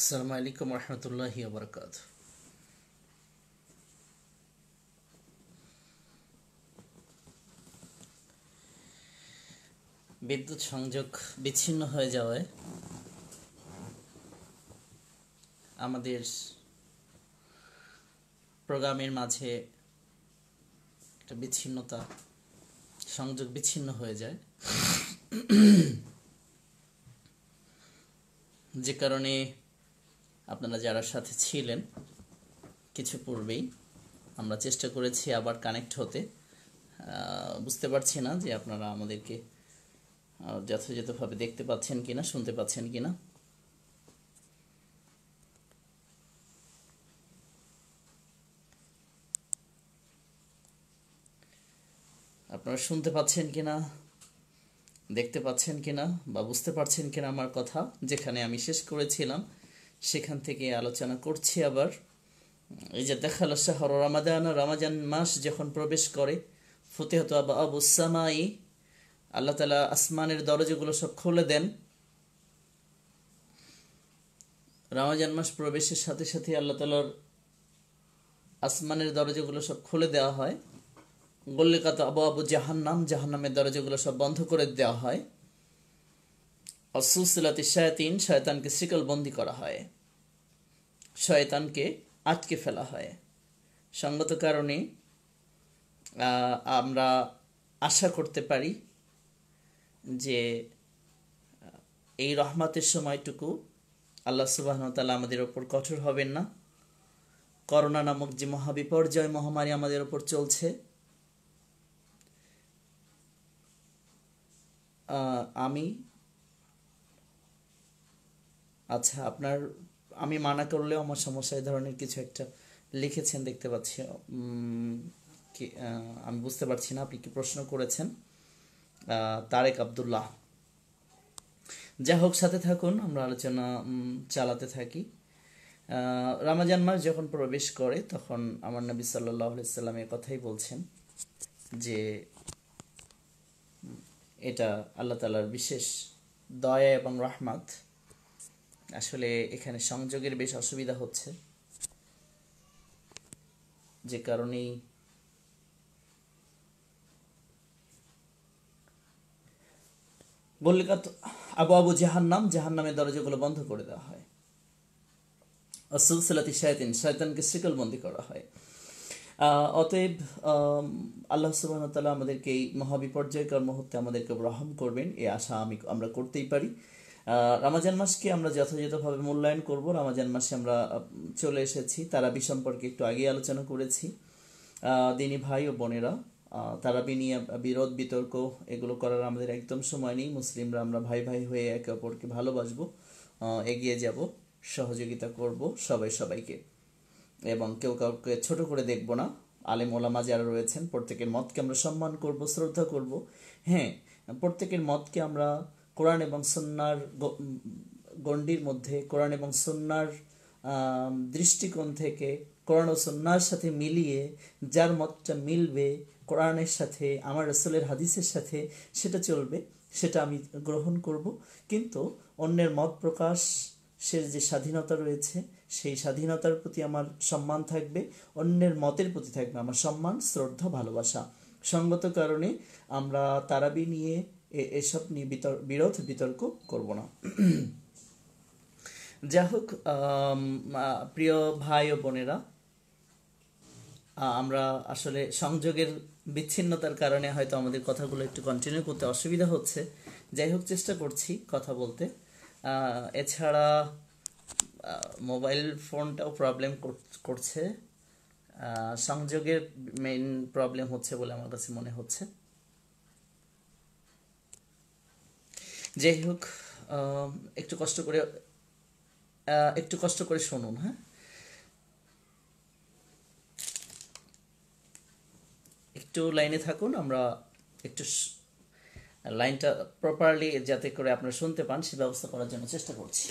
আসসালামু আলাইকুম রহমতুল্লাহি ওবরাকাত। বিদ্যুৎ সংযোগ বিচ্ছিন্ন হয়ে যাওয়ায় আমাদের প্রোগ্রামের মাঝে একটা বিচ্ছিন্নতা, সংযোগ বিচ্ছিন্ন হয়ে যায়, যে কারণে আপনারা যারা সাথে ছিলেন কিছু পূর্বেই আমরা চেষ্টা করেছি আবার কানেক্ট হতে। বুঝতে পারছি না যে আপনারা আমাদেরকে যথাযথভাবে দেখতে পাচ্ছেন কিনা, শুনতে পাচ্ছেন কিনা। আপনারা শুনতে পাচ্ছেন কিনা, দেখতে পাচ্ছেন কিনা বা বুঝতে পারছেন কিনা আমার কথা। যেখানে আমি শেষ করেছিলাম সেখান থেকে আলোচনা করছি আবার। এই যে দেখালো শাহর রমাদান, রমাজান মাস যখন প্রবেশ করে, ফুতিহাত আবুস সামাই, আল্লাহ তাআলা আসমানের দরজাগুলো সব খুলে দেন। রমাজান মাস প্রবেশের সাথে সাথে আল্লাহ তাআলার আসমানের দরজাগুলো সব খুলে দেওয়া হয়। গল্লিকাত আবু আবু জাহান্নাম, জাহান্নামের দরজাগুলো সব বন্ধ করে দেওয়া হয়। অসুসিলাতি শায়াতিন, শয়তানকে শিকলবন্দি করা হয়, শয়তানকে আটকে ফেলা হয়। সঙ্গত কারণে আমরা আশা করতে পারি যে এই রহমতের সময়টুকু আল্লাহ সুবহানাহু ওয়া তাআলা আমাদের ওপর কঠোর হবেন না। করোনা নামক যে মহাবিপর্যয় মহামারী আমাদের ওপর চলছে, আমি আপনার আমি মানা করলেও আমার সমস্যা এই ধরনের কিছু একটা লিখেছেন দেখতে পাচ্ছি। আমি বুঝতে পারছি না আপনি কি প্রশ্ন করেছেন। তারেক আব্দুল্লাহ, যা হোক, সাথে থাকুন, আমরা আলোচনা চালাতে থাকি। রমজান মাস যখন প্রবেশ করে তখন আমার নবী সাল্লাল্লাহু আলাইহি সাল্লাম এর কথাই বলছেন যে এটা আল্লাহ তাআলার বিশেষ দয়া এবং রহমত। আসলে এখানে সংযোগের বেশ অসুবিধা হচ্ছে, যে কারণেই গল্লিকাত আবু আবু জাহান্নাম, জাহান্নামের দরজাগুলো বন্ধ করে দেওয়া হয়। সিলসিলাতি শায়াতিন, শয়তানকে শিকলবন্দি করা হয়। অতএব আল্লাহ সুবহানাহু ওয়া তাআলা আমাদেরকে এই মহাবিপর্যয়কর মুহূর্তে আমাদেরকে রহম করবেন, এই আশা আমরা করতেই পারি। রমজান মাসকে আমরা যথাযথভাবে মূল্যায়ন করব। রমজান মাসে আমরা চলে এসেছি, তারাবি সম্পর্কে একটু আগে আলোচনা করেছি। দিনী ভাই ও বোনেরা, তারাবি নিয়ে বিরোধ বিতর্ক এগুলো করার আমাদের একদম সময় নেই। মুসলিমরা আমরা ভাই ভাই হয়ে একে অপরকে ভালোবাসবো, এগিয়ে যাব, সহযোগিতা করব সবাই সবাইকে, এবং কেউ কাউকে ছোট করে দেখব না। আলেম ওলামা যারা রয়েছেন প্রত্যেকের মতকে আমরা সম্মান করব, শ্রদ্ধা করব। হ্যাঁ, প্রত্যেকের মতকে আমরা কোরআন এবং সুন্নাহর গণ্ডির মধ্যে, কোরআন এবং সুন্নাহর দৃষ্টিকোণ থেকে, কোরআন ও সুন্নাহর সাথে মিলিয়ে যার মতটা মিলবে কোরআনের সাথে, আমার রাসূলের হাদিসের সাথে, সেটা চলবে, সেটা আমি গ্রহণ করব। কিন্তু অন্যের মত প্রকাশের যে স্বাধীনতা রয়েছে, সেই স্বাধীনতার প্রতি আমার সম্মান থাকবে, অন্যের মতের প্রতি থাকবে আমার সম্মান, শ্রদ্ধা, ভালোবাসা। সঙ্গত কারণে আমরা তারাবি নিয়ে এসব নিয়ে বিরোধ বিতর্ক করব না। যা হোক, প্রিয় ভাই ও বোনেরা, আমরা আসলে সংযোগের বিচ্ছিন্নতার কারণে হয়তো আমাদের কথাগুলো একটু কন্টিনিউ করতে অসুবিধা হচ্ছে। যাই হোক, চেষ্টা করছি কথা বলতে। এছাড়া মোবাইল ফোনটাও প্রবলেম করছে, সংযোগের মেইন প্রবলেম হচ্ছে বলে আমার কাছে মনে হচ্ছে। যাই হোক, একটু কষ্ট করে শুনুন। হ্যাঁ, একটু লাইনে থাকুন, আমরা একটু লাইনটা প্রপারলি যাতে করে আপনারা শুনতে পান সে ব্যবস্থা করার জন্য চেষ্টা করছি।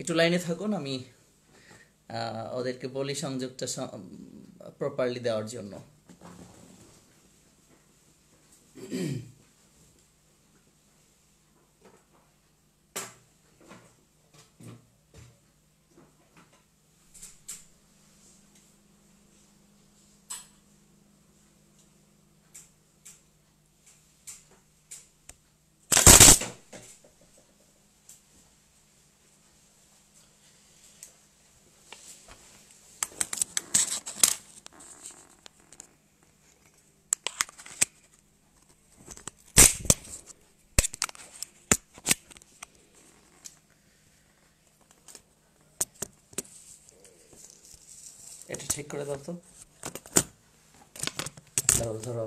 একটু লাইনে থাকুন, আমি ওদেরকে বলি সংযোগটা প্রপারলি দেওয়ার জন্য। ঠিক করে দাও তো, ধরো ধরো।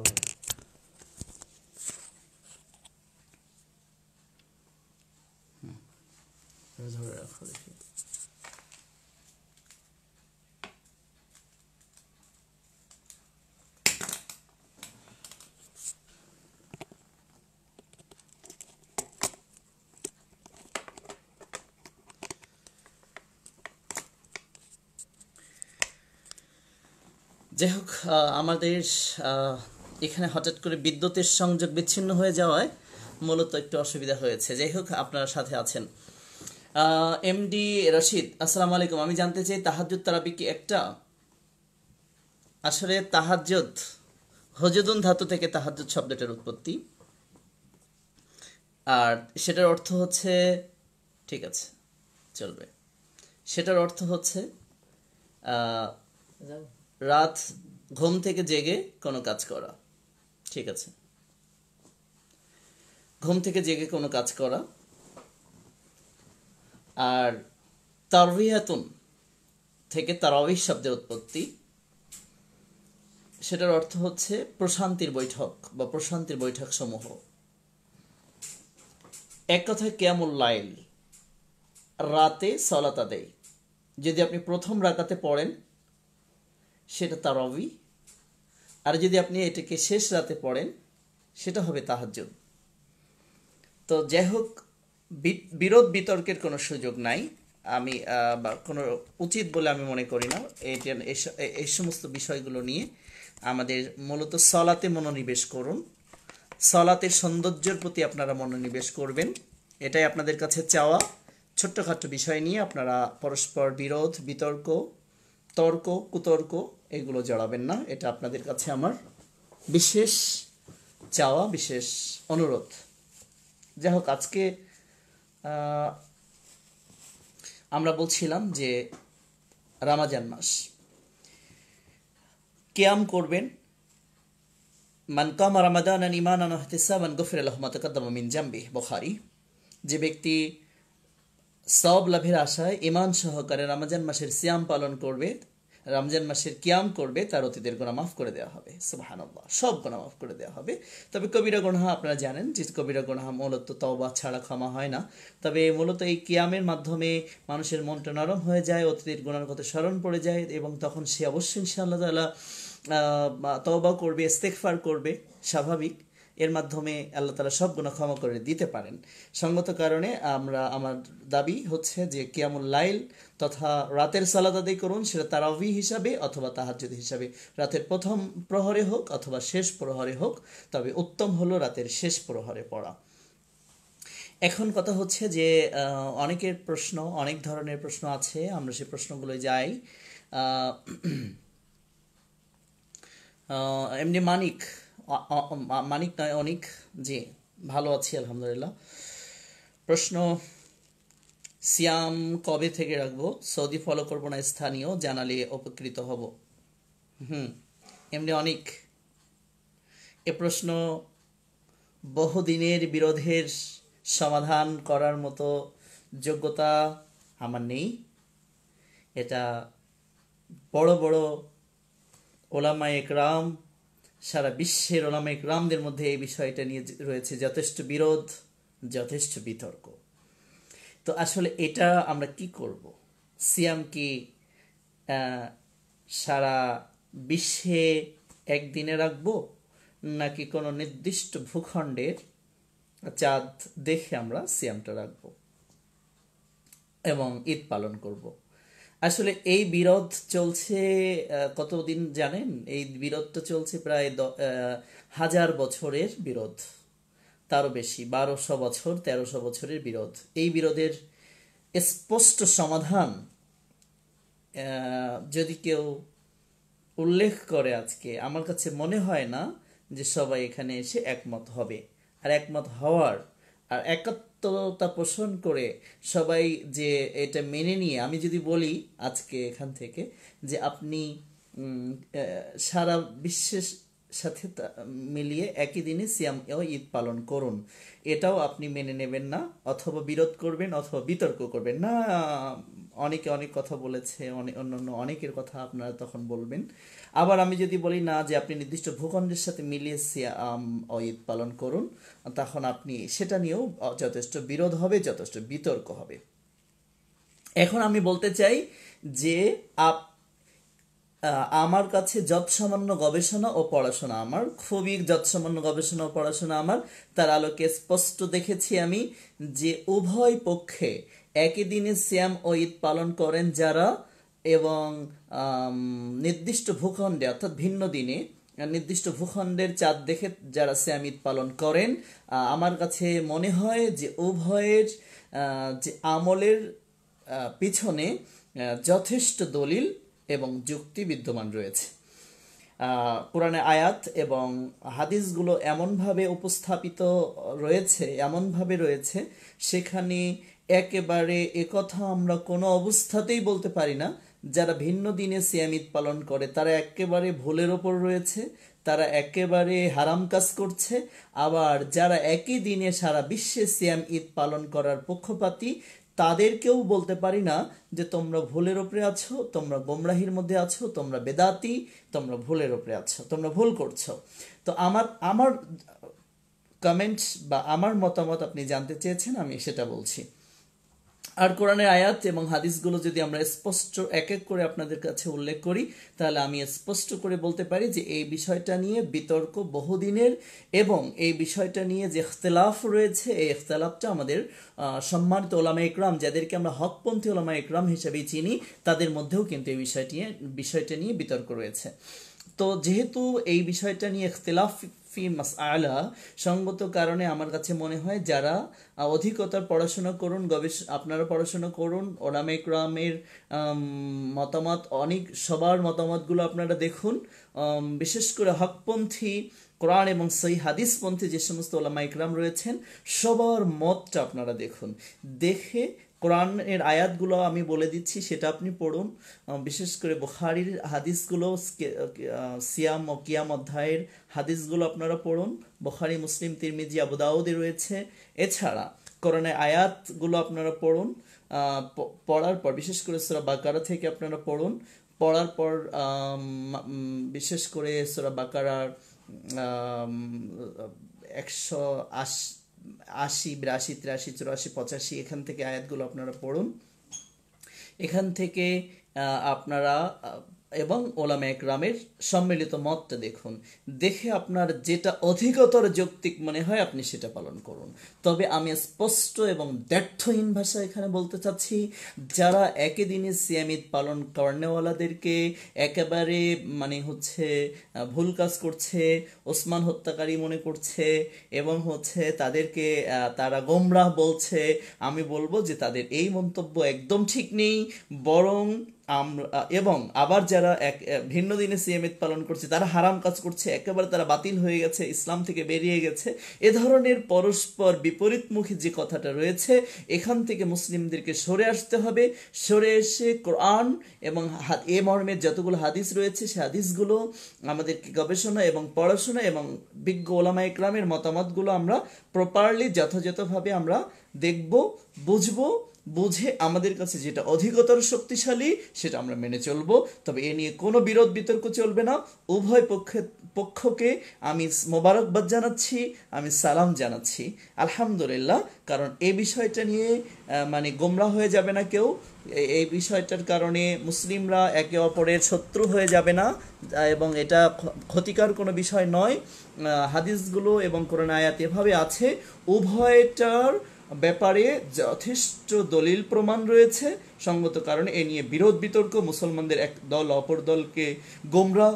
ধরে রাখো দেখি। যাই হোক, আমাদের এখানে হঠাৎ করে বিদ্যুতের সংযোগ বিচ্ছিন্ন হয়ে যাওয়ায় মূলত একটু অসুবিধা হয়েছে। যাই হোক, আপনারা সাথে আছেন। এমডি রশিদ, আসসালামু আলাইকুম। আমি জানতে চাই তাহাজ্জুদ তারাবি কি একটা? আসলে তাহাজ্জুদ, হজুদুন ধাতু থেকে তাহাজ্জুদ শব্দটার উৎপত্তি, আর সেটার অর্থ হচ্ছে, ঠিক আছে চলবে, সেটার অর্থ হচ্ছে রাত ঘুম থেকে জেগে কোনো কাজ করা। ঠিক আছে, ঘুম থেকে জেগে কোনো কাজ করা। আর তারবিয়াতুন থেকে তারাবিহ শব্দের উৎপত্তি, সেটার অর্থ হচ্ছে প্রশান্তির বৈঠক বা প্রশান্তির বৈঠক সমূহ। এক কথায় কিয়ামুল লাইল, রাতে সালাত আদায়। যদি আপনি প্রথম রাকাতে পড়েন সেটা তারাবি, আর যদি আপনি এটাকে শেষ রাতে পড়েন সেটা হবে তাহাজ্জুদ। তো যাই হোক, বিরোধ বিতর্কের কোনো সুযোগ নাই, আমি বা কোনো উচিত বলে আমি মনে করি না। এই সমস্ত বিষয়গুলো নিয়ে আমাদের মূলত সলাতে মনোনিবেশ করুন, সলাতের সৌন্দর্যের প্রতি আপনারা মনোনিবেশ করবেন, এটাই আপনাদের কাছে চাওয়া। ছোট্টখাট্ট বিষয় নিয়ে আপনারা পরস্পর বিরোধ বিতর্ক, তর্ক কুতর্ক এগুলো জড়াবেন না, এটা আপনাদের কাছে আমার বিশেষ চাওয়া, বিশেষ অনুরোধ। যাই হোক, আজকে আমরা বলছিলাম যে রমজান মাস, কিয়াম করবেন। মান কামা রমাদানান ঈমানান ওয়া ইহতিসাবান গুফিরা লাহু মা তাকাদ্দামা মিন জামবিহি, বুখারী। যে ব্যক্তি সওয়াব লাভের আশায় ঈমান সহকারে রমজান মাসের সিয়াম পালন করবে, রমজান মাসের কিয়াম করবে, তার অতীতের গুনাহ মাফ করে দেওয়া হবে। সুবহানাল্লাহ, সব গুনাহ মাফ করে দেওয়া হবে। তবে কবিরা গুনাহ আপনারা জানেন যে কবিরা গুনাহ মূলত তওবা ছাড়া ক্ষমা হয় না। তবে মূলত এই কিয়ামের মাধ্যমে মানুষের মনটা নরম হয়ে যায়, অতীতের গুনার কথা স্মরণ পড়ে যায়, এবং তখন সে অবশ্যই ইনশাআল্লাহ তাআলা তওবা করবে, ইস্তেগফার করবে, স্বাভাবিক। এর মাধ্যমে আল্লাহ তাআলা সব গুনাহ ক্ষমা করে দিতে পারেন। সঙ্গত কারণে আমার দাবি হচ্ছে যে কিয়ামুল লাইল তথা রাতের সালাত আদায় করুন, সেটা তারাবি হিসাবে অথবা তাহাজ্জুদ হিসাবে, রাতের প্রথম প্রহরে হোক অথবা শেষ প্রহরে হোক, তবে উত্তম হলো রাতের শেষ প্রহরে পড়া। এখন কথা হচ্ছে যে অনেকের প্রশ্ন, অনেক ধরনের প্রশ্ন আছে, আমরা সেই প্রশ্নগুলো যাই। এমনি মানিক, মানিক নয় অনিক, জি ভালো আছি আলহামদুলিল্লাহ। প্রশ্ন, সিয়াম কবে থেকে রাখবো? সৌদি ফলো করবো না স্থানীয়? জানালে উপকৃত হব। এমনি অনেক, এ প্রশ্ন বহুদিনের বিরোধের সমাধান করার মতো যোগ্যতা আমার নেই। এটা বড় বড় ওলামায়ে একরাম, সারা বিশ্বের ওলামায়ে একরামদের মধ্যে এই বিষয়টা নিয়ে রয়েছে যথেষ্ট বিরোধ, যথেষ্ট বিতর্ক। তো আসলে এটা আমরা কি করব? সিয়াম কি সারা বিশ্বে একদিনে রাখবো, নাকি কোনো নির্দিষ্ট ভূখণ্ডের চাঁদ দেখে আমরা সিয়ামটা রাখবো এবং ঈদ পালন করব? আসলে এই বিরোধ চলছে কতদিন জানেন? এই বিরোধটা চলছে প্রায় 1000 বছরের বিরোধ, তারও বেশি, 1200 বছর 1300 বছরের বিরোধ। এই বিরোধের স্পষ্ট সমাধান যদি কেউ উল্লেখ করে আজকে, আমার কাছে মনে হয় না যে সবাই এখানে এসে একমত হবে। আর একমত হওয়ার আর একাত্মতা পোষণ করে সবাই যে এটা মেনে নিয়ে, আমি যদি বলি আজকে এখান থেকে যে আপনি সারা বিশ্বের সাথে মিলিয়ে একই দিনে সিয়াম ও ঈদ পালন করুন, এটাও আপনি মেনে নেবেন না, অথবা বিরোধ করবেন অথবা বিতর্ক করবেন না। অনেকে অনেক কথা বলেছে, অন্যান্য অনেকের কথা আপনারা তখন বলবেন। আবার আমি যদি বলি না, যে আপনি নির্দিষ্ট ভূখণ্ডের সাথে মিলিয়ে সিয়াম ও ঈদ পালন করুন, তখন আপনি সেটা নিয়েও যথেষ্ট বিরোধ হবে, যথেষ্ট বিতর্ক হবে। এখন আমি বলতে চাই যে আমার কাছে যৎসামান্য গবেষণা ও পড়াশোনা আমার, খুবই যৎসামান্য গবেষণা ও পড়াশোনা আমার, তার আলোকে স্পষ্ট দেখেছি আমি যে উভয় পক্ষে একই দিনে সিয়াম ও ঈদ পালন করেন যারা, এবং নির্দিষ্ট ভূখণ্ডে অর্থাৎ ভিন্ন দিনে নির্দিষ্ট ভূখণ্ডের চাঁদ দেখে যারা সিয়াম ঈদ পালন করেন, আমার কাছে মনে হয় যে উভয়ের যে আমলের পিছনে যথেষ্ট দলিল এবং যুক্তি বিদ্যমান রয়েছে। কোরআনে আয়াত এবং হাদিসগুলো এমনভাবে উপস্থাপিত রয়েছে, এমনভাবে রয়েছে সেখানে একেবারে একথা আমরা কোনো অবস্থাতেই বলতে পারি না যারা ভিন্ন দিনে সিয়াম ঈদ পালন করে তারা একেবারে ভুলের ওপর রয়েছে, তারা একেবারে হারাম কাজ করছে। আবার যারা একই দিনে সারা বিশ্বে সিয়াম ঈদ পালন করার পক্ষপাতী, তাদেরকেও বলতে পারি না যে তোমরা ভুলের ওপরে আছো, তোমরা গোমরাহির মধ্যে আছো, তোমরা বেদাতি, তোমরা ভুলের ওপরে আছো, তোমরা ভুল করছো। তো আমার কমেন্টস বা আমার মতামত আপনি জানতে চেয়েছেন, আমি সেটা বলছি। আর কোরআনের আয়াত এবং হাদিসগুলো যদি আমরা স্পষ্ট এক এক করে আপনাদের কাছে উল্লেখ করি, তাহলে আমি স্পষ্ট করে বলতে পারি যে এই বিষয়টা নিয়ে বিতর্ক বহুদিনের, এবং এই বিষয়টা নিয়ে যে ইখতিলাফ রয়েছে, এই ইখতিলাফটা আমাদের সম্মানিত ওলামা ইকরাম, যাদেরকে আমরা হকপন্থী ওলামা ইকরাম হিসেবেই চিনি, তাদের মধ্যেও কিন্তু এই বিষয়টা নিয়ে বিতর্ক রয়েছে। তো যেহেতু এই বিষয়টা নিয়ে ইখতিলাফ ফি মাসআলা সঙ্গত কারণে আমার কাছে মনে হয় যারা অধিকতর পড়াশোনা করুন, আপনারা পড়াশোনা করুন, ওলামা ইকরামের মতামত সবার মতামতগুলো আপনারা দেখুন, বিশেষ করে হকপন্থী কোরআন এবং সহিহ হাদিসপন্থী যে সমস্ত ওলামা ইকরাম রয়েছেন সবার মতটা আপনারা দেখুন। দেখে কোরআনের আয়াতগুলো আমি বলে দিচ্ছি, সেটা আপনি পড়ুন। বিশেষ করে বুখারীর হাদিসগুলো, সিয়াম ও কিয়াম অধ্যায়ের হাদিসগুলো আপনারা পড়ুন। বুখারী, মুসলিম, তিরমিজি, আবু দাউদে রয়েছে। এছাড়া কোরআনের আয়াতগুলো আপনারা পড়ুন। পড়ার পর বিশেষ করে সূরা বাকারা থেকে আপনারা পড়ুন। পড়ার পর বিশেষ করে সূরা বাকারার 180, 82, 83, 84, 85 এখান থেকে আয়াতগুলো আপনারা পড়ুন। এখান থেকে আপনারা এবং ওলামা ইকরামের সম্মিলিত মতটা দেখুন। দেখে আপনার যেটা অধিকতর যৌক্তিক মনে হয় আপনি সেটা পালন করুন। তবে আমি স্পষ্ট এবং দ্ব্যর্থহীন ভাষায় এখানে বলতে চাচ্ছি, যারা একই দিনে সিয়াম ঈদ পালন করেনওয়ালাদেরকে একেবারে ভুল কাজ করছে, ওসমান হত্যাকারী মনে করছে এবং তাদেরকে তারা গোমরাহ বলছে, আমি বলবো যে তাদের এই মন্তব্য একদম ঠিক নেই। বরং এবং আবার যারা ভিন্ন দিনে সিয়াম ঈদ পালন করছে তারা হারাম কাজ করছে, একেবারে তারা বাতিল হয়ে গেছে, ইসলাম থেকে বেরিয়ে গেছে। এ ধরনের পরস্পর বিপরীতমুখী যে কথাটা রয়েছে, এখান থেকে মুসলিমদেরকে সরে আসতে হবে। সরে এসে কোরআন এবং এ মর্মের যতগুলো হাদিস রয়েছে সে হাদিসগুলো আমাদেরকে গবেষণা এবং পড়াশোনা এবং বিজ্ঞ ওলামা ইকরামের মতামতগুলো আমরা প্রপারলি যথাযথভাবে আমরা দেখব, বুঝবো, বুঝে আমাদের কাছে যেটা অধিকতর শক্তিশালী সেটা আমরা মেনে চলবো। তবে এ নিয়ে কোনো বিরোধ বিতর্ক চলবে না। উভয় পক্ষকে আমি মোবারকবাদ জানাচ্ছি, আমি সালাম জানাচ্ছি, আলহামদুলিল্লাহ। কারণ এই বিষয়টা নিয়ে গোমরাহ হয়ে যাবে না কেউ, এই বিষয়টার কারণে মুসলিমরা একে অপরের শত্রু হয়ে যাবে না, এবং এটা ক্ষতিকর কোনো বিষয় নয়। হাদিসগুলো এবং কোরআন আয়াত এভাবে আছে, উভয়টার ব্যাপারে যথেষ্ট দলিল প্রমাণ রয়েছে। সঙ্গত কারণে এ নিয়ে বিরোধ বিতর্ক, মুসলমানদের এক দল অপর দলকে গোমরাহ,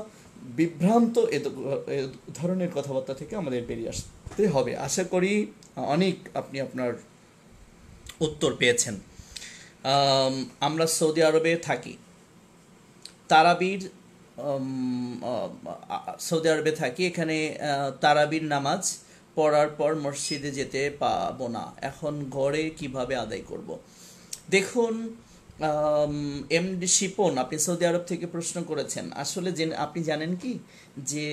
বিভ্রান্ত এ ধরনের কথাবার্তা থেকে আমাদের বেরিয়ে আসতে হবে। আশা করি অনেক আপনি আপনার উত্তর পেয়েছেন। আমরা সৌদি আরবে থাকি, সৌদি আরবে থাকি, এখানে তারাবির নামাজ পড়ার পর মসজিদে যেতে পাবো না, এখন ঘরে কিভাবে আদায় করব? দেখুন, এমডি শিপন, আপনি সৌদি আরব থেকে প্রশ্ন করেছেন। আসলে আপনি জানেন কি যে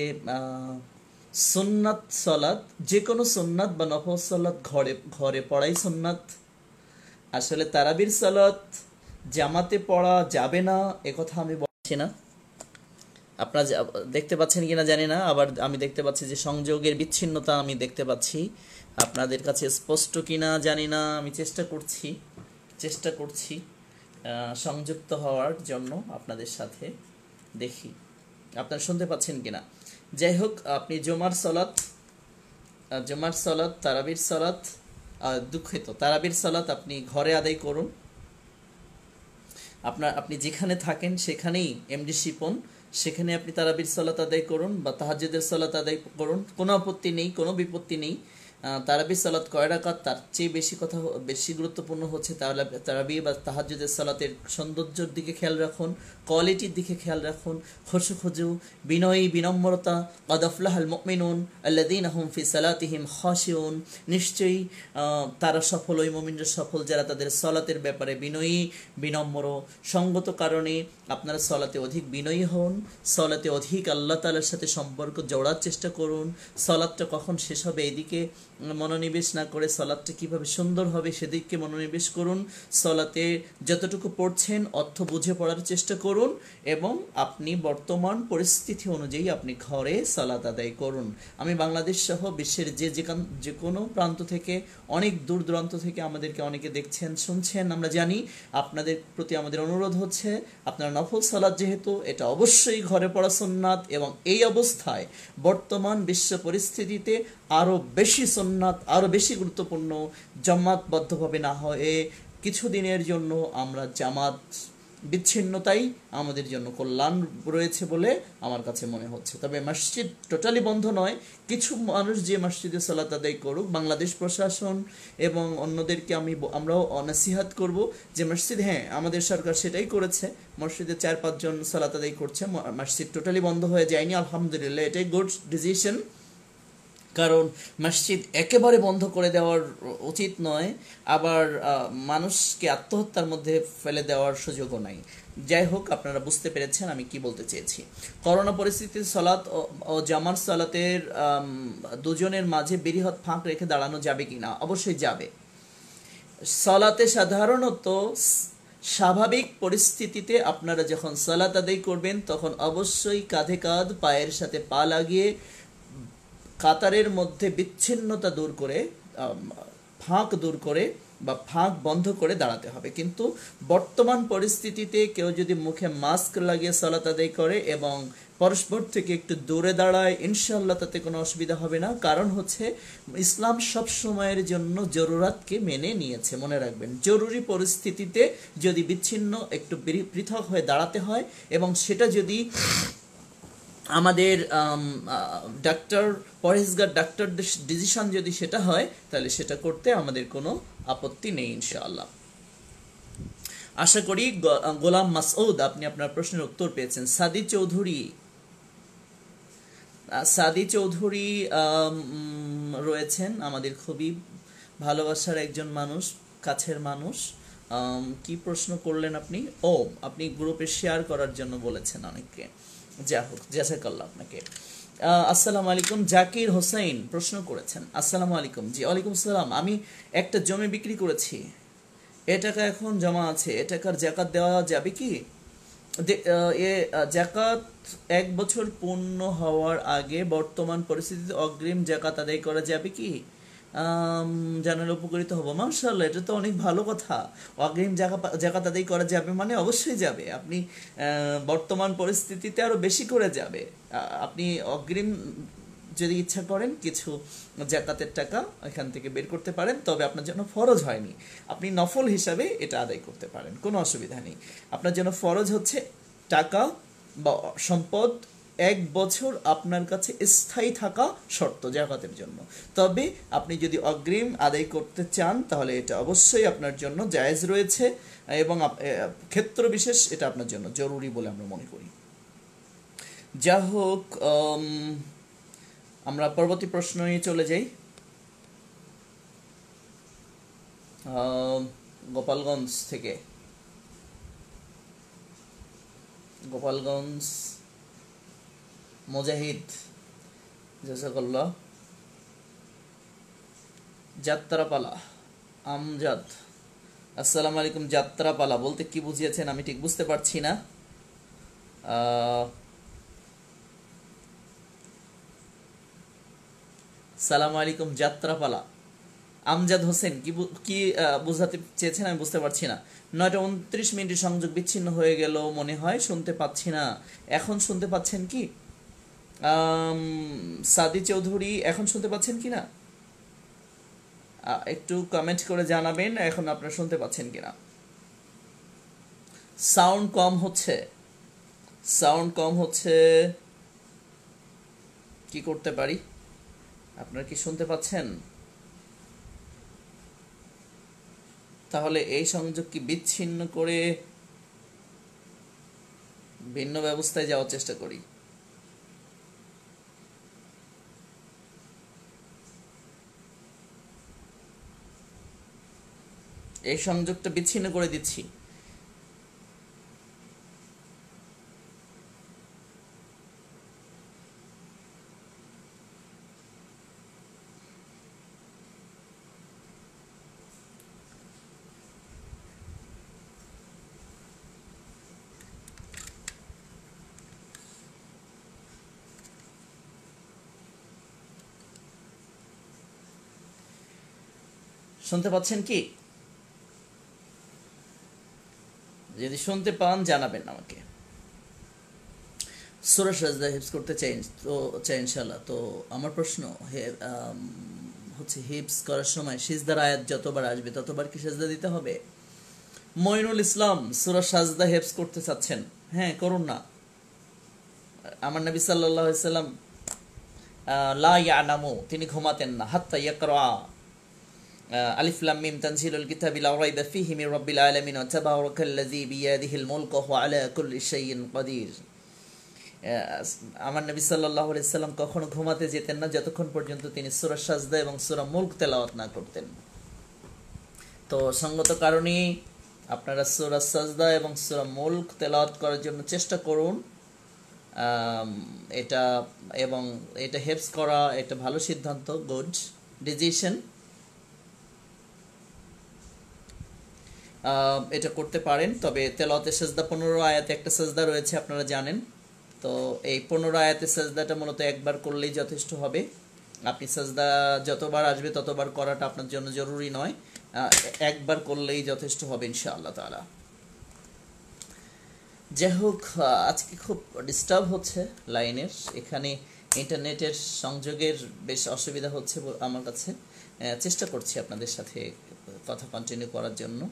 সুন্নাত সলাৎ, যে কোনো সুন্নাত বা নফল সলাৎ ঘরে ঘরে পড়াই সুন্নাত। আসলে তারাবির সালাত জামাতে পড়া যাবে না একথা আমি বলছি না। আপনারা দেখতে পাচ্ছেন কিনা জানি না, আবার আমি দেখতে পাচ্ছি যে সংযোগের বিচ্ছিন্নতা আমি দেখতে পাচ্ছি। আপনাদের কাছে স্পষ্ট কিনা জানি না, আমি চেষ্টা করছি সংযুক্ত হওয়ার জন্য আপনাদের সাথে। দেখি আপনারা শুনতে পাচ্ছেন কিনা। যাই হোক, আপনি জুমার সালাত, তারাবির সালাত, দুঃখিত, তারাবির সালাত আপনি ঘরে আদায় করুন। আপনি যেখানে থাকেন সেখানেই এমডি শিপন, সেখানে আপনি তারাবির সালাত আদায় করুন বা তাহাজ্জুদের সালাত আদায় করুন, কোনো আপত্তি নেই, কোনো বিপত্তি নেই। তারাবির সালাত কয় রাকাত তার চেয়ে বেশি গুরুত্বপূর্ণ হচ্ছে তারাবি বা তাহাজ্জুদের সালাতের সৌন্দর্যের দিকে খেয়াল রাখুন, কোয়ালিটির দিকে খেয়াল রাখুন। খুজু বিনয়ী বিনম্রতা, ক্বাদ আফলাহাল মুমিনুন আল্লাযীনা হুম ফি সালাতিহিম খাশিউন, নিশ্চয়ই তারা সফল, ওই মুমিনরা সফল যারা তাদের সালাতের ব্যাপারে বিনয়ী বিনম্র। সঙ্গত কারণে আপনারা সলাতে অধিক বিনয়ী হন, সলাতে অধিক আল্লাহ তাআলার সাথে সম্পর্ক জোড়ার চেষ্টা করুন। সলাতটা কখন শেষ হবে এদিকে মনোনিবেশ না করে সলাতটা কিভাবে সুন্দর হবে সেদিকে মনোনিবেশ করুন। সলাতে যতটুকু পড়ছেন অর্থ বুঝে পড়ার চেষ্টা করুন এবং আপনি বর্তমান পরিস্থিতি অনুযায়ী আপনি ঘরে সালাত আদায় করুন। আমি বাংলাদেশ সহ বিশ্বের যে কোনো প্রান্ত থেকে, অনেক দূর দূরান্ত থেকে আমাদেরকে অনেকে দেখছেন, শুনছেন, আমরা জানি। আপনাদের প্রতি আমাদের অনুরোধ হচ্ছে, আপনারা নফল সালাত যেহেতু, এটা অবশ্যই ঘরে পড়া সুন্নাত, এবং এই অবস্থায় বর্তমান বিশ্ব পরিস্থিতিতে আরও বেশি সুন্নাত, আরও বেশি গুরুত্বপূর্ণ। জামাতবদ্ধভাবে না হয়ে কিছুদিনের জন্য আমরা জামাত বিচ্ছিন্নতাই আমাদের জন্য কল্যাণ রয়েছে বলে আমার কাছে মনে হচ্ছে। তবে মসজিদ টোটালি বন্ধ নয়, কিছু মানুষ যে মসজিদে সালাত আদায় করুক। বাংলাদেশ প্রশাসন এবং অন্যদেরকে আমরাও নসিহত করব যে মসজিদ, হ্যাঁ আমাদের সরকার সেটাই করেছে, মসজিদে 4-5 জন সালাত আদায় করছে, মসজিদ টোটালি বন্ধ হয়ে যায়নি, আলহামদুলিল্লাহ, এটাই গুড ডিসিশন। কারণ মসজিদ একেবারে বন্ধ করে দেওয়ার উচিত নয়, আবার মানুষকে আত্মহত্যার মধ্যে ফেলে দেওয়ার সুযোগও নাই। যাই হোক, আপনারা বুঝতে পেরেছেন আমি কি বলতে চেয়েছি। করোনা পরিস্থিতির সালাত ও জামার সালাতের দুজনের মাঝে বেরিহত ফাঁক রেখে দাঁড়ানো যাবে কি না? অবশ্যই যাবে। সালাতে সাধারণত স্বাভাবিক পরিস্থিতিতে আপনারা যখন সালাত আদায় করবেন তখন অবশ্যই কাঁধে কাঁধ, পায়ের সাথে পা লাগিয়ে কাতারের মধ্যে বিচ্ছিন্নতা দূর করে, ফাঁক দূর করে বা ফাঁক বন্ধ করে দাঁড়াতে হবে। কিন্তু বর্তমান পরিস্থিতিতে কেউ যদি মুখে মাস্ক লাগিয়ে সালাত আদায় করে এবং পরস্পর থেকে একটু দূরে দাঁড়ায়, ইনশাআল্লাহ তাতে কোনো অসুবিধা হবে না। কারণ হচ্ছে ইসলাম সব সময়ের জন্য জরুরাতকে মেনে নিয়েছে। মনে রাখবেন, জরুরি পরিস্থিতিতে যদি বিচ্ছিন্ন একটু পৃথক হয়ে দাঁড়াতে হয়, এবং সেটা যদি আমাদের ডাক্তার, পরহেজগার ডাক্তারদের ডিসিশন যদি সেটা হয়, তাহলে সেটা করতে আমাদের কোনো আপত্তি নেই ইনশাআল্লাহ। আশা করি গোলাম মাসউদ আপনি আপনার প্রশ্নের উত্তর পেয়েছেন। সাদি চৌধুরী রয়েছেন আমাদের খুবই ভালোবাসার একজন মানুষ, কাছের মানুষ। কি প্রশ্ন করলেন আপনি? আপনি গ্রুপে শেয়ার করার জন্য বলেছেন অনেককে। যা হোক, জাযাকাল্লাহ আপনাকে। আসসালামু আলাইকুম। জাকির হোসেন প্রশ্ন করেছেন। আসসালামু আলাইকুম। জি ওয়ালাইকুম আসসালাম। আমি একটা জমি বিক্রি করেছি, এ টাকা এখন জমা আছে, এ টাকার জাকাত দেওয়া যাবে কি? জাকাত 1 বছর পূর্ণ হওয়ার আগে বর্তমান পরিস্থিতিতে অগ্রিম জাকাত আদায় করা যাবে কি? জানালে উপকৃত হব। মাশাআল্লাহ, এটা তো অনেক ভালো কথা। অগ্রিম জাকাত আদায় করা যাবে মানে অবশ্যই যাবে। আপনি বর্তমান পরিস্থিতিতে আরো বেশি করে যাবে। আপনি অগ্রিম যদি ইচ্ছা করেন কিছু জাকাতের টাকা এখান থেকে বের করতে পারেন, তবে আপনার জন্য ফরজ হয়নি, আপনি নফল হিসাবে এটা আদায় করতে পারেন, কোনো অসুবিধা নেই। আপনার জন্য ফরজ হচ্ছে টাকা বা সম্পদ 1 বছর আপনার কাছে স্থায়ী থাকা শর্ত জাকাতের জন্য। তবে আপনি যদি অগ্রিম আদায় করতে চান তাহলে এটা অবশ্যই আপনার জন্য জায়েজ রয়েছে, এবং ক্ষেত্র বিশেষ এটা আপনার জন্য জরুরি বলে আমরা মনে করি। যা হোক, আমরা পরবর্তী প্রশ্ন নিয়ে চলে যাই। গোপালগঞ্জ থেকে গোপালগঞ্জ মুজাহিদ জাযাকাল্লাহ। যাত্রাপালা আমজাদ, আসসালামু আলাইকুম। যাত্রাপালা বলতে কি বুঝিয়েছেন আমি ঠিক বুঝতে পারছি না। সালাম আলাইকুম। যাত্রাপালা আমজাদ হোসেন কি বোঝাতে চেয়েছেন আমি বুঝতে পারছি না। 9:29 সংযোগ বিচ্ছিন্ন হয়ে গেল মনে হয়, শুনতে পাচ্ছি না। এখন শুনতে পাচ্ছেন কি সাদি চৌধুরী? এখন শুনতে পাচ্ছেন কি না একটু কমেন্ট করে জানাবেন এখন আপনারা শুনতে পাচ্ছেন কিনা। সাউন্ড কম হচ্ছে, কি করতে পারি? আপনারা কি শুনতে পাচ্ছেন? তাহলে এই সংযোগ কি বিচ্ছিন্ন করে ভিন্ন ব্যবস্থায় যাওয়ার চেষ্টা করি। এই সংযোগটা বিচ্ছিন্ন করে দিচ্ছি। শুনতে পাচ্ছেন কি? যদি শুনতে পান জানাবেন আমাকে। সূরা সাজদা হিফজ করতে চাই ইনশাআল্লাহ। তো আমার প্রশ্ন হচ্ছে হিফজ করার সময় সিজদার আয়াত যতবার আসবে ততবার কি সাজদা দিতে হবে? মঈনুল ইসলাম সূরা সাজদা হিফজ করতে চাচ্ছেন, হ্যাঁ করুন না। আমার নবী সাল্লাল্লাহু আলাইহি সাল্লাম লা ইয়ানামু, তিনি ঘুমাতেন না হাত্তা ইয়াকরা আলিফ লাম মিম তানজিলুল কিতাবি লা রাইবা ফীহি মির রাব্বিল আলামিন ওয়া তাবারাকাল্লাযী বিয়াদিহিল মুলকু ওয়া আলা কুল্লি শাইইন কাদির। আমার নবী সাল্লাল্লাহু আলাইহি সাল্লাম কখনো ঘুমাতে যেতেন না যতক্ষণ পর্যন্ত তিনি সূরা সাজদা এবং সূরা মুলক তেলাওয়াত না করতেন। তো সঙ্গত কারণেই আপনারা সূরা সাজদা এবং সূরা মুলক তেলাওয়াত করার জন্য চেষ্টা করুন। এটা হেফজ করা একটা ভালো সিদ্ধান্ত, গুড ডিসিশন। এটা করতে পারেন। তবে তেলাওয়াতের সাজদা 15 আয়াতে একটা সাজদা রয়েছে আপনারা জানেন। তো এই 15 আয়াতের সাজদাটা মূলত একবার করলেই যথেষ্ট হবে। আপনি সাজদা যতবার আসবে ততবার করাটা আপনার জন্য জরুরি নয়, একবার করলেই যথেষ্ট হবে ইনশাআল্লাহ তাআলা। যাই হোক, আজকে খুব ডিস্টার্ব হচ্ছে লাইনের, এখানে ইন্টারনেটের সংযোগের বেশ অসুবিধা হচ্ছে আমার কাছে। চেষ্টা করছি আপনাদের সাথে কথা কন্টিনিউ করার জন্য,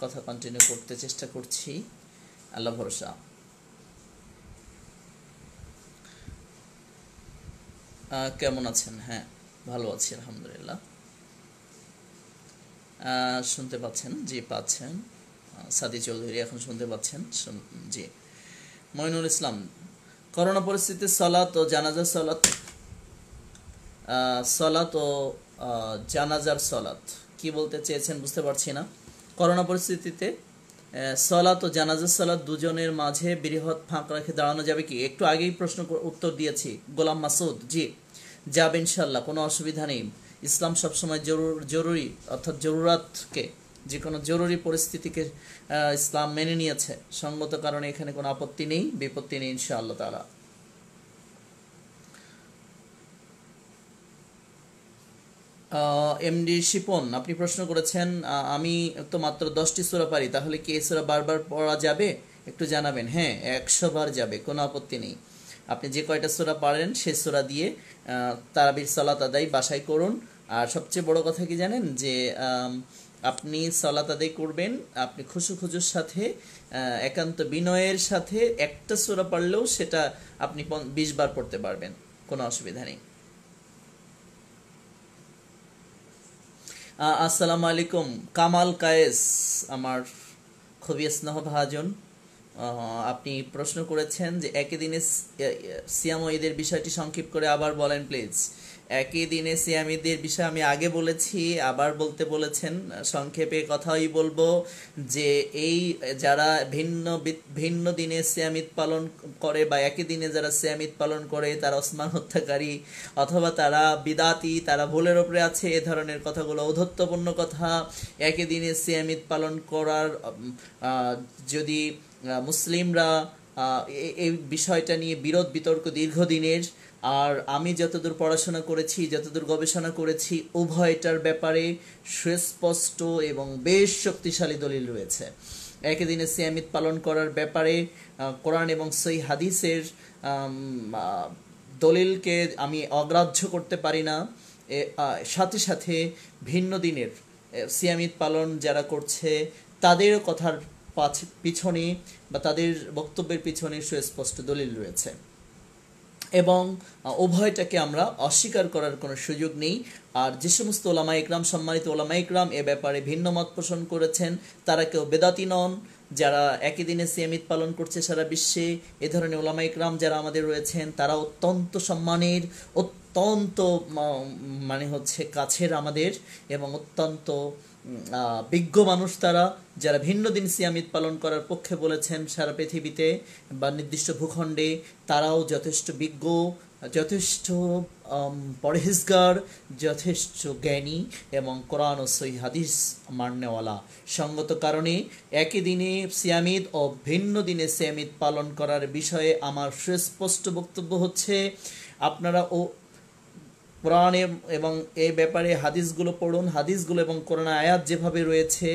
কথা কন্টিনিউ করতে চেষ্টা করছি, আল্লাহ ভরসা। কেমন আছেন? হ্যাঁ ভালো আছি আলহামদুলিল্লাহ। শুনতে পাচ্ছেন? জি পাচ্ছেন। সাদি চৌধুরী এখন শুনতে পাচ্ছেন? জি। মঈনুল ইসলাম, করোনা পরিস্থিতিতে সালাত ও জানাজার সালাত ও জানাজার সালাত কি বলতে চেয়েছেন বুঝতে পারছি না। করোনা পরিস্থিতিতে সালাত ও জানাজার সালাত দুজনের মাঝে বৃহৎ ফাঁক রেখে দাঁড়ানো যাবে কি? একটু আগেই প্রশ্ন উত্তর দিয়েছি। গোলাম মাসুদ, জি যাবে ইনশাল্লাহ, কোনো অসুবিধা নেই। ইসলাম সবসময় জরুরি অর্থাৎ জরুরাতকে, যে কোনো জরুরি পরিস্থিতিকে ইসলাম মেনে নিয়েছে। সঙ্গত কারণে এখানে কোনো আপত্তি নেই, বিপত্তি নেই ইনশাআল্লাহ তাআলা। এমডি শিপন, আপনি প্রশ্ন করেছেন আমি তো মাত্র 10টি সূরা পারি, তাহলে কি এই সূরা বারবার পড়া যাবে? একটু জানাবেন। হ্যাঁ 100 বার যাবে, কোনো আপত্তি নেই। আপনি যে কয়টা সূরা পারেন সেই সূরা দিয়ে তারাবির সালাত আদায় বাসায় করুন। আর সবচেয়ে বড় কথা কি জানেন, যে আপনি সালাত আদায় করবেন, আপনি খুশুর সাথে একান্ত বিনয়ের সাথে একটা সূরা পড়লেও সেটা আপনি 20 বার পড়তে পারবেন, কোনো অসুবিধা নেই। আসসালামু আলাইকুম কামাল কায়েস, আমার খুবই স্নেহভাজন। আপনি প্রশ্ন করেছেন যে একই দিনে সিয়াম ও ঈদের বিষয়টি সংক্ষেপ করে আবার বলেন প্লিজ। একই দিনে সিয়ামিদের বিষয়ে আমি আগে বলেছি, আবার বলতে বলেছেন, সংক্ষেপে কথাই বলবো যে এই যারা ভিন্ন দিনে সিয়ামিদ পালন করে বা একই দিনে যারা সিয়ামিদ পালন করে তারা ওসমান হত্যাকারী অথবা তারা বিদাতি, তারা ভুলের ওপরে আছে, এ ধরনের কথাগুলো ঔদ্ধত্যপূর্ণ কথা। একই দিনে সিয়ামিদ পালন করার যদি মুসলিমরা এই বিষয়টা নিয়ে বিরোধ বিতর্ক দীর্ঘদিনের, আর আমি যতদূর পড়াশোনা করেছি, যতদূর গবেষণা করেছি, উভয়টার ব্যাপারে সুস্পষ্ট এবং বেশ শক্তিশালী দলিল রয়েছে। একই দিনে সিয়ামিদ পালন করার ব্যাপারে কোরআন এবং সহিহ হাদিসের দলিলকে আমি অগ্রাহ্য করতে পারি না। সাথে সাথে ভিন্ন দিনের সিয়ামিদ পালন যারা করছে তাদের কথার পিছনে বা তাদের বক্তব্যের পিছনে সুস্পষ্ট দলিল রয়েছে এবং উভয়টাকে আমরা অস্বীকার করার কোনো সুযোগ নেই। আর যে সমস্ত ওলামা ইকরাম, সম্মানিত ওলামা ইকরাম এ ব্যাপারে ভিন্ন মত পোষণ করেছেন, তারা কেউ বেদাতি নন। যারা একই দিনে সিয়ামিদ পালন করছে সারা বিশ্বে, এ ধরনের ওলামা ইকরাম যারা আমাদের রয়েছেন, তারা অত্যন্ত সম্মানের, অত্যন্ত মানে হচ্ছে কাছের আমাদের এবং অত্যন্ত বিজ্ঞ মানুষ তারা, যারা ভিন্ন দিন সিয়ামিদ পালন করার পক্ষে বলেছেন সারা পৃথিবীতে বা নির্দিষ্ট ভূখণ্ডে। তারাও যথেষ্ট বিজ্ঞ, যথেষ্ট পরহেজগার, যথেষ্ট জ্ঞানী এবং কোরআন ও সহিহ হাদিস মাননেওয়ালা। সঙ্গত কারণে একই দিনে সিয়ামিদ ও ভিন্ন দিনে সিয়ামিদ পালন করার বিষয়ে আমার সুস্পষ্ট বক্তব্য হচ্ছে, আপনারা কোরআনে এবং এই ব্যাপারে হাদিসগুলো পড়ুন। হাদিসগুলো এবং কোরআন আয়াত যেভাবে রয়েছে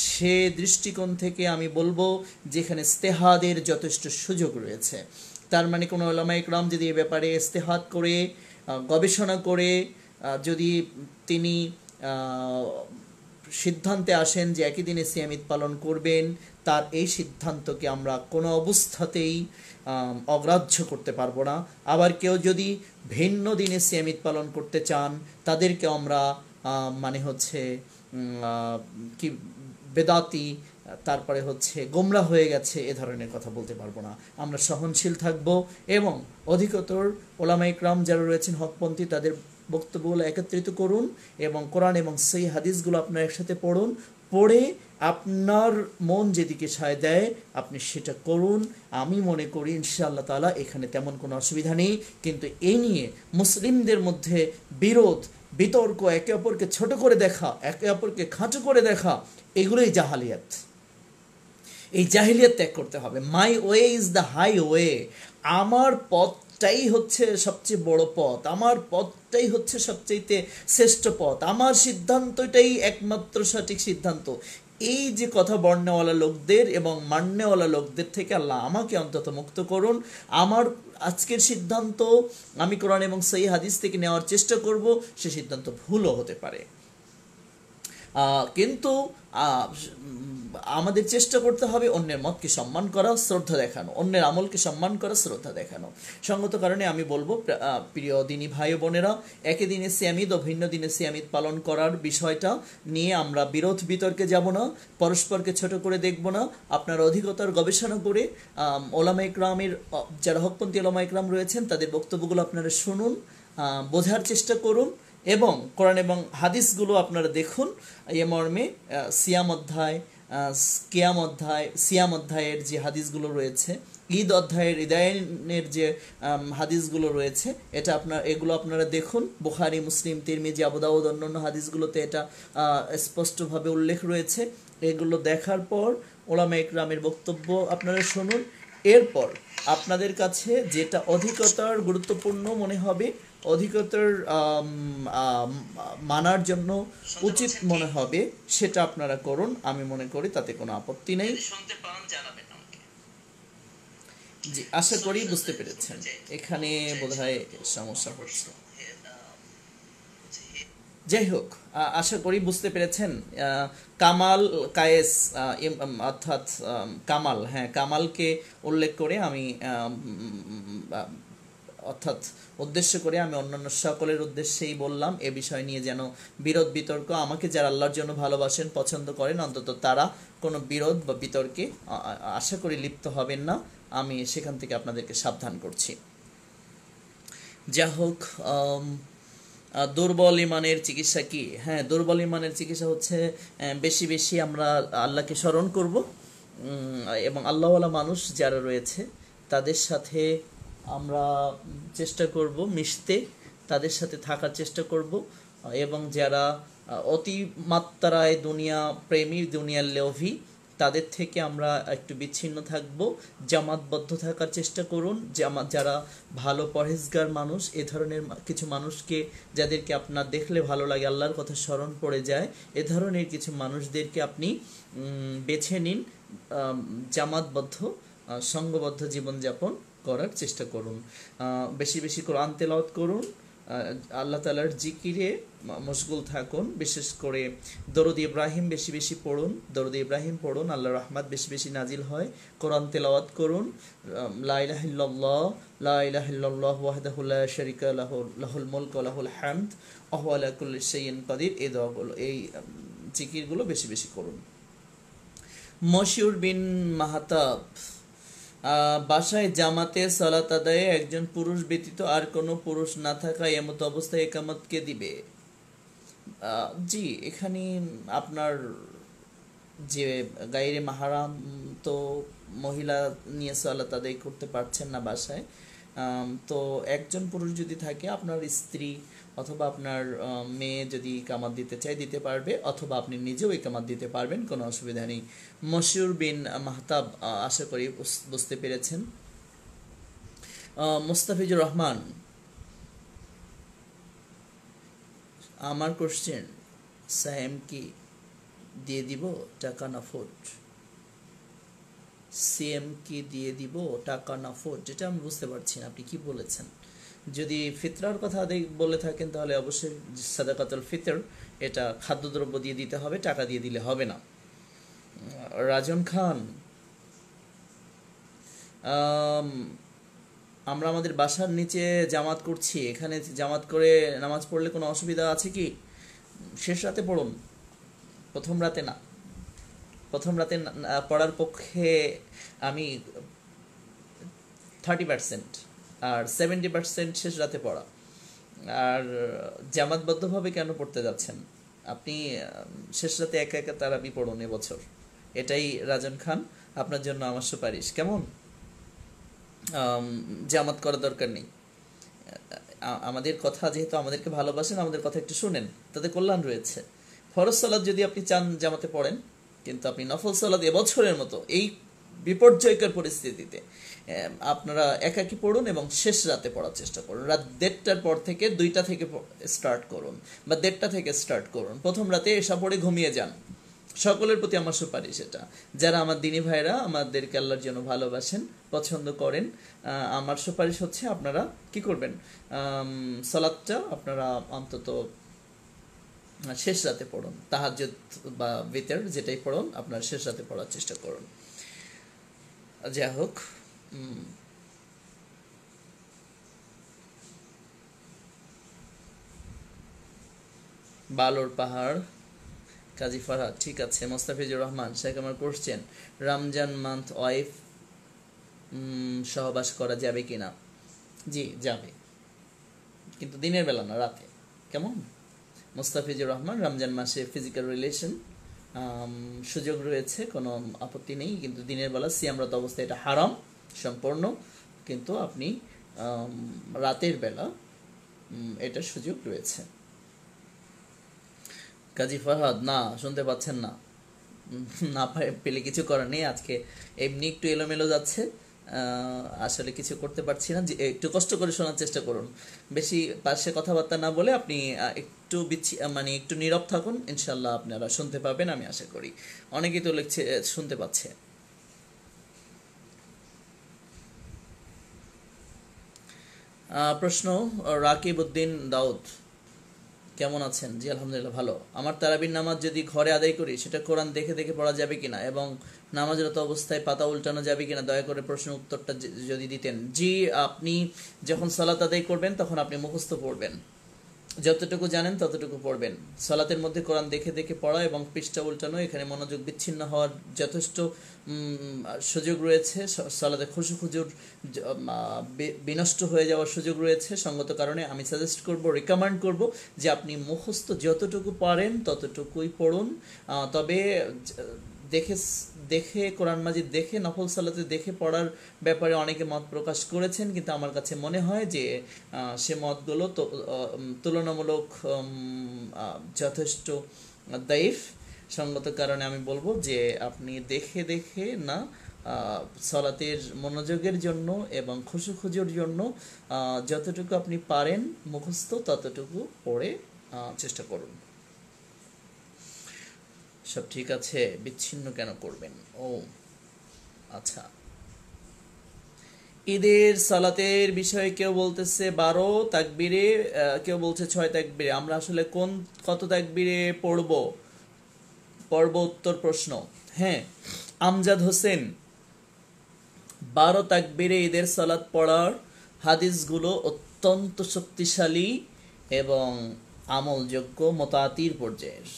সে দৃষ্টিকোণ থেকে আমি বলবো যেখানে ইস্তেহাদের যথেষ্ট সুযোগ রয়েছে। তার মানে কোনো ওলামা ইকরাম যদি এই ব্যাপারে ইস্তেহাদ করে, গবেষণা করে যদি তিনি সিদ্ধান্তে আসেন যে একই দিনে সিয়ামিদ পালন করবেন, তার এই সিদ্ধান্তকে আমরা কোনো অবস্থাতেই অগ্রাহ্য করতে পারবো না। আবার কেউ যদি ভিন্ন দিনে সিয়ামিদ পালন করতে চান, তাদেরকে আমরা মানে হচ্ছে কি বেদাতি, তারপরে হচ্ছে গোমরা হয়ে গেছে, এ ধরনের কথা বলতে পারবো না। আমরা সহনশীল থাকব এবং অধিকতর ওলামা ইকরাম যারা রয়েছেন হকপন্থী, তাদের বক্তব্যগুলো একত্রিত করুন এবং কোরআন এবং সেই হাদিসগুলো আপনারা একসাথে পড়ুন। পড়ে আপনার মন যেদিকে সায় দেয় আপনি সেটা করুন। আমি মনে করি ইনশাআল্লাহ তাআলা এখানে তেমন কোনো অসুবিধা নেই। কিন্তু এই নিয়ে মুসলিমদের মধ্যে বিরোধ, বিতর্ক, একে অপরকে ছোট করে দেখা, একে অপরকে খাটো করে দেখা, এগুলোই জাহালিয়াত। এই জাহিলিয়াত ত্যাগ করতে হবে। My way is the highway. আমার পথটাই হচ্ছে সবচেয়ে বড় পথ, আমার পথটাই হচ্ছে সবচেয়ে শ্রেষ্ঠ পথ, আমার সিদ্ধান্তটাই একমাত্র সঠিক সিদ্ধান্ত। এই যে কথা বর্ণওয়ালা লোকদের এবং মান্যওয়ালা লোকদের থেকে আল্লাহ আমাকে অন্তত মুক্ত করুন। আমার আজকের সিদ্ধান্ত আমি কোরআন এবং সহিহ হাদিস থেকে নেওয়ার চেষ্টা করব, সে সিদ্ধান্ত ভুলও হতে পারে, কিন্তু আমাদের চেষ্টা করতে হবে অন্যের মতকে সম্মান করা, শ্রদ্ধা দেখানো, অন্যের আমলকে সম্মান করা, শ্রদ্ধা দেখানো। সঙ্গত কারণে আমি বলবো প্রিয় দিনী ভাই বোনেরা, একই দিনে সিয়ামিদ ও ভিন্ন দিনে সিয়ামিদ পালন করার বিষয়টা নিয়ে আমরা বিরোধ বিতর্কে যাব না, পরস্পরকে ছোট করে দেখব না। আপনারা অধিকতর গবেষণা করে ওলামা ইকরামের যারা হকপন্থী ওলামা ইকরাম রয়েছেন তাদের বক্তব্যগুলো আপনারা শুনুন, বোঝার চেষ্টা করুন এবং কোরআন এবং হাদিসগুলো আপনারা দেখুন। এ মর্মে সিয়াম অধ্যায়, কিয়াম অধ্যায়, সিয়াম অধ্যায়ের যে হাদিসগুলো রয়েছে, ঈদ অধ্যায়ের ঈদায়নের যে হাদিসগুলো রয়েছে, এগুলো আপনারা দেখুন। বুখারী, মুসলিম, তিরমিজি, আবু দাউদ অন্যান্য হাদিসগুলোতে এটা স্পষ্টভাবে উল্লেখ রয়েছে। এগুলো দেখার পর ওলামা ইকরামের বক্তব্য আপনারা শুনুন। এরপর আপনাদের কাছে যেটা অধিকতর গুরুত্বপূর্ণ মনে হবে, অধিকতর মানার জন্য উচিত মনে হবে, সেটা আপনারা করুন। আমি মনে করি তাতে কোনো আপত্তি নেই। জি, আশা করি বুঝতে পেরেছেন। এখানে বোধহয় সমস্যা হচ্ছে। যাই হোক, আশা করি বুঝতে পেরেছেন। কামাল কায়েস অর্থাৎ কামাল, হ্যাঁ, কামালকে উল্লেখ করে আমি অর্থাৎ উদ্দেশ্য করে আমি অন্যান্য সকলের উদ্দেশ্যেই বললাম এ বিষয় নিয়ে যেন বিরোধ বিতর্ক, আমাকে যারা আল্লাহর জন্য ভালোবাসেন, পছন্দ করেন, অন্তত তারা কোনো বিরোধ বা বিতর্কে আশা করি লিপ্ত হবেন না। আমি সেখান থেকে আপনাদেরকে সাবধান করছি। যা হোক, দুর্বল ইমানের চিকিৎসা কি? হ্যাঁ, দুর্বল ইমানের চিকিৎসা হচ্ছে বেশি বেশি আমরা আল্লাহকে স্মরণ করব, এবং আল্লাহওয়ালা মানুষ যারা রয়েছে তাদের সাথে আমরা চেষ্টা করব মিশতে, তাদের সাথে থাকার চেষ্টা করব, এবং যারা অতিমাত্রায় দুনিয়া প্রেমী, দুনিয়ার লোভী, তাদের থেকে আমরা একটু বিচ্ছিন্ন থাকব, জামাতবদ্ধ থাকার চেষ্টা করুন। যারা ভালো পরহেজগার মানুষ, এ ধরনের কিছু মানুষকে, যাদেরকে আপনার দেখলে ভালো লাগে, আল্লাহর কথা স্মরণ পড়ে যায়, এ ধরনের কিছু মানুষদেরকে আপনি বেছে নিন, জামাতবদ্ধ সঙ্গবদ্ধ জীবনযাপন করার চেষ্টা করুন। বেশি বেশি কোরআন তেলাওয়াত করুন, আল্লাহ তাআলার জিকিরে মশগুল থাকুন, বিশেষ করে দরুদ ইব্রাহিম বেশি বেশি পড়ুন, দরুদ ইব্রাহিম পড়ুন, আল্লাহর রহমত বেশি বেশি নাজিল হয়। কোরআন তেলাওয়াত করুন, লা ইলাহা ইল্লাল্লাহ, লা ইলাহা ইল্লাল্লাহু ওয়াহদাহু লা শারীকা লাহু, লাহুল মুলকু ওয়া লাহুল হামদ ওয়া হুয়া আলা কুল্লি শাইইন কাদির। এই দোয়াগুলো, এই জিকিরগুলো বেশি বেশি করুন। মশিউর বিন মাহতাব, বাসায় জামাতে সালাত আদায়ে একজন পুরুষ ব্যতীত আর কোনো পুরুষ না থাকা এমত অবস্থায় একামত কে দিবে? জি, এখানে আপনার যে গায়রে মাহারাম, তো মহিলা নিয়ে সালাত আদায় করতে পারছেন না বাসায়, তো একজন পুরুষ যদি থাকে, আপনার স্ত্রী অথবা আপনার মেয়ে যদি ইকামাত দিতে চায় দিতে পারবে, অথবা আপনি নিজেও ইকামাত দিতে পারবেন, কোনো অসুবিধা নেই। মশিউর বিন মাহতাব, আশা করি বুঝতে পেরেছেন। মুস্তাফিজুর রহমান, আমার কোশ্চেন, সায়েম কি দিয়ে দিব টাকা না ফুট? সিএম কি দিয়ে দিব টাকা না ফুট, যেটা আমি বুঝতে পারছি না আপনি কি বলেছেন। যদি ফিতরার কথা বলে থাকেন তাহলে অবশ্যই সাদাকাতুল ফিতর, এটা খাদ্যদ্রব্য দিয়ে দিতে হবে, টাকা দিয়ে দিলে হবে না। রাজন খান, আমরা আমাদের বাসার নিচে জামাত করছি, এখানে জামাত করে নামাজ পড়লে কোনো অসুবিধা আছে কি? শেষ রাতে পড়ুন, প্রথম রাতে না। প্রথম রাতে পড়ার পক্ষে আমি 30%, আর 70% শেষ রাতে পড়া। আর জামাতবদ্ধভাবে কেন পড়তে যাচ্ছেন? আপনি শেষ রাতে একা একা তারাবি পড়ুন এবছর, এটাই রাজন খান আপনার জন্য আমার সুপারিশ। কেমন? জামাত করার দরকার নেই। আমাদের কথা, যেহেতু আমাদেরকে ভালোবাসেন, আমাদের কথা একটু শুনেন, তাতে কল্যাণ রয়েছে। ফরজ সালাত যদি আপনি চান জামাতে পড়েন, কিন্তু আপনি নফল সালাত এবছরের মতো এই বিপর্যয়কর পরিস্থিতিতে আপনারা একাকি পড়ুন এবং শেষ রাতে পড়ার চেষ্টা করুন। রাত 1:30টার পর থেকে 2টা থেকে স্টার্ট করুন, বা 1:30টা থেকে স্টার্ট করুন। প্রথম রাতে এসা পড়ে ঘুমিয়ে যান। সকলের প্রতি আমার সুপারিশ এটা। যারা আমার দিনী ভাইরা আমাদেরকে আল্লাহর জন্য ভালোবাসেন, পছন্দ করেন, আমার সুপারিশ হচ্ছে আপনারা কি করবেন, সালাতটা আপনারা অন্তত শেষ রাতে পড়ুন। তাহাজ্জুদ বা বিতর যেটাই পড়ুন, আপনার শেষ রাতে পড়ার চেষ্টা করুন। যাই হোক, বালুর পাহাড়, কাজী ফারহাদ, ঠিক আছে। মোস্তাফিজুর রহমান, শেখ আমার কোশ্চেন, রমজান মান্থ ওয়াইফ সহবাস করা যাবে কিনা? জি, যাবে, কিন্তু দিনের বেলা না, রাতে। কেমন? মোস্তাফিজুর রহমান, রমজান মাসে ফিজিক্যাল রিলেশন সুযোগ রয়েছে, কোনো আপত্তি নেই, কিন্তু দিনের বেলা সিয়ামরত অবস্থায় এটা হারাম সম্পূর্ণ, কিন্তু আপনি রাতের বেলা এটার সুযোগ রয়েছে। কাজী ফরহাদ, না শুনতে পাচ্ছেন না? না পেলে কিছু করার নেই, আজকে এমনি একটু এলোমেলো যাচ্ছে, আসলে কিছু করতে পারছি না। একটু কষ্ট করে শোনার চেষ্টা করুন, বেশি পাশে কথাবার্তা না বলে আপনি একটু মানে একটু নীরব থাকুন, ইনশাল্লাহ আপনারা শুনতে পাবেন আমি আশা করি। অনেকেই তো লিখছে শুনতে পাচ্ছে। প্রশ্ন, রাকিব উদ্দিন দাউদ, কেমন আছেন? জি আলহামদুলিল্লাহ ভালো। আমার তারাবির নামাজ যদি ঘরে আদায় করি, সেটা কোরআন দেখে দেখে পড়া যাবে কিনা, এবং নামাজরত অবস্থায় পাতা উল্টানো যাবে কিনা, দয়া করে প্রশ্ন উত্তরটা যদি দিতেন। জি, আপনি যখন সালাত আদায় করবেন তখন আপনি মুখস্থ পড়বেন, যতটুকু জানেন ততটুকু পড়বেন। সালাতের মধ্যে কোরআন দেখে দেখে পড়া এবং পৃষ্ঠা উল্টানো, এখানে মনোযোগ বিচ্ছিন্ন হওয়ার যথেষ্ট সুযোগ রয়েছে। সালাতে খুজুর বিনষ্ট হয়ে যাওয়ার সুযোগ রয়েছে। সঙ্গত কারণে আমি সাজেস্ট করব, রিকমেন্ড করব যে আপনি মুখস্থ যতটুকু পারেন ততটুকুই পড়ুন। তবে দেখে দেখে কোরআন মাজিদ দেখে নফল সালাতে দেখে পড়ার ব্যাপারে অনেকে মত প্রকাশ করেছেন, কিন্তু আমার কাছে মনে হয় যে সে মতগুলো তো তুলনামূলক যথেষ্ট দাইফ। সঙ্গত কারণে আমি বলবো যে আপনি দেখে দেখে না, সলাতের মনোযোগের জন্য এবং খুজুর জন্য যতটুকু আপনি পারেন মুখস্থ ততটুকু পড়ে চেষ্টা করুন। সব ঠিক আছে, বিচ্ছিন্ন কেন করবেন? ও আচ্ছা, ঈদের সালাতের বিষয়ে কেউ বলতেছে 12 তাকবীরে, কেউ বলছে 6 তাকবীরে। আমরা আসলে কত তাকবীরে পড়ব উত্তর প্রশ্ন। হ্যাঁ, আমজাদ হোসেন, 12 তাকবীরে ঈদের সালাত পড়ার হাদিসগুলো অত্যন্ত শক্তিশালী এবং আমলযোগ্য, মুতাতির পর্যায়ের।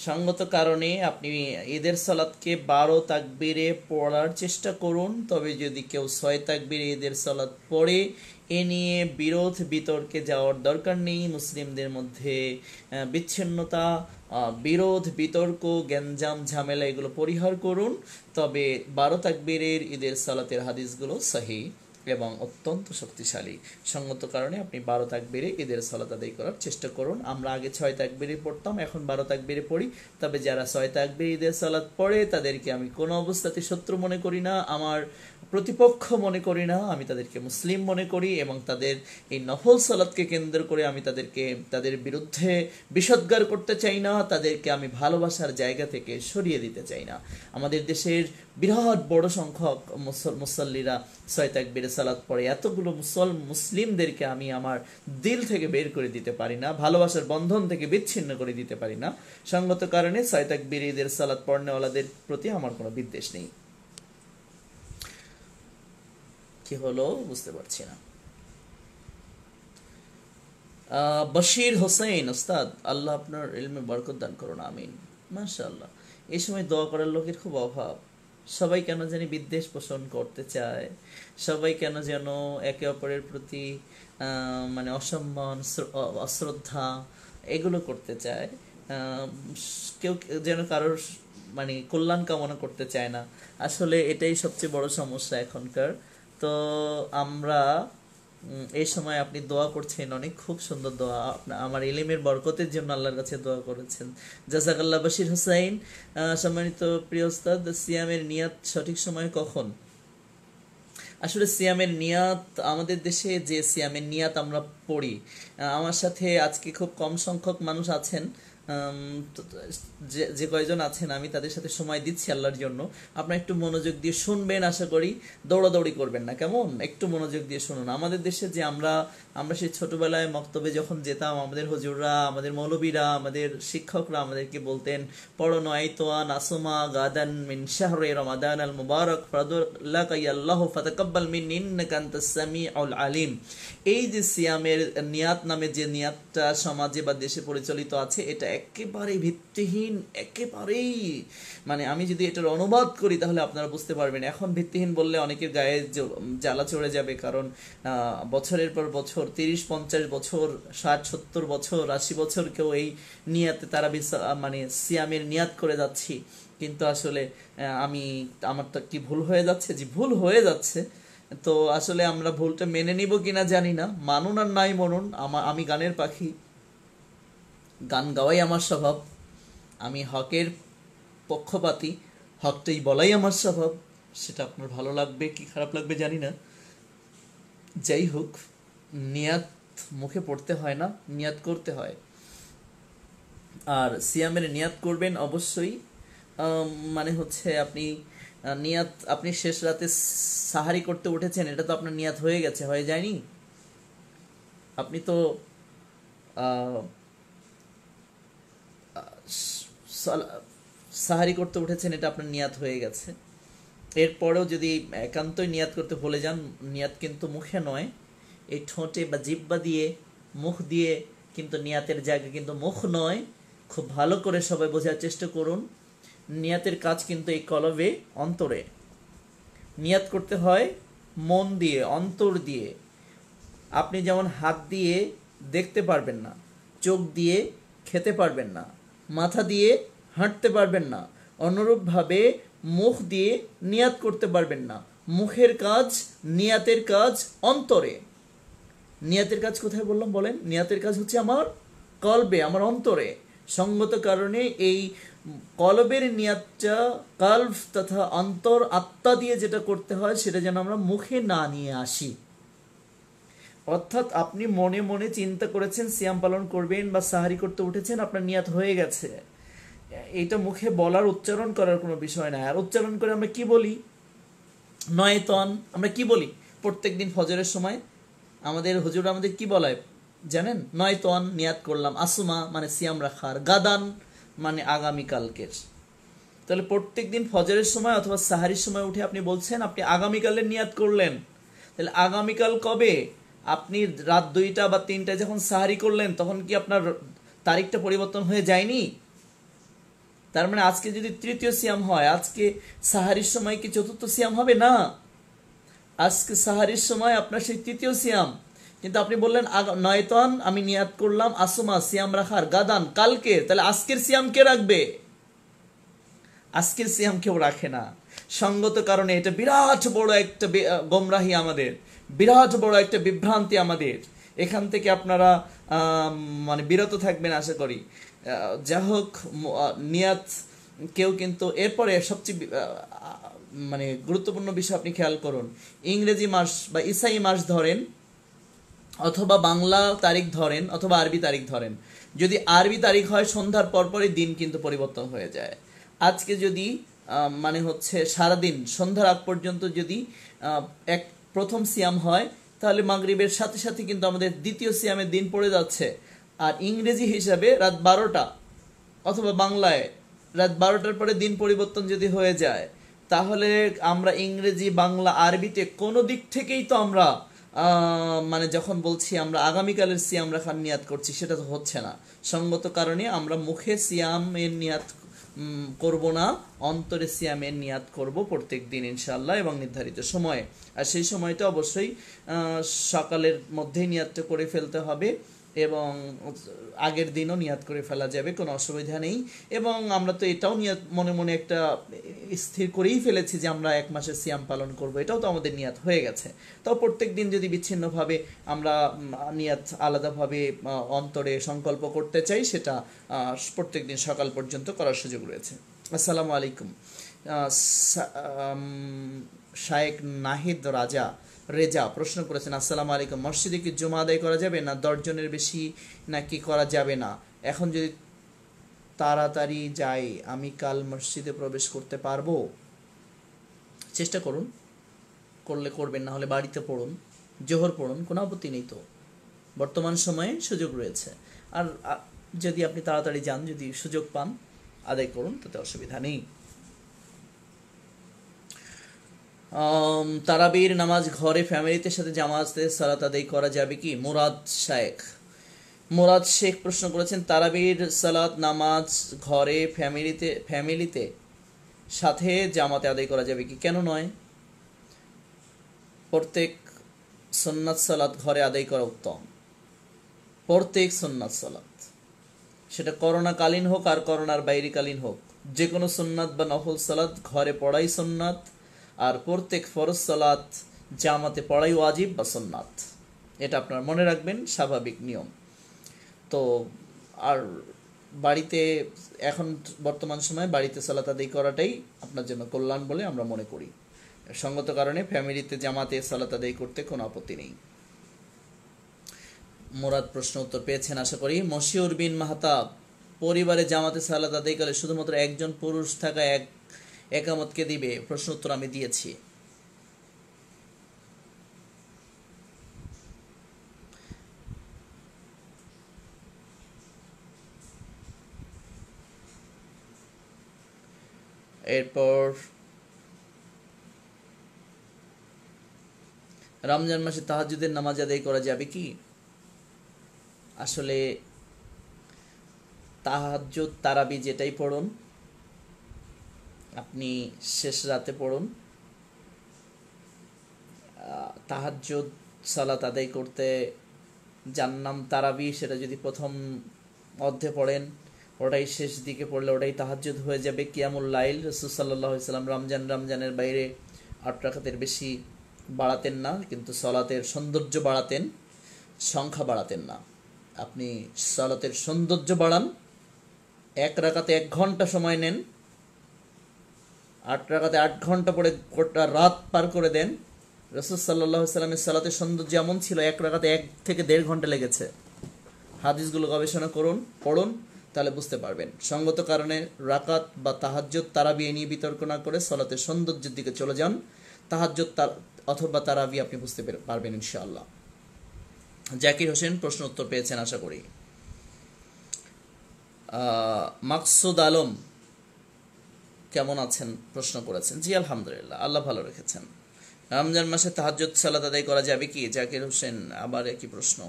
সঙ্গত কারণে আপনি ঈদের সালাতকে 12 তাকবীরে পড়ার চেষ্টা করুন। তবে যদি কেউ 6 তাকবীরে ঈদের সালাত পড়ে, এ নিয়ে বিরোধ বিতর্কে যাওয়ার দরকার নেই। মুসলিমদের মধ্যে বিচ্ছিন্নতা, বিরোধ বিতর্ক, গ্যাঞ্জাম ঝামেলা এগুলো পরিহার করুন। তবে 12 তাকবীরের ঈদের সালাতের হাদিসগুলো সহিহ এবং অত্যন্ত শক্তিশালী। সঙ্গত কারণে আপনি 12 তাকবীরে ঈদের সালাত আদায় করার চেষ্টা করুন। আমরা আগে 6 তাকবীরে পড়তাম, এখন 12 তাকবীরে পড়ি। তবে যারা 6 তাকবীরে ঈদের সালাত পড়ে তাদেরকে আমি কোনো অবস্থাতে শত্রু মনে করি না, আমার প্রতিপক্ষ মনে করি না। আমি তাদেরকে মুসলিম মনে করি এবং তাদের এই নফল সালাতকে কেন্দ্র করে আমি তাদের বিরুদ্ধে বিষোদ্গার করতে চাই না, তাদেরকে আমি ভালোবাসার জায়গা থেকে সরিয়ে দিতে চাই না। আমাদের দেশের বিরাট বড় সংখ্যক মুসল্লিরা 6 তাকবীরে সালাত পড়ে। এতগুলো মুসলিমদেরকে আমি আমার দিল থেকে বের করে দিতে পারি না, ভালোবাসার বন্ধন থেকে বিচ্ছিন্ন করে দিতে পারি না। সঙ্গত কারণে 6 তাকবীরে ঈদের সালাত পড়নেওয়ালাদের প্রতি আমার কোনো বিদ্বেষ নেই। কি হলো বুঝতে পারছি না। বশির হোসেন, ওস্তাদ আল্লাহ আপনার ইলমে বরকত দান করুন, আমিন। মাশাআল্লাহ। এই সময় দোয়া করার লোকের খুব অভাব। সবাই কেন জানি বিদ্বেষ পোষণ করতে চায়, সবাই কেন যেন একে অপরের প্রতি মানে অসম্মান, অশ্রদ্ধা এগুলো করতে চায়। কেউ যেন কারোর মানে কল্যাণ কামনা করতে চায় না। আসলে এটাই সবচেয়ে বড় সমস্যা এখনকার। তো আমরা এই সময় আপনি দোয়া করছেন, অনেক খুব সুন্দর দোয়া, আমার ইলমের বরকতের জন্য আল্লাহর কাছে দোয়া করেছেন। জাযাকাল্লাহ বশির হোসেন। সম্মানিত প্রিয় ওস্তাদ, সিয়ামের নিয়াত সঠিক সময় কখন? আসলে সিয়ামের নিয়াত, আমাদের দেশে যে সিয়ামের নিয়াত আমরা পড়ি, আমার সাথে আজকে খুব কম সংখ্যক মানুষ আছেন, যে কয়জন আছেন আমি তাদের সাথে সময় দিচ্ছি আল্লাহর জন্য। আপনারা একটু মনোযোগ দিয়ে শুনবেন, আশা করি দৌড়াদৌড়ি করবেন না, কেমন? একটু মনোযোগ দিয়ে শুনুন। আমাদের দেশে যে আমরা সেই ছোটবেলায় মক্তবে যখন যেতাম, আমাদের হুজুররা, আমাদের মৌলবীরা, আমাদের শিক্ষকরা আমাদেরকে বলতেন, পড়ো নয়তোয়া নাসুমা গাদান মিন শাহরে রমাদান আল মুবারক ফাদুল্লাহ ফাতাকাব্বাল মিন ইন্নাকা আনতাস সামিউল আলিম। এই যে সিয়ামের নিয়াত নামে যে নিয়াতটা সমাজে বা দেশে পরিচালিত আছে, এটা একেবারেই ভিত্তিহীন, একেবারেই মানে আমি যদি এটার অনুবাদ করি তাহলে আপনারা বুঝতে পারবেন। এখন ভিত্তিহীন বললে অনেকের গায়ে জ্বালা চড়ে যাবে, কারণ বছরের পর বছর 30-50 বছর, 60-70 বছর, 80 বছর কেউ এই নিয়াতে তারা মানে সিয়ামের নিয়াত করে যাচ্ছি। কিন্তু আসলে আমার তো কি ভুল হয়ে যাচ্ছে? যে ভুল হয়ে যাচ্ছে, তো আসলে আমরা ভুলটা মেনে নিব কিনা জানি না। মানুন আর নাই মনুন, আমি গানের পাখি, গান গাওয়াই আমার স্বভাব, আমি হকের পক্ষপাতী, হকটাই বলাই আমার স্বভাব। সেটা আপনার ভালো লাগবে কি খারাপ লাগবে জানি না। যাই হোক, নিয়াত মুখে পড়তে হয় না, নিয়াত করতে হয়। আর সিয়ামের নিয়াত করবেন অবশ্যই, মানে হচ্ছে আপনি শেষ রাতে সাহারি করতে উঠেছেন, এটা তো আপনার নিয়াত হয়ে গেছে, হয়ে যায়নি? আপনি তো সাহারি করতে উঠেছেন, এটা আপনার নিয়াত হয়ে গেছে। এরপরেও যদি একান্তই নিয়াত করতে ভুলে যান, নিয়াত কিন্তু মুখে নয়, এই ঠোঁটে বা জিহ্বা দিয়ে মুখ দিয়ে কিন্তু নিয়াতের জায়গা কিন্তু মুখ নয়। খুব ভালো করে সবাই বোঝার চেষ্টা করুন। নিয়াতের কাজ কিন্তু এই কলবে, অন্তরে। নিয়াত করতে হয় মন দিয়ে, অন্তর দিয়ে। আপনি যেমন হাত দিয়ে দেখতে পারবেন না, চোখ দিয়ে খেতে পারবেন না, মাথা দিয়ে হাঁটতে পারবেন না, অনুরূপভাবে মুখ দিয়ে নিয়াত করতে পারবেন না। মুখের কাজ, নিয়াতের কাজ অন্তরে। নিয়াতের কাজ কোথায় বললাম বলেন? নিয়াতের কাজ হচ্ছে আমার কলবে, আমার অন্তরে। সঙ্গত কারণে এই কলবের নিয়াতটা কালব তথা অন্তর, আত্মা দিয়ে যেটা করতে হয় সেটা যেন আমরা মুখে না নিয়ে আসি। অর্থাৎ আপনি মনে মনে চিন্তা করেছেন সিয়াম পালন করবেন বা সাহারি করতে উঠেছেন, আপনার নিয়াত হয়ে গেছে, এটা মুখে বলার, উচ্চারণ করার কোনো বিষয় না। আর উচ্চারণ করে আমরা কি বলি? নয়তন। আমরা কি বলি প্রত্যেক দিন ফজরের সময়? আমাদের হুজুর আমাদের কি বলায় জানেন? নয়তন নিয়াত করলাম, আসুমা মানে সিয়াম রাখার, গাদান মানে আগামীকালকের। তাহলে প্রত্যেক দিন ফজরের সময় অথবা সাহারির সময় উঠে আপনি বলছেন আপনি আগামীকালের নিয়াত করলেন। তাহলে আগামীকাল কবে? আপনি রাত 2টা বা 3টায় যখন সাহারি করলেন তখন কি আপনার তারিখটা পরিবর্তন হয়ে যায়নি? তার মানে আজকে যদি তৃতীয় সিয়াম হয়, আজকে সাহারির সময় কি চতুর্থ সিয়াম হবে না? আজকে সাহারির সময় আপনার সেই তৃতীয় সিয়াম, কিন্তু আপনি বললেন নয়তন আমি নিয়াত করলাম আসুমা সিয়াম রাখার, গাদান কালকে। তাহলে আজকের সিয়াম কে রাখবে? আজকের সিয়াম কেউ রাখে না। সঙ্গত কারণে এটা বিরাট বড় একটা গোমরাহি আমাদের, বিরাট বড় একটা বিভ্রান্তি আমাদের। এখান থেকে আপনারা মানে বিরত থাকবেন আশা করি। যা হোক, নিয়াত কেউ কিন্তু এরপরে সবচেয়ে মানে গুরুত্বপূর্ণ বিষয় আপনি খেয়াল করুন। ইংরেজি মাস বা ইসাই মাস ধরেন, অথবা বাংলা তারিখ ধরেন, অথবা আরবি তারিখ ধরেন। যদি আরবি তারিখ হয় সন্ধ্যার পরপরই দিন কিন্তু পরিবর্তন হয়ে যায়। আজকে যদি মানে হচ্ছে সারাদিন সন্ধ্যার আগ পর্যন্ত যদি এক প্রথম সিয়াম হয়, তাহলে মাগরিবের সাথে সাথে কিন্তু আমাদের দ্বিতীয় সিয়ামের দিন পড়ে যাচ্ছে। আর ইংরেজি হিসাবে রাত 12টা, অথবা বাংলায় রাত 12টার পরে দিন পরিবর্তন যদি হয়ে যায়, তাহলে আমরা ইংরেজি, বাংলা, আরবিতে কোনো দিক থেকেই তো আমরা মানে যখন বলছি আমরা আগামীকালের সিয়াম রাখার নিয়াত করছি, সেটা তো হচ্ছে না। সঙ্গত কারণে আমরা মুখে সিয়ামের নিয়াত করব না, অন্তরে সিয়ামের নিয়াত করব প্রত্যেক দিন ইনশাআল্লাহ, এবং নির্ধারিত সময়ে। আর সেই সময়টা অবশ্যই সকালের মধ্যেই নিয়াতটা করে ফেলতে হবে, এবং আগের দিনও নিয়াত করে ফেলা যাবে, কোনো অসুবিধা নেই। এবং আমরা তো এটাও নিয়াত মনে মনে একটা স্থির করেই ফেলেছি যে আমরা 1 মাসের সিয়াম পালন করব, এটাও তো আমাদের নিয়াত হয়ে গেছে। তাও প্রত্যেক দিন যদি বিচ্ছিন্নভাবে আমরা নিয়াত আলাদাভাবে অন্তরে সংকল্প করতে চাই, সেটা প্রত্যেক দিন সকাল পর্যন্ত করার সুযোগ রয়েছে। আসসালামু আলাইকুম। শায়েক নাহিদ রেজা প্রশ্ন করেছেন, আসসালামু আলাইকুম, মসজিদে কি জুমা আদায় করা যাবে না 10 জনের বেশি নাকি করা যাবে না? এখন যদি তাড়াতাড়ি যাই, আমি কাল মসজিদে প্রবেশ করতে পারবো? চেষ্টা করুন, করলে করবেন, না হলে বাড়িতে পড়ুন, জোহর পড়ুন, কোনো আপত্তি নেই তো, বর্তমান সময়ে সুযোগ রয়েছে। আর যদি আপনি তাড়াতাড়ি যান, যদি সুযোগ পান, আদায় করুন, তাতে অসুবিধা নেই। তারাবির নামাজ ঘরে ফ্যামিলিতে সাথে জামাতে সালাত আদায় করা যাবে কি? মুরাদ শেখ প্রশ্ন করেছেন, তারাবির সালাত নামাজ ঘরে ফ্যামিলিতে সাথে জামাতে আদায় করা যাবে কি? কেন নয়? প্রত্যেক সুন্নাত সালাত ঘরে আদায় করা উত্তম। প্রত্যেক সুন্নাত সালাত, সেটা করোনাকালীন হোক আর করোনার বাইরেকালীন হোক, যে কোনো সুন্নাত বা নফল সালাত ঘরে পড়াই সুন্নাত, আর প্রত্যেক ফরজ সালাত জামাতে পড়াই ওয়াজিব বা সুন্নাত। এটা আপনার মনে রাখবেন, স্বাভাবিক নিয়ম। তো আর বাড়িতে এখন বর্তমান সময়ে বাড়িতে সালাত আদায় করাটাই আপনার জন্য কল্যাণ বলে আমরা মনে করি। সঙ্গত কারণে ফ্যামিলিতে জামাতে সালাত আদায় করতে কোনো আপত্তি নেই। মুরাদ প্রশ্ন উত্তর পেয়েছেন আশা করি। মশিউর বিন মাহতাব, পরিবারে জামাতে সালাত আদায় করে শুধুমাত্র একজন পুরুষ থাকা একামতকে দিবে? প্রশ্ন উত্তর আমি দিয়েছি। এরপর রমজান মাসে তাহাজ্জুদের নামাজ আদায় করা যাবে কি? আসলে তাহাজ্জুদ তারাবি যেটাই পড়ুন, আপনি শেষ রাতে পড়ুন। তাহাজ্জুদ সালাত আদায় করতে যার নাম তারাবি, সেটা যদি প্রথম অর্ধে পড়েন, ওটাই শেষ দিকে পড়লে ওটাই তাহাজ্জুদ হয়ে যাবে। কিয়ামুল লাইল, রাসূল সাল্লাল্লাহু আলাইহি সাল্লাম রমজানের বাইরে 8 রাকাতের বেশি বাড়াতেন না, কিন্তু সালাতের সৌন্দর্য বাড়াতেন, সংখ্যা বাড়াতেন না। আপনি সালাতের সৌন্দর্য বাড়ান, 1 রাকাতে 1 ঘন্টা সময় নেন, 8 রাকাতে 8 ঘন্টা পরে গোটা রাত পার করে দেন। রাসূল সাল্লাল্লাহু আলাইহি সাল্লামের সালাতের সৌন্দর্য এমন ছিল, 1 রাকাতে 1 থেকে 1.5 ঘন্টা লেগেছে। হাদিসগুলো গবেষণা করুন, পড়ুন, তাহলে বুঝতে পারবেন। সঙ্গত কারণে রাকাত বা তাহাজ্জুদ তারাবি নিয়ে বিতর্ক না করে সালাতের সৌন্দর্যের দিকে চলে যান। তাহাজ্জুদ অথবা তারাবি আপনি বুঝতে পারবেন ইনশাআল্লাহ। জাকির হোসেন প্রশ্ন উত্তর পেয়েছেন আশা করি। মাকসুদ আলম কেমন আছেন প্রশ্ন করেছেন। জি আলহামদুলিল্লাহ, আল্লাহ ভালো রেখেছেন। রমজান মাসে তাহাজ্জুদ সালাত আদায় করা যাবে কি? জাকির হোসেন আবার একই প্রশ্ন।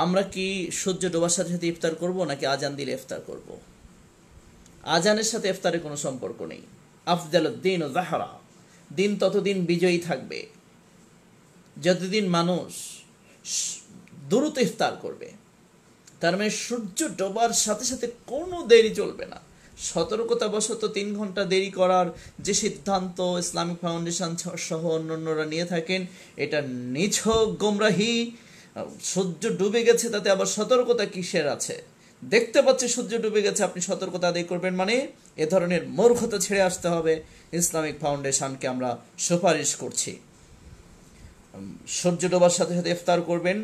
আমরা কি সূর্য ডোবার সাথে সাথে ইফতার করব, নাকি আজান দিলে ইফতার করব? আজানের সাথে ইফতারের কোনো সম্পর্ক নেই। আফজালুদ্দিন ও জাহরা, দিন ততদিন বিজয়ী থাকবে যতদিন মানুষ দ্রুত ইফতার করবে। তার মানে সূর্য ডোবার সাথে সাথে কোনো দেরি চলবে না। সতর্কতাবশত 3 ঘন্টা দেরি করার যে সিদ্ধান্ত ইসলামিক ফাউন্ডেশন সহ অন্যান্যরা নিয়ে থাকেন, এটা নিছক গোমরাহি। সূর্য ডুবে গেছে, তাতে আবার সতর্কতা কিসের আছে? দেখতে পাচ্ছি সূর্য ডুবে গেছে, আপনি সতর্কতা আদায় করবেন মানে? এ ধরনের মূর্খতা ছেড়ে আসতে হবে। ইসলামিক ফাউন্ডেশনকে আমরা সুপারিশ করছি, সূর্য ডোবার সাথে সাথে ইফতার করবেন।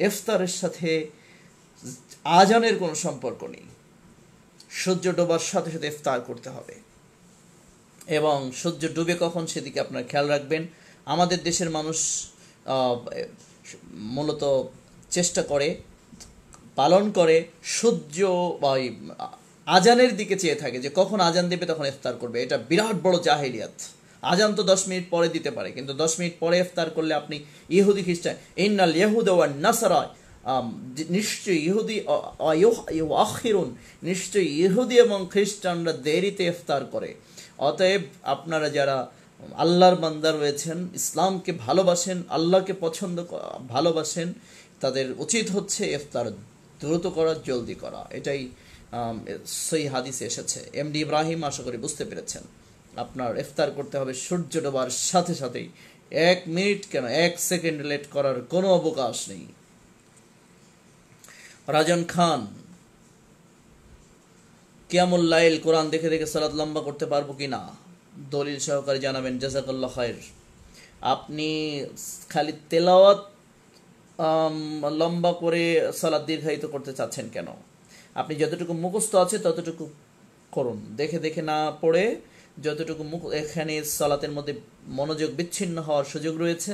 ইফতারের সাথে আজানের কোনো সম্পর্ক নেই। সূর্য ডোবার সাথে সাথে ইফতার করতে হবে, এবং সূর্য ডুবে কখন সেদিকে আপনার খেয়াল রাখবেন। আমাদের দেশের মানুষ মূলত চেষ্টা করে, পালন করে, সূর্য বা আজানের দিকে চেয়ে থাকে যে কখন আজান দেবে তখন ইফতার করবে। এটা বিরাট বড় জাহেলিয়াত। আজান তো 10 মিনিট পরে দিতে পারে, কিন্তু 10 মিনিট পরে ইফতার করলে আপনি ইহুদি খ্রিস্টান, ইন্নাল ইয়াহুদা ওয়ান নাসারা, নিশ্চয়ই ইহুদি আখিরুন, নিশ্চয়ই ইহুদি এবং খ্রিস্টানরা দেরিতে ইফতার করে। অতএব আপনারা যারা আল্লাহর বান্দা রয়েছেন, ইসলামকে ভালোবাসেন, আল্লাহকে ভালোবাসেন, তাদের উচিত হচ্ছে ইফতার দ্রুত করা, জলদি করা। এটাই সহি হাদিসে এসেছে। এমডি ইব্রাহিম আশা করি বুঝতে পেরেছেন। আপনার ইফতার করতে হবে সূর্য ডোবার সাথে সাথেই। 1 মিনিট কেন, 1 সেকেন্ড লেট করার কোনো অবকাশ নেই। রাজন খান, কিয়ামুল লাইল কোরআন দেখে দেখে সালাত লম্বা করতে পারবো কিনা দলিল সহকারে জানাবেন, জাযাকাল্লাহ খায়ের। আপনি খালি তেলাওয়াত লম্বা করে সালাত দীর্ঘায়িত করতে চাচ্ছেন কেন? আপনি যতটুকু মুখস্থ আছে ততটুকু করুন, দেখে দেখে না পড়ে। যতটুকু এখানে সালাতের মধ্যে মনোযোগ বিচ্ছিন্ন হওয়ার সুযোগ রয়েছে,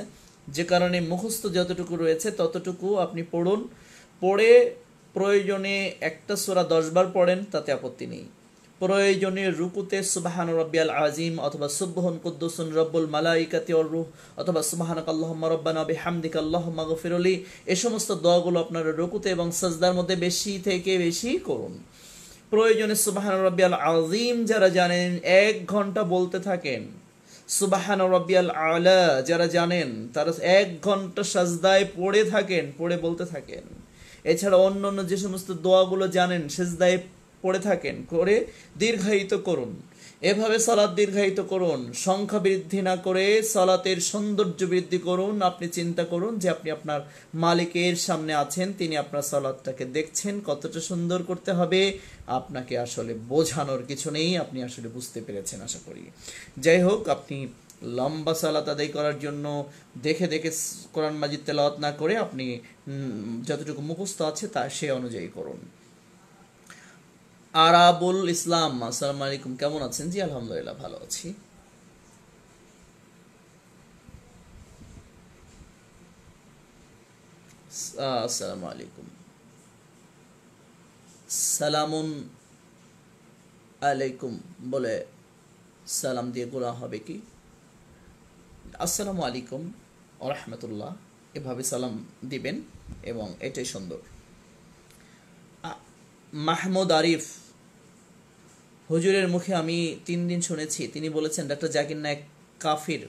যে কারণে মুখস্থ যতটুকু রয়েছে ততটুকু আপনি পড়ুন। পড়ে প্রয়োজনে একটা সূরা 10 বার পড়েন, তাতে আপত্তি নেই। প্রয়োজনে রুকুতে সুবহান রাব্বিয়াল আযীম অথবা সুবহান কুদ্দুসুন রব্বুল মালাইকাতি ওয়ার রূহ অথবা সুবহানাকাল্লাহুম্মা রাব্বানা বিহামদিকা আল্লাহুম্মা গফিরলি, এই সমস্ত দোয়াগুলো আপনারা রুকুতে এবং সাজদার মধ্যে বেশি থেকে বেশি করুন। প্রয়োজনে সুবহান রাব্বিয়াল আযীম যারা জানেন 1 ঘন্টা বলতে থাকেন। সুবহান রাব্বিয়াল আলা যারা জানেন তারা 1 ঘন্টা সাজদায় পড়ে থাকেন, পড়ে বলতে থাকেন। এছাড়া অন্যান্য যে সমস্ত দোয়াগুলো জানেন সিজদায় পড়ে থাকেন, করে দীর্ঘায়িত করুন। এভাবে সালাত দীর্ঘায়িত করুন, সংখ্যা বৃদ্ধি না করে সালাতের সৌন্দর্য বৃদ্ধি করুন। আপনি চিন্তা করুন যে আপনি আপনার মালিকের সামনে আছেন, তিনি আপনার সালাতটাকে দেখছেন, কতটা সুন্দর করতে হবে। আপনাকে আসলে বোঝানোর কিছু নেই, আপনি আসলে বুঝতে পেরেছেন আশা করি। যাই হোক, আপনি লম্বা সালাত আদায় করার জন্য দেখে দেখে কোরআন মাজিদ তেলাওয়াত না করে আপনি যতটুকু মুখস্থ আছে তা সে অনুযায়ী করুন। আরাবুল ইসলাম, আসসালামু আলাইকুম, কেমন আছেন? জি আলহামদুলিল্লাহ ভালো আছি। আসসালামু আলাইকুম, সালামুন আলাইকুম বলে সালাম দিয়ে গোলা হবে কি? আসসালামু আলাইকুম ওয়া রাহমাতুল্লাহ এভাবে সালাম দিবেন, এবং এটাই সুন্দর। মাহমুদ আরিফ হুজুরের মুখে আমি 3 দিন শুনেছি, তিনি বলেছেন ডক্টর জাকির নায়েক কাফির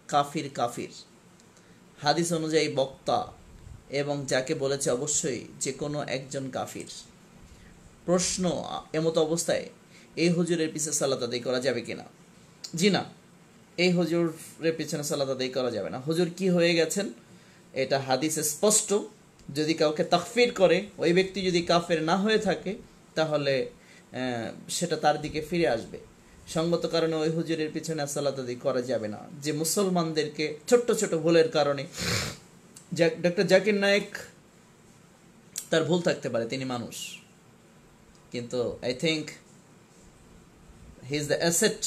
কাফির কাফির। হাদিস অনুযায়ী বক্তা এবং যাকে বলেছে অবশ্যই যে কোনো একজন কাফির। প্রশ্ন, এমত অবস্থায় এই হুজুরের পিছনে সালাত আদায় করা যাবে কিনা? জি না, এই হুজুরের পিছনে সালাত আদায় করা যাবে না। হুজুর কি হয়ে গেছেন এটা হাদিসে স্পষ্ট। যদি কাউকে তাকফির করে, ওই ব্যক্তি যদি কাফের না হয়ে থাকে, তাহলে সেটা তার দিকে ফিরে আসবে। সঙ্গত কারণে ওই হুজুরের পিছনে সালাত আদায় করা যাবে না, যে মুসলমানদেরকে ছোট্ট ছোট ভুলের কারণে। ডক্টর জাকির নায়েক, তার ভুল থাকতে পারে, তিনি মানুষ, কিন্তু I think he is the asset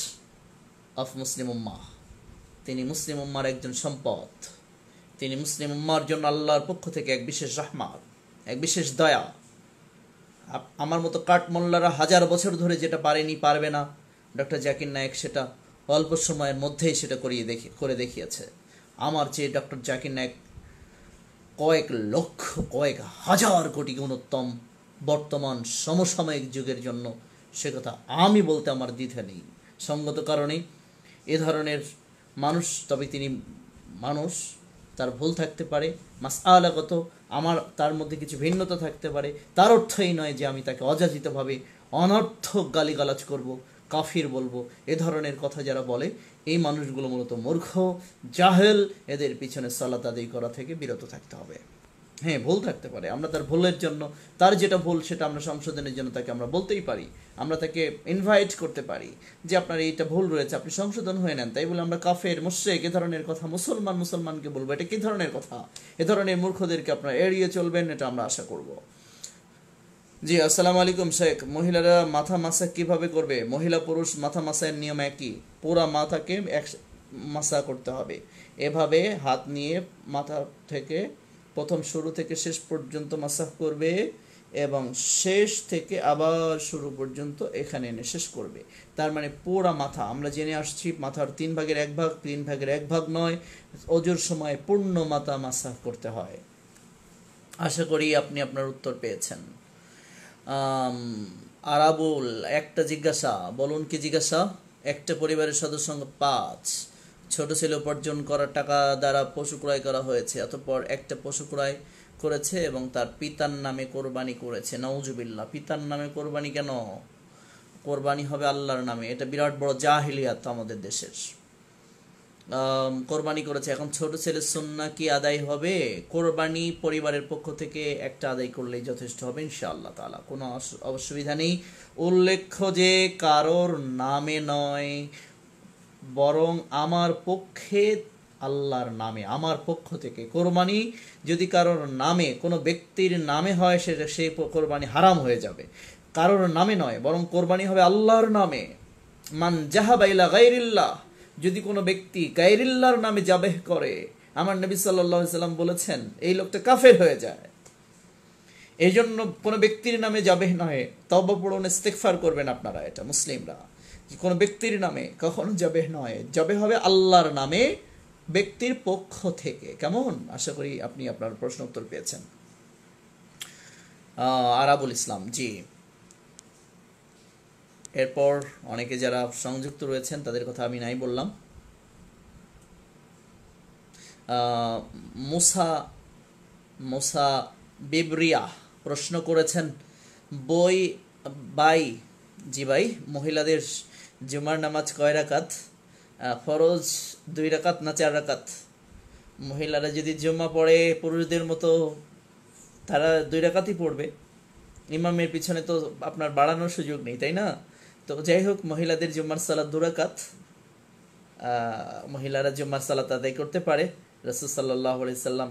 of Muslim উম্মাহ। তিনি মুসলিম উম্মার একজন সম্পদ। তিনি মুসলিম উম্মার জন্য আল্লাহর পক্ষ থেকে এক বিশেষ রহমত, এক বিশেষ দয়া। আমার মতো কাঠমোল্লারা 1000 বছর ধরে যেটা পারেনি, পারবে না, ডক্টর জাকির নায়েক সেটা অল্প সময়ের মধ্যেই সেটা করে দেখিয়েছে। আমার চেয়ে ডক্টর জাকির নায়েক কয়েক লক্ষ, কয়েক হাজার কোটি গুণ উত্তম বর্তমান সমসাময়িক যুগের জন্য, সে কথা আমি বলতে আমার দ্বিধা নেই। সঙ্গত কারণে এ ধরনের মানুষ, তবে তিনি মানুষ, তার ভুল থাকতে পারে, মাসআলাগত আমার তার মধ্যে কিছু ভিন্নতা থাকতে পারে। তার অর্থই নয় যে আমি তাকে অযাচিতভাবে অনর্থক গালিগালাজ করব, কাফির বলবো। এ ধরনের কথা যারা বলে, এই মানুষগুলো মূলত মূর্খ, জাহেল। এদের পিছনে সালাত আদায় করা থেকে বিরত থাকতে হবে। হ্যাঁ, ভুল থাকতে পারে, আমরা তার ভুলের জন্য, তার যেটা ভুল সেটা আমরা সংশোধনের জন্য তাকে আমরা বলতেই পারি। আমরা তাকে ইনভাইট করতে পারি যে আপনার এইটা ভুল রয়েছে, আপনি সংশোধন হয়ে নেন। তাই বলে আমরা কাফের, মুশরিক এ ধরনের কথা মুসলমানকে বলবো, এটা কি ধরনের কথা? এ ধরনের মূর্খদেরকে আপনারা এড়িয়ে চলবেন, এটা আমরা আশা করব। জি, আসসালামু আলাইকুম শেখ। মহিলারা মাথা মাসা কিভাবে করবে? মহিলা পুরুষ মাথা মাসার নিয়ম একই, পুরা মাথাকে মাসা করতে হবে। এভাবে হাত নিয়ে মাথা থেকে প্রথম শুরু থেকে শেষ পর্যন্ত মাসাহ করবে, এবং শেষ থেকে আবার শুরু পর্যন্ত এখানে এনে শেষ করবে। তার মানে পুরা মাথা, আমরা জেনে আসছি মাথার 3 ভাগের 1 ভাগ, 3 ভাগের 1 ভাগ নয়, ওজুর সময় পূর্ণ মাথা মাসাহ করতে হয়। আশা করি আপনি আপনার উত্তর পেয়েছেন। আরাবুল, একটা জিজ্ঞাসা, বলুন কি জিজ্ঞাসা? একটা পরিবারের সদস্য 5, ছোট ছেলে উপার্জন করার টাকা দ্বারা পশু ক্রয় করা হয়েছে, অতঃপর একটা পশু ক্রয় করেছে এবং তার পিতার নামে কোরবানি করেছে। নাউজুবিল্লাহ, পিতার নামে কোরবানি কেন? কোরবানি হবে আল্লাহর নামে। এটা বিরাট বড় জাহিলিয়াত আমাদের দেশের। কোরবানি করেছে, এখন ছোট ছেলের সুন্নাহ কি আদায় হবে? কোরবানি পরিবারের পক্ষ থেকে একটা আদায় করলেই যথেষ্ট হবে ইনশাআল্লাহ তাআলা, কোনো অসুবিধা নেই। উল্লেখ্য যে কারোর নামে নয়, বরং আমার পক্ষে, আল্লাহর নামে, আমার পক্ষ থেকে। কোরবানি যদি কারোর নামে, কোনো ব্যক্তির নামে হয়, সেই কোরবানি হারাম হয়ে যাবে। কারোর নামে নয়, বরং কোরবানি হবে আল্লাহর নামে। মান জাহাবা ইলা গায়রিল্লাহ, যদি কোনো ব্যক্তি গায়রিল্লাহর নামে জাবেহ করে, আমার নবী সাল্লাল্লাহু আলাইহি সাল্লাম বলেছেন এই লোকটা কাফের হয়ে যায়। এই জন্য কোনো ব্যক্তির নামে জাবেহ নয়, তওবা পড়ুন, ইস্তিগফার করবেন আপনারা, এটা মুসলিমরা। কোনো ব্যক্তির নামে কখনো জাবেহ নয়, জাবেহ হবে আল্লাহর নামে, ব্যক্তির পক্ষ থেকে। কেমন? আশা করি আপনি আপনার প্রশ্ন উত্তর পেয়েছেন। আরাবুল ইসলাম, জি। এরপর অনেকে যারা সংযুক্ত রয়েছেন তাদের কথা আমি নাই বললাম। মুসা বিবরিয়া প্রশ্ন করেছেন, জি ভাই, মহিলাদের জুমার নামাজ কয় রাকাত? ফরজ 2 রাকাত না 4 রাকাত? মহিলারা যদি জুম্মা পড়ে পুরুষদের মতো, তারা 2 রাকাতই পড়বে। ইমামের পিছনে তো আপনার বাড়ানোর সুযোগ নেই, তাই না? তো যাই হোক, মহিলাদের জুম্মার সালাত 2 রাকাত, মহিলারা জুম্মার সালাত আদায় করতে পারে। রাসূল সাল্লাল্লাহু আলাইহি সাল্লাম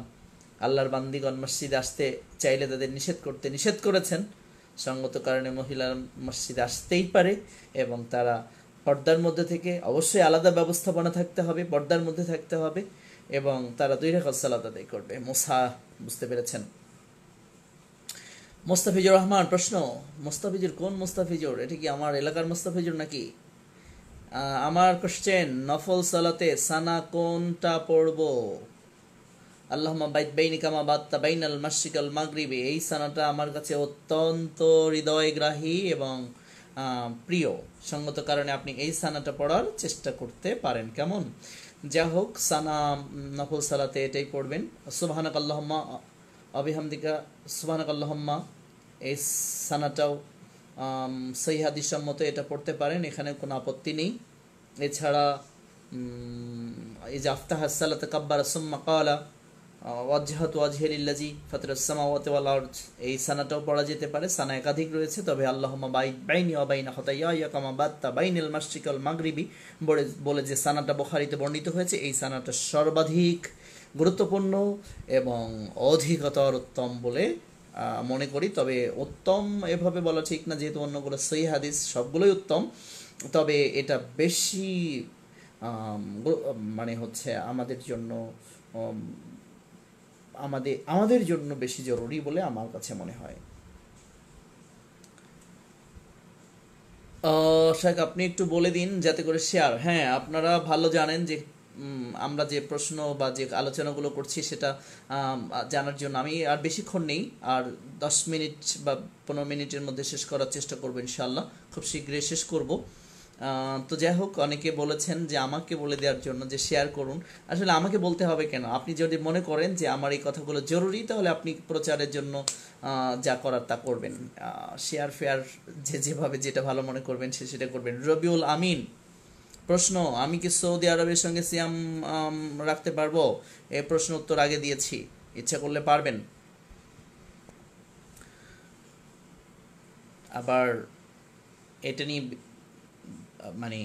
আল্লাহর বান্দিগণ মসজিদে আসতে চাইলে তাদের নিষেধ করেছেন। সঙ্গত কারণে মহিলারা মসজিদে আসতেই পারে, এবং তারা পর্দার মধ্যে থেকে, অবশ্যই আলাদা ব্যবস্থাপনা থাকতে হবে, পর্দার মধ্যে থাকতে হবে, এবং তারা 2 রাকাত সালাত আদায় করবে। বুঝতে পেরেছেন? মোস্তাফিজুর রহমান প্রশ্ন, মোস্তাফিজুর কোন মোস্তাফিজুর? এটা কি আমার এলাকার মোস্তাফিজুর নাকি? আমার কোশ্চেন, নফল সালাতে সানা কোনটা পড়ব? আল্লাহুম্মা বাইত বাইনি কামা বাত্তা বাইনাল মাশরিকাল মাগরিবি, এই সানাটা আমার কাছে অত্যন্ত হৃদয়গ্রাহী এবং প্রিয়। সঙ্গত কারণে আপনি এই সানাটা পড়ার চেষ্টা করতে পারেন। কেমন? যা হোক, সানা নফল সালাতে এটাই পড়বেন। সুবহানাক আল্লাহুম্মা অবিহামদিকা সুবহানাক আল্লাহুম্মা, এই সানাটাও সহিহ হাদিস সম্মত এটা পড়তে পারেন, এখানে কোনো আপত্তি নেই। এছাড়া এই যে আফতাহাস সালাতে কাব্বারা সুম্মা ক্বালা ওয়াজহাতু ওয়াজহি লিল্লাযী ফাতারাস সামাওয়াতি ওয়াল আরদ, এই সানাটাও পড়া যেতে পারে। সানা একাধিক রয়েছে, তবে আল্লাহুম্মা বাইনি ওয়া বাইনা খাতায়ায়া কামা বাত্তা বাইনাল মাশরিকি ওয়াল মাগরিবি বলে যে সানাটা বুখারীতে বর্ণিত হয়েছে, এই সানাটা সর্বাধিক গুরুত্বপূর্ণ এবং অধিকতর উত্তম বলে মনে করি। তবে উত্তম এভাবে বলা ঠিক না, যেহেতু অন্যগুলো সহিহ হাদিস, সবগুলোই উত্তম, তবে এটা বেশি মানে হচ্ছে আমাদের জন্য আমাদের জন্য বেশি জরুরি বলে আমার কাছে মনে হয়। শেখ, আপনি একটু বলে দিন যাতে করে শেয়ার। হ্যাঁ, আপনারা ভালো জানেন যে আমরা যে প্রশ্ন বা যে আলোচনাগুলো করছি সেটা জানার জন্য আমি আর বেশিক্ষণ নেই, আর 10 মিনিট বা 15 মিনিটের মধ্যে শেষ করার চেষ্টা করবো ইনশাআল্লাহ, খুব শীঘ্রই শেষ করব। তো যাই হোক, অনেকে বলেছেন যে আমাকে বলে দেওয়ার জন্য যে শেয়ার করুন। আসলে আমাকে বলতে হবে কেন? আপনি যদি মনে করেন যে আমার এই কথাগুলো জরুরি, তাহলে আপনি প্রচারের জন্য যা করার তা করবেন। শেয়ার ফেয়ার যেভাবে যেটা ভালো মনে করবেন সেটা করবেন। রবিউল আমিন প্রশ্ন, আমি কি সৌদি আরবের সঙ্গে সিয়াম রাখতে পারবো? এই প্রশ্ন উত্তর আগে দিয়েছি, ইচ্ছা করলে পারবেন। আবার এটা নিয়ে মানে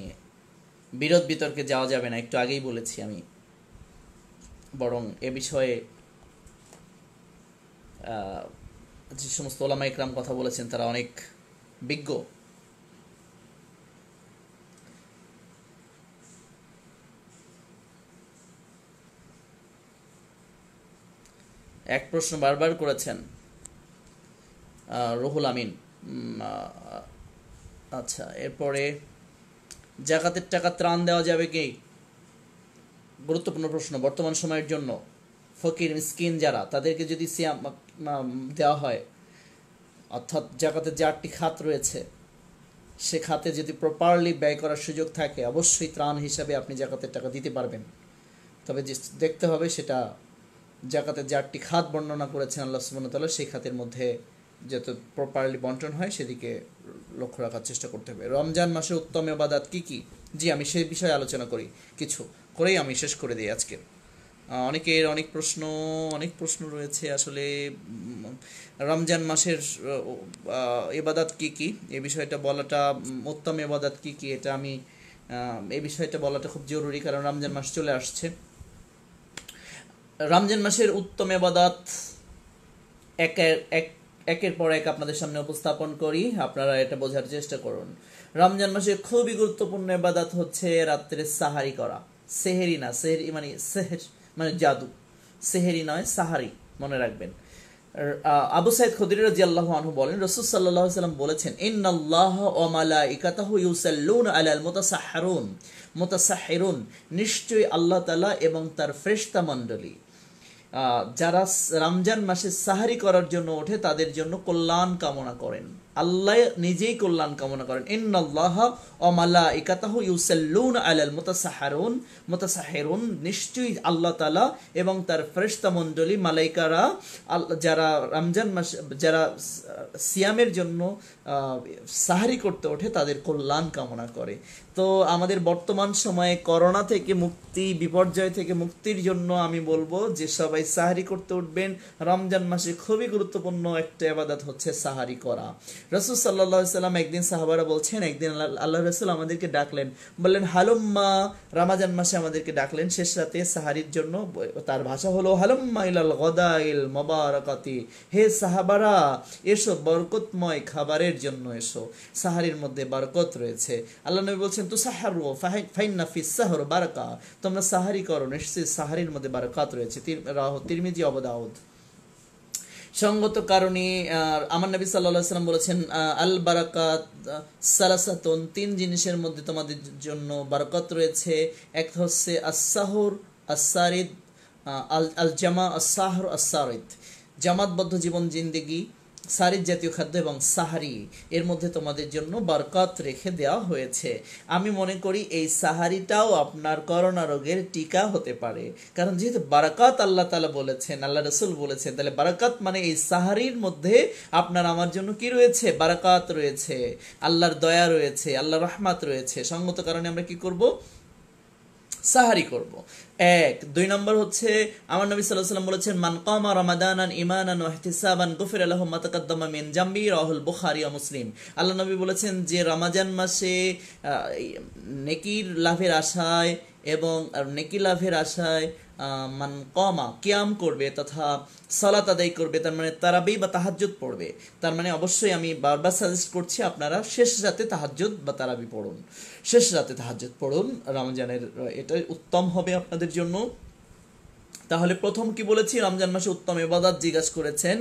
বিরোধ বিতর্কে যাওয়া যাবে না, একটু আগেই বলেছি আমি। বরং এ বিষয়ে যে সমস্ত ওলামা ইকরাম কথা বলেছেন তারা অনেক বিজ্ঞ। এক প্রশ্ন বারবার করেছেন রুহুল আমিন। আচ্ছা, এরপরে জাকাতের টাকা ত্রাণ দেওয়া যাবে কি? গুরুত্বপূর্ণ প্রশ্ন বর্তমান সময়ের জন্য। ফকির মিসকিন যারা, তাদেরকে যদি সিয়াম দেওয়া হয়, অর্থাৎ জাকাতের যে 8টি খাত রয়েছে, সে খাতে যদি প্রপারলি ব্যয় করার সুযোগ থাকে, অবশ্যই ত্রাণ হিসাবে আপনি জাকাতের টাকা দিতে পারবেন। তবে যে দেখতে হবে সেটা জাকাতের যে 8টি খাত বর্ণনা করেছেন আল্লাহ সুবহানাহু ওয়া তাআলা, সেই খাতের মধ্যে যাতে প্রপারলি বন্টন হয় সেদিকে লক্ষ্য রাখার চেষ্টা করতে হবে। রমজান মাসে উত্তম ইবাদত কি কি? জি, আমি সেই বিষয়ে আলোচনা করি, কিছু করেই আমি শেষ করে দিই আজকের। অনেকের অনেক প্রশ্ন রয়েছে। আসলে রমজান মাসের ইবাদত কি কি, এই বিষয়টা বলাটা, উত্তম ইবাদত কি কি, এটা আমি এই বিষয়টা বলাটা খুব জরুরি, কারণ রমজান মাস চলে আসছে। রমজান মাসের উত্তম ইবাদত একের পর এক আপনাদের সামনে উপস্থাপন করি, আপনারা এটা বোঝার চেষ্টা করুন। রমজান মাসে খুবই গুরুত্বপূর্ণ ইবাদত হচ্ছে রাত্রে সাহারি করা। সেহেরি না, সেহেরি মানে সেহের মানে জাদু, সেহেরি নয়, সাহারি, মনে রাখবেন। আবু সাইদ খুদরি রাদিয়াল্লাহু আনহু বলেন, রাসূল সাল্লাল্লাহু আলাইহি ওয়াসাল্লাম বলেছেন, ইন্নাল্লাহা ওয়া মালাইকাতাহু ইউসাল্লুনা আলাল মুতাসাহহিরুন, নিশ্চয়ই আল্লাহ তাআলা এবং তার ফেরেশতা মণ্ডলী যারা রমজান মাসে সাহারি করার জন্য ওঠে তাদের জন্য কল্যাণ কামনা করেন। আল্লাহ নিজেই কল্যাণ কামনা করেন। ইন্নাল্লাহা ওয়া মালাইকাতাহু ইউসাল্লুনা আলাল মুতাসাহহিরুন, নিশ্চয়ই আল্লাহ তাআলা এবং তার ফেরেশতা মণ্ডলী মালাইকারা যারা রমজান মাসে যারা সিয়ামের জন্য সাহারি করতে ওঠে তাদের কল্যাণ কামনা করে। তো আমাদের বর্তমান সময়ে করোনা থেকে মুক্তি, বিপর্যয় থেকে মুক্তির জন্য আমি বলবো যে সবাই সাহারি করতে উঠবেন। রমজান মাসে খুবই গুরুত্বপূর্ণ একটা ইবাদত হচ্ছে সাহারি করা। রাসূল সাল্লাল্লাহু আলাইহি সাল্লাম একদিন সাহাবারা বলছেন, একদিন আল্লাহ রাসূল আমাদেরকে ডাকলেন, বললেন হালুম্মা, রমজান মাসে আমাদেরকে ডাকলেন শেষ রাতে সাহারির জন্য। তার ভাষা হলো হালুম্মা ইলাল গদাইল মুবারাকাতি, হে সাহাবারা এসো বরকতময় খাবারের জন্য এসো, সাহারির মধ্যে বরকত রয়েছে। আল্লাহ নবী বলছেন তুসাহহারু ফাইন্না ফিস সাহর বারাকা, তোমরা সাহারি করো, নিশ্চয়ই সাহারির মধ্যে বারাকাত রয়েছে। রাহু তিরমিজি, আবু দাউদ। সঙ্গত কারণে আমার নবী সাল্লাল্লাহু আলাইহি ওয়াসাল্লাম বলেছেন, আল বারাকাত সালাসাতুন, 3 জিনিসের মধ্যে তোমাদের জন্য বারাকাত রয়েছে। এক হচ্ছে আস-সাহুর, আস-সারিদ আল আল জামা আসাহর আসারিদ, জামাতবদ্ধ জীবন জিন্দেগি, সারিদ জাতীয় খাদ্য এবং সাহারি, এর মধ্যে তোমাদের জন্য বরকত রেখে দেওয়া হয়েছে। আমি মনে করি এই সাহারিটাও আপনার করোনা রোগের টিকা হতে পারে, কারণ যেহেতু বারাকাত আল্লাহ তাআলা বলেছেন, আল্লাহ রসুল বলেছেন, তাহলে বারাকাত মানে এই সাহারির মধ্যে আপনার আমার জন্য কি রয়েছে? বারাকাত রয়েছে, আল্লাহর দয়া রয়েছে, আল্লাহর রহমাত রয়েছে। সঙ্গত কারণে আমরা কি করব? সাহারি করব। এক। দুই নম্বর হচ্ছে আমার নবী সাল্লাল্লাহু আলাইহি ওয়াসাল্লাম বলেছেন, মান কামা রমাদানান ঈমানান ওয়া ইহতিসাবান গুফিরা লাহু মা তাকাদ্দামা মিন জামবি, রাহুল বুখারী ও মুসলিম। আল্লাহ নবী বলেছেন যে রমজান মাসে নেকির লাভের আশায় এবং নেকি লাভের আশায় মান কমা কিয়াম করবে তথা সালাত আদায় করবে, তার মানে তারাবি বা তাহাজ্জুদ পড়বে। তার মানে অবশ্যই আমি বারবার সাজেস্ট করছি আপনারা শেষ রাতে তাহাজ্জুদ বা তারাবি পড়ুন, শেষ রাতে তাহাজ্জুদ পড়ুন রমজানের, এটাই উত্তম হবে আপনাদের জন্য। তাহলে প্রথম কি বলেছি? রমজান মাসে উত্তম ইবাদত জিজ্ঞাসা করেছেন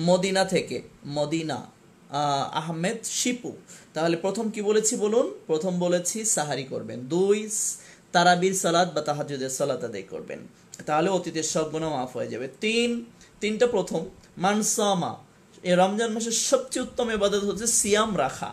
মদিনা থেকে, মদিনা আহমেদ শিপু। তাহলে প্রথম কি বলেছি বলুন? প্রথম বলেছি সাহারি করবেন। দুই, তারাবির সালাত বা তাহাজ্জুদের সালাত আদায় করবেন, তাহলে অতীতের সব গুনাহ মাফ হয়ে যাবে। তিনটা প্রথম, মানসামা, এই রমজান মাসের সবচেয়ে উত্তম ইবাদত হচ্ছে সিয়াম রাখা,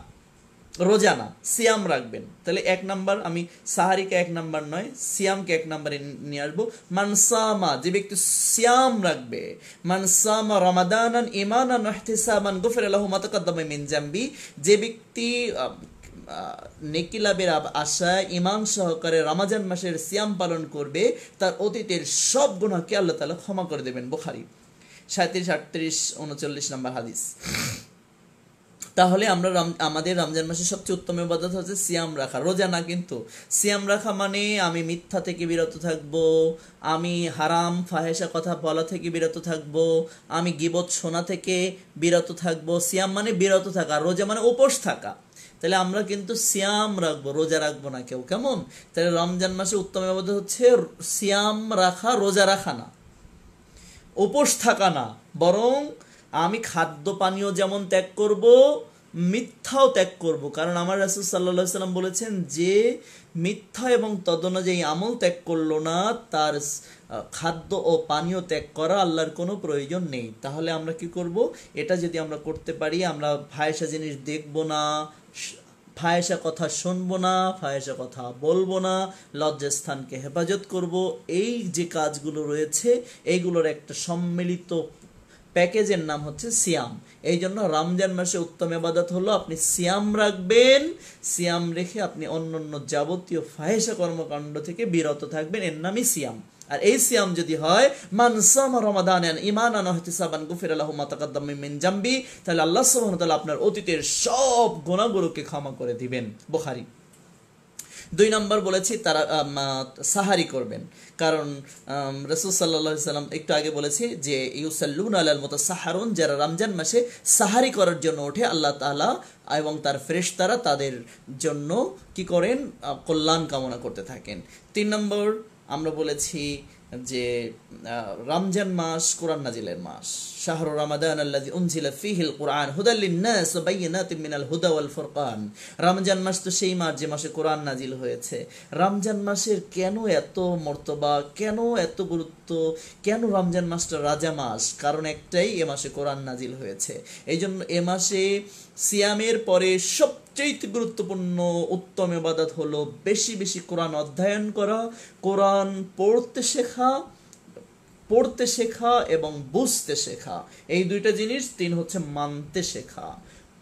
রোজা না, সিয়াম রাখবেন। তাহলে এক নাম্বার, আমি সাহারিকে এক নাম্বার নয়, সিয়ামকে এক নাম্বারে নিয়ে আসবো। মানসামা, যে ব্যক্তি সিয়াম রাখবে, মানসামা রমাদানান ঈমানান ওয়া ইহতিসাবান গুফিরা লাহু মা তাকাদ্দামা মিন জামবি, যে ব্যক্তি নেকি লাভের আশায় ঈমান সহকারে রমজান মাসের সিয়াম পালন করবে, তার অতীতের সব গুনাহকে আল্লাহ তাআলা ক্ষমা করে দেবেন। বুখারী 37, 38, 39 নম্বর হাদিস। তাহলে আমরা আমাদের রমজান মাসের সবচেয়ে উত্তম ইবাদত হচ্ছে সিয়াম রাখা, রোজা না। কিন্তু সিয়াম রাখা মানে আমি মিথ্যা থেকে বিরত থাকব, আমি হারাম ফাহেসা কথা বলা থেকে বিরত থাকব, আমি গীবত শোনা থেকে বিরত থাকব। সিয়াম মানে বিরত থাকা, রোজা মানে উপোস থাকা। তাহলে আমরা কিন্তু সিয়াম রাখবো, রোজা রাখবো না কেউ। কেমন? তাহলে রমজান মাসে উত্তম ইবাদত হচ্ছে সিয়াম রাখা, রোজা রাখা না, উপোস থাকা না, বরং আমি খাদ্য পানীয় যেমন ত্যাগ করব, মিথ্যাও ত্যাগ করব। কারণ আমার রাসূল সাল্লাল্লাহু আলাইহি সাল্লাম বলেছেন যে মিথ্যা এবং তদনুযায়ী আমল ত্যাগ করলো না, তার খাদ্য ও পানীয় ত্যাগ করা আল্লাহর কোনো প্রয়োজন নেই। তাহলে আমরা কি করব? এটা যদি আমরা করতে পারি, আমরা ফাহেসা জিনিস দেখব না, ফাহেসা কথা শুনবো না, ফাহেসা কথা বলবো না, লজ্জাস্থানকে হেফাজত করব। এই যে কাজগুলো রয়েছে, এইগুলোর একটা সম্মিলিত প্যাকেজের নাম হচ্ছে সিয়াম। এই জন্য রমজান মাসে উত্তম ইবাদত হলো আপনি সিয়াম রাখবেন, সিয়াম রেখে আপনি অন্যান্য যাবতীয় ফাহেসা কর্মকাণ্ড থেকে বিরত থাকবেন, এর নামই সিয়াম। আর এই সিয়াম যদি হয় মান সামা রমাদানান ঈমানান ওয়া ইহতিসাবান গুফিরা লাহু মা তাকাদ্দামা মিন জামবি, তাহলে আল্লাহ সুবহানাহু ওয়া তাআলা আপনার অতীতের সব গুনাহগুলোকে ক্ষমা করে দিবেন। বুখারী। দুই নম্বর বলেছি তারা সাহারি করবেন, কারণ রাসূল সাল্লাল্লাহু আলাইহি সাল্লাম একটু আগে বলেছি যে ইউসাল্লুনা আলাল মুতাসাহহারুন, যারা রমজান মাসে সাহারি করার জন্য ওঠে, আল্লাহ তাআলা এবং তার ফেরেশতারা তাদের জন্য কি করেন? কল্যাণ কামনা করতে থাকেন। তিন নম্বর আমরা বলেছি যে রমজান মাস কোরআন নাজিলের মাস। শাহরু রমাদান আল্লাযী উনজিলা ফীহিল কুরআন হুদাল লিন-নাস ওয়া বায়িনাতিন মিনাল হুদা ওয়াল ফুরকান। রমজান মাস তো সেই মাস যে মাসে কোরআন নাজিল হয়েছে। রমজান মাসের কেন এত মর্তবা, কেন এত গুরুত্ব, কেন রমজান মাসটা রাজা মাস? কারণ একটাই, এ মাসে কোরআন নাজিল হয়েছে। এই জন্য এ মাসে সিয়ামের পরে সবচেয়ে গুরুত্বপূর্ণ উত্তম ইবাদত হলো বেশি বেশি কোরআন অধ্যয়ন করা, কোরআন পড়তে শেখা এবং বুঝতে শেখা। এই দুইটা জিনিস। তিন হচ্ছে মানতে শেখা,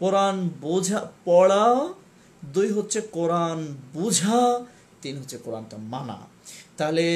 কোরআন বোঝা পড়া। দুই হচ্ছে কোরআন বুঝা। তিন হচ্ছে কোরআনটা মানা। তাহলে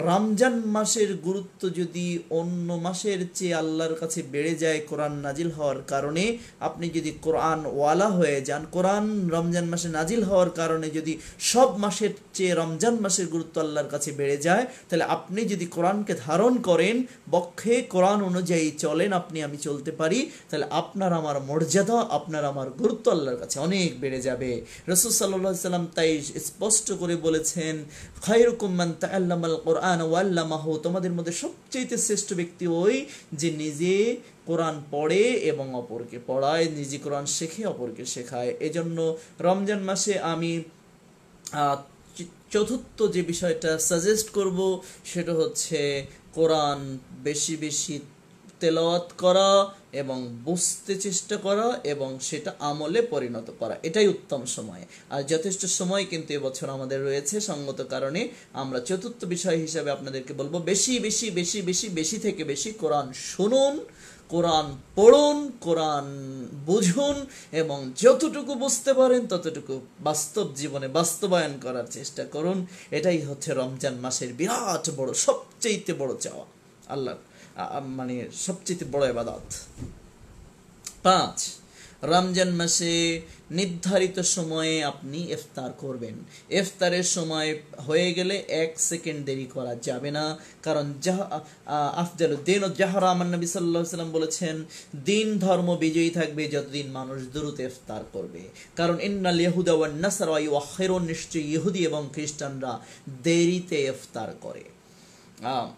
রমজান মাসের গুরুত্ব যদি অন্য মাসের চেয়ে আল্লাহর কাছে বেড়ে যায় কোরআন নাজিল হওয়ার কারণে, আপনি যদি কোরআন ওয়ালা হয়ে যান, কোরআন রমজান মাসে নাজিল হওয়ার কারণে যদি সব মাসের চেয়ে রমজান মাসের গুরুত্ব আল্লাহর কাছে বেড়ে যায়, তাহলে আপনি যদি কোরআনকে ধারণ করেন, বক্ষে কোরআন অনুযায়ী চলেন, আপনি আমি চলতে পারি, তাহলে আপনার আমার মর্যাদা, আপনার আমার গুরুত্ব আল্লাহর কাছে অনেক বেড়ে যাবে। রাসূল সাল্লাল্লাহু আলাইহি সাল্লাম তাই স্পষ্ট করে বলেছেন, খায়রুকুম মান তাআল্লামাল কুরআন ওয়া আল্লামাহু, তোমাদের মধ্যে সবচেয়ে শ্রেষ্ঠ ব্যক্তি ওই যে নিজে কোরআন পড়ে এবং অপরকে পড়ায়, নিজে কোরআন শেখে অপরকে শেখায়। এজন্য রমজান মাসে আমি চতুর্থ যে বিষয়টা সাজেস্ট করব সেটা হচ্ছে কোরআন বেশি বেশি তেলাওয়াত করা এবং বুঝতে চেষ্টা করা এবং সেটা আমলে পরিণত করা, এটাই উত্তম সময়। আর যথেষ্ট সময় কিন্তু এবছর আমাদের রয়েছে, সঙ্গত কারণে আমরা চতুর্থ বিষয় হিসাবে আপনাদেরকে বলবো বেশি বেশি বেশি বেশি বেশি থেকে বেশি কোরআন শুনুন, কোরআন পড়ুন, কোরআন বুঝুন এবং যতটুকু বুঝতে পারেন ততটুকু বাস্তব জীবনে বাস্তবায়ন করার চেষ্টা করুন। এটাই হচ্ছে রমজান মাসের বিরাট বড় সবচেয়ে বড় চাওয়া, আল্লাহ মানে সবচেয়ে বড় ইবাদত। 5, রমজান মাসে নির্ধারিত সময়ে আপনি ইফতার করবেন। ইফতারের সময় হয়ে গেলে 1 সেকেন্ড দেরি করা যাবে না, কারণ আফজালুদ্দিন ও জাহরা, আমার নবী সাল্লাল্লাহু আলাইহি ওয়াসাল্লাম বলেছেন দিন ধর্ম বিজয়ী থাকবে যতদিন মানুষ দ্রুত ইফতার করবে। কারণ ইন্নাল ইয়াহুদা ওয়ান নাসারা ইউআখিরুন, নিশ্চয়ই ইহুদি এবং খ্রিস্টানরা দেরিতে ইফতার করে।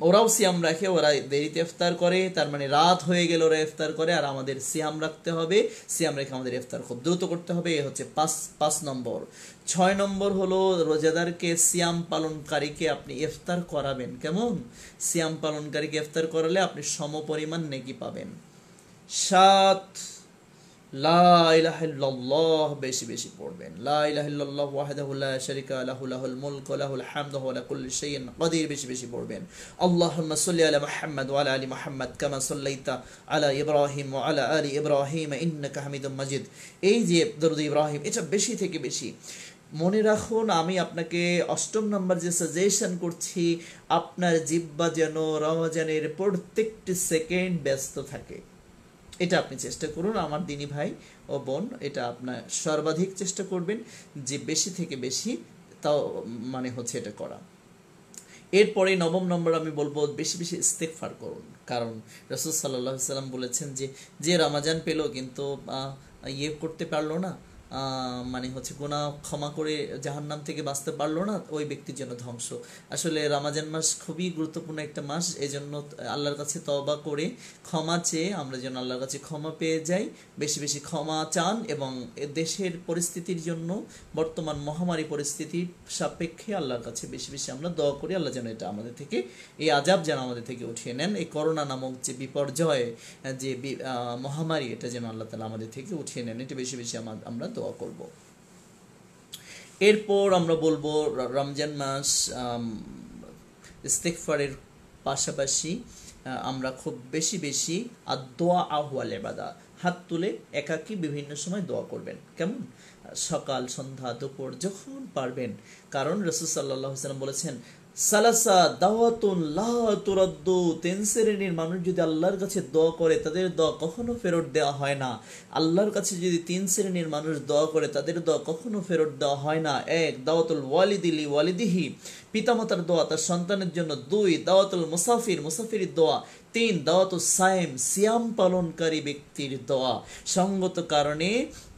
ওরাও সিয়াম রাখে, ওরা দেরিতে ইফতার করে, তার মানে রাত হয়ে গেলে ওরা ইফতার করে, আর আমাদের সিয়াম রাখতে হবে, সিয়াম রেখে আমাদের ইফতার খুব দ্রুত করতে হবে। এ হচ্ছে 5 নম্বর। 6 নম্বর হলো রোজাদারকে, সিয়াম পালনকারীকে আপনি ইফতার করাবেন। কেমন? সিয়াম পালনকারীকে ইফতার করালে আপনি সমপরিমাণ নেকি পাবেন। 7, লা ইলাহা ইল্লাল্লাহ বেশি বেশি পড়বেন। লা ইলাহা ইল্লাল্লাহ ওয়াহদাহু লা শারীকা লাহু, লাহুল মুলকু ওয়া লাহুল হামদু ওয়া আলা কুল্লি শাইইন কাদির বেশি বেশি পড়বেন। আল্লাহুম্মা সাল্লি আলা মুহাম্মাদ ওয়া আলা আলি মুহাম্মাদ কামা সাল্লাইতা আলা ইব্রাহিম ওয়া আলা আলি ইব্রাহিম ইন্নাকা হামিদুম মাজিদ। এই যে দরুদ ইব্রাহিম, এটা বেশি থেকে বেশি মনে রাখুন। আমি আপনাকে 8 নম্বর যে সাজেশন করছি, আপনার জিহ্বা যেন রমজানের প্রত্যেকটি সেকেন্ড ব্যস্ত থাকে, এটা আপনি চেষ্টা করুন আমার দিনী ভাই ও বোন। এটা আপনার সর্বাধিক চেষ্টা করবেন যে বেশি থেকে বেশি তাও মানে হচ্ছে এটা করা। এরপরে 9 নম্বর আমি বলবো বেশি বেশি ইস্তেগফার করুন। কারণ রাসূল সাল্লাল্লাহু আলাইহি সাল্লাম বলেছেন যে রমজান পেল কিন্তু ইয়ে করতে পারলো না, মানে হচ্ছে গুনাহ ক্ষমা করে জাহান্নাম থেকে বাঁচতে পারলো না, ওই ব্যক্তির জন্য ধ্বংস। আসলে রমজান মাস খুবই গুরুত্বপূর্ণ একটা মাস, এজন্য আল্লাহর কাছে তওবা করে ক্ষমা চেয়ে আমরা যেন আল্লাহর কাছে ক্ষমা পেয়ে যাই। বেশি বেশি ক্ষমা চান এবং দেশের পরিস্থিতির জন্য, বর্তমান মহামারী পরিস্থিতির সাপেক্ষে আল্লাহর কাছে বেশি বেশি আমরা দোয়া করি, আল্লাহ যেন এটা আমাদের থেকে, এই আযাব যেন আমাদের থেকে উঠিয়ে নেন, এই করোনা নামক যে বিপর্যয়, যে মহামারী, এটা যেন আল্লাহ তাআলা আমাদের থেকে উঠিয়ে নেন, এটা বেশি বেশি আমরা দোয়া করব। এরপর আমরা বলবো রমজান মাস ইস্তেগফারের পাশাপাশি আমরা খুব বেশি বেশি দোয়া ওয়াল ইবাদা, হাত তুলে একাকী বিভিন্ন সময় দোয়া করবেন। কেমন? সকাল, সন্ধ্যা, দুপুর, যখন পারবেন। কারণ রাসূল সাল্লাল্লাহু আলাইহি ওয়াসাল্লাম বলেছেন সালাসা দাওয়াতুন লা তুরাদ্দু, 3 শ্রেণীর মানুষ যদি আল্লাহর কাছে দোয়া করে তাদের দোয়া কখনো ফেরত দেওয়া হয় না। আল্লাহর কাছে যদি 3 শ্রেণীর মানুষ দোয়া করে তাদের দোয়া কখনো ফেরত দেওয়া হয় না। 1, দাওয়াতুল ওয়ালিদি লি ওয়ালিদিহি, পিতামাতার দোয়া তার সন্তানের জন্য। 2, দাওয়াতুল মুসাফিরের দোয়া। 3, দাওয়াতুস সাইম, সিয়াম পালনকারী ব্যক্তির দোয়া। সঙ্গত কারণে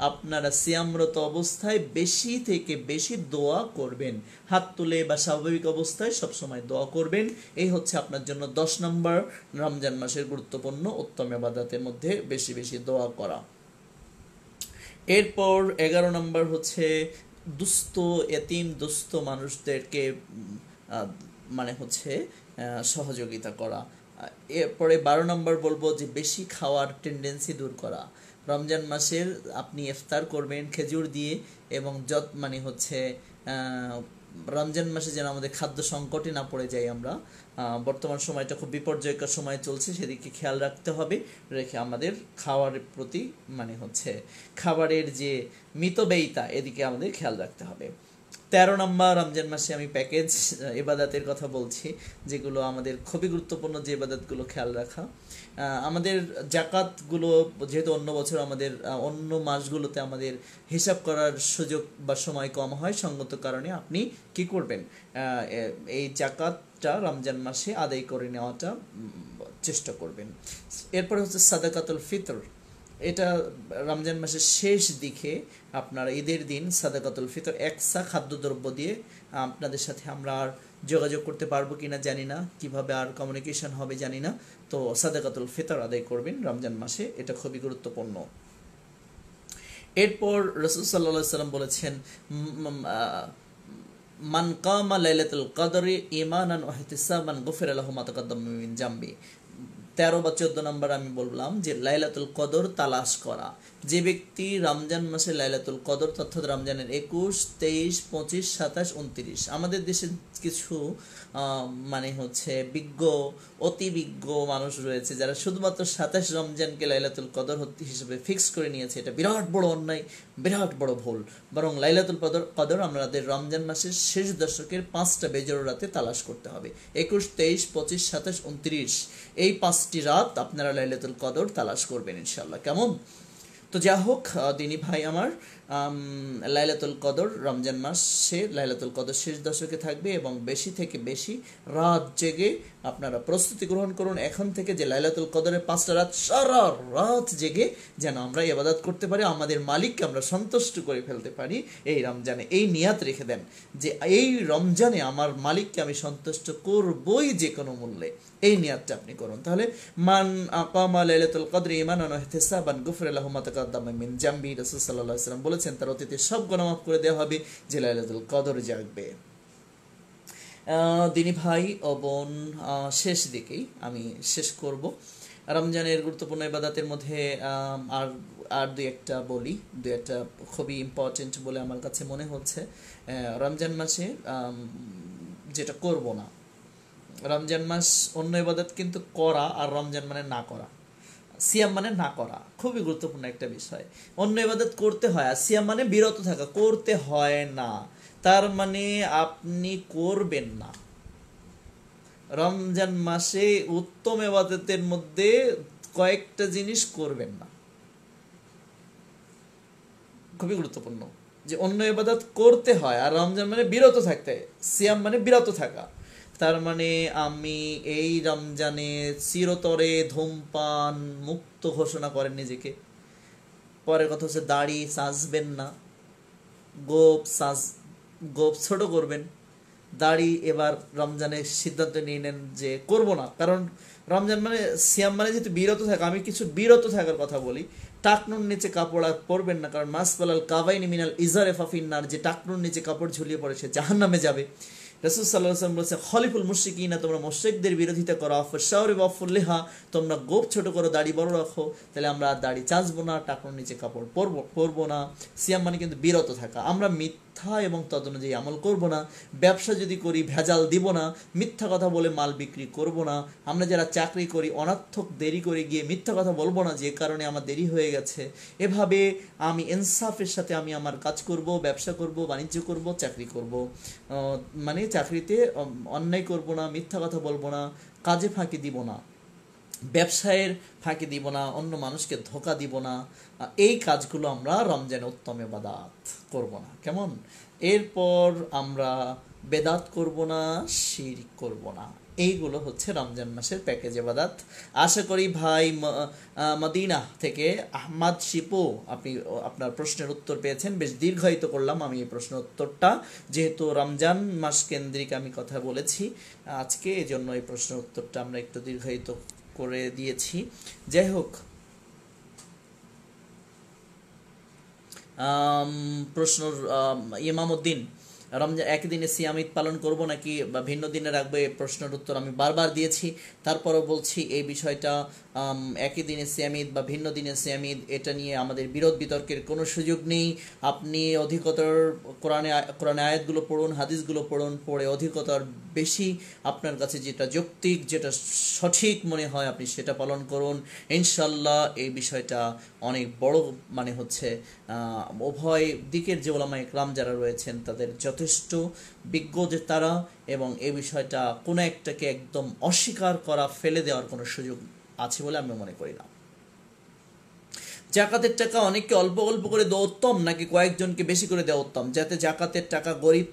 আপনারা সিয়ামরত অবস্থায় বেশি থেকে বেশি দোয়া করবেন, হাত তুলে বা স্বাভাবিক অবস্থায় সবসময় দোয়া করবেন। এই হচ্ছে আপনার জন্য 10 নম্বর রমজান মাসের গুরুত্বপূর্ণ উত্তম ইবাদতের মধ্যে বেশি বেশি দোয়া করা। এরপর 11 নম্বর হচ্ছে দুস্থ এতিম দুস্থ মানুষদেরকে মানে হচ্ছে সহযোগিতা করা। এরপরে 12 নম্বর বলবো যে বেশি খাওয়ার টেন্ডেন্সি দূর করা। রমজান মাসের আপনি ইফতার করবেন খেজুর দিয়ে, এবং মানে হচ্ছে রমজান মাসে যেন আমাদের খাদ্য সংকটে না পড়ে যাই আমরা। বর্তমান সময়টা খুব বিপর্যয়কর সময় চলছে, সেদিকে খেয়াল রাখতে হবে, রেখে আমাদের খাওয়ার প্রতি মানে হচ্ছে খাবারের যে মিতব্যয়িতা, এদিকে আমাদের খেয়াল রাখতে হবে। 13 নম্বর রমজান মাসে আমি প্যাকেজ ইবাদতের কথা বলছি, যেগুলো আমাদের খুবই গুরুত্বপূর্ণ, যে ইবাদতগুলো খেয়াল রাখা। আমাদের জাকাতগুলো যেহেতু অন্য বছর আমাদের অন্য মাসগুলোতে আমাদের হিসাব করার সুযোগ বা সময় কম হয়, সঙ্গত কারণে আপনি কি করবেন, এই জাকাতটা রমজান মাসে আদায় করে নেওয়াটা চেষ্টা করবেন। এরপর হচ্ছে সাদাকাতুল ফিতর, এটা রমজান মাসের শেষ দিকে আপনারা ঈদের দিন সাদাকাতুল ফিতর একসা খাদ্যদ্রব্য দিয়ে, আপনাদের সাথে আমরা আর যোগাযোগ করতে পারবো কিনা জানি না, কিভাবে আর কমিউনিকেশন হবে জানি না, তো সাদাকাতুল ফিতর আদায় করবেন রমজান মাসে, এটা খুবই গুরুত্বপূর্ণ। এরপর রাসূল সাল্লাল্লাহু আলাইহি ওয়াসাল্লাম বলেছেন মান কামা লাইলাতুল কদরি ঈমানান ওয়া ইহতিসাবান গুফিরা লাহু মা তাকাদ্দামা মিন জামবি। 13 বা 14 নম্বর আমি বললাম যে লাইলাতুল কদর তালাশ করা। যে ব্যক্তি রমজান মাসে লাইলাতুল কদর অর্থাৎ রমজানের 21, 23, 25, 27, 29, আমাদের দেশে কিছু মানে হচ্ছে বিজ্ঞ, অতি বিজ্ঞ মানুষ রয়েছে যারা শুধুমাত্র 27 রমজানকে লাইলাতুল কদর হিসেবে ফিক্স করে নিয়েছে। এটা বিরাট বড় অন্যায়, বিরাট বড় ভুল। বরং লাইলাতুল কদর আমাদের রমজান মাসের শেষ দশকের 5টা বেজোড় রাতে তালাশ করতে হবে। 21, 23, 25, 27, 29 এই 5টি রাত আপনারা লাইলাতুল কদর তালাশ করবেন ইনশাআল্লাহ। কেমন? তো যা হোক দিনী ভাই আমার, লাইলাতুল কদর রমজান মাসে লাইলাতুল কদর শেষ দশকে থাকবে এবং বেশি থেকে বেশি রাত জেগে আপনারা প্রস্তুতি গ্রহণ করুন এখন থেকে যে লাইলাতুল কদরের 5টা রাত সারা রাত জেগে যেন আমরা ইবাদত করতে পারি, আমাদের মালিককে আমরা সন্তুষ্ট করে ফেলতে পারি এই রমজানে। এই নিয়াত রেখে দেন যে এই রমজানে আমার মালিককে আমি সন্তুষ্ট করবই যে কোনো মূল্যে, এই নিয়াতটা আপনি করুন। তাহলে মান আকামা লাইলাতুল কদরি ঈমানান ওয়া ইহতিসাবান গুফিরা লাহু মা তাকাদ্দামা মিন জামবি, রাসূল সাল্লাল্লাহু আলাইহি ওয়াসাল্লাম বলেছেন তার অতীতের সব গুনাহ মাফ করে দেওয়া হবে যে লাইলাতুল কদর জাগবে। দিনী ভাই ও বোন, শেষ দিকেই আমি শেষ করব রমজানের গুরুত্বপূর্ণ ইবাদতের মধ্যে আর দুই একটা বলি, দুই একটা খুবই ইম্পর্টেন্ট বলে আমার কাছে মনে হচ্ছে। রমজান মাসে যেটা করব না, রমজান মাস অন্য ইবাদত কিন্তু করা আর রমজান মানে না করা, সিয়াম মানে না করা, খুবই গুরুত্বপূর্ণ একটা বিষয়। অন্য ইবাদত করতে হয় আর সিয়াম মানে বিরত থাকা, করতে হয় না, তার মানে আপনি করবেন না। রমজান মাসে উত্তম ইবাদতের মধ্যে কয়েকটা জিনিস করবেন না, খুবই গুরুত্বপূর্ণ। যে অন্য ইবাদত করতে হয় আর রমজান মানে বিরত থাকতে, সিয়াম মানে বিরত থাকা, তার মানে আমি এই রমজানে চিরতরে ধূমপান মুক্ত ঘোষণা করেন নিজেকে। পরের কথা হচ্ছে দাড়ি সাজবেন না, গোপ ছোট করবেন। দাড়ি এবার রমজানে সিদ্ধান্ত নিয়ে নেন যে করব না, কারণ রমজান মানে সিয়াম মানে যেহেতু বিরত থাকা, আমি কিছু বিরত থাকার কথা বলি। টাকনুর নিচে কাপড় আর পরবেন না, কারণ মাসফালাল কাবাইনি মিনাল ইজারে ফাফিন্নার, যে টাকনুর নিচে কাপড় ঝুলিয়ে পড়ে সে জাহান্নামে যাবে। রাসূল সাল্লাল্লাহু আলাইহি ওয়াসাল্লাম বলেছে খলিফুল মুশরিকিনা, তোমরা মুশরিকদের বিরোধিতা করো, আফশাওরি ওয়াফুল্লিহা, তোমরা গোপ ছোট করো, দাড়ি বড় রাখো। তাহলে আমরা দাড়ি চাঁচবো না, টাকনুর নিচে কাপড় পরবো না। সিয়াম মানে কিন্তু বিরত থাকা। আমরা মিথ্যা এবং তদ অনুযায়ী আমল করবো না। ব্যবসা যদি করি ভেজাল দিব না, মিথ্যা কথা বলে মাল বিক্রি করব না। আমরা যারা চাকরি করি অনার্থক দেরি করে গিয়ে মিথ্যা কথা বলবো না যে কারণে আমার দেরি হয়ে গেছে। এভাবে আমি ইনসাফের সাথে আমি আমার কাজ করব, ব্যবসা করব, বাণিজ্য করব, চাকরি করব। মানে চাকরিতে অন্যায় করব না, মিথ্যা কথা বলবো না, কাজে ফাঁকি দিব না, ব্যবসায়ের ফাঁকি দিব না, অন্য মানুষকে ধোঁকা দিব না। এই কাজগুলো আমরা রমজানে উত্তম ইবাদত করব না। কেমন? এরপর আমরা বেদাত করব না, শিরক করব না। এইগুলো হচ্ছে রমজান মাসের প্যাকেজ ইবাদত। আশা করি ভাই মদিনা থেকে আহমদ শিপু আপনি আপনার প্রশ্নের উত্তর পেয়েছেন। বেশ দীর্ঘায়িত করলাম আমি এই প্রশ্ন উত্তরটা, যেহেতু রমজান মাস কেন্দ্রিক আমি কথা বলেছি আজকে, এজন্য এই প্রশ্নের উত্তরটা আমরা একটু দীর্ঘায়িত করে দিয়েছি। যাই হোক, প্রশ্ন ইমামউদ্দিন, রমজান একদিনে সিয়াম ঈদ পালন করব নাকি বা ভিন্ন দিনে রাখবো, এই প্রশ্নের উত্তর আমি বারবার দিয়েছি, তারপরও বলছি এই বিষয়টা একই দিনে সিয়াম ঈদ বা ভিন্ন দিনে সিয়াম ঈদ এটা নিয়ে আমাদের বিরোধ বিতর্কের কোনো সুযোগ নেই। আপনি অধিকতর কোরআনে আয়াতগুলো পড়ুন, হাদিসগুলো পড়ুন, পড়ে অধিকতর বেশি আপনার কাছে যেটা যৌক্তিক, যেটা সঠিক মনে হয় আপনি সেটা পালন করুন। ইনশাল্লাহ এই বিষয়টা অনেক বড় মানে হচ্ছে উভয় দিকের যে ওলামায়ে কেরাম যারা রয়েছেন তাদের যথেষ্ট বিজ্ঞ যে তারা, এবং এই বিষয়টা কোনো একটাকে একদম অস্বীকার করা, ফেলে দেওয়ার কোনো সুযোগ আছে বলে আমি মনে করি না। জাকাতের টাকা অনেককে অল্প অল্প করে দেওয়া উত্তম নাকি কয়েকজনকে বেশি করে দেওয়া উত্তম, যাতে জাকাতের টাকা গরিব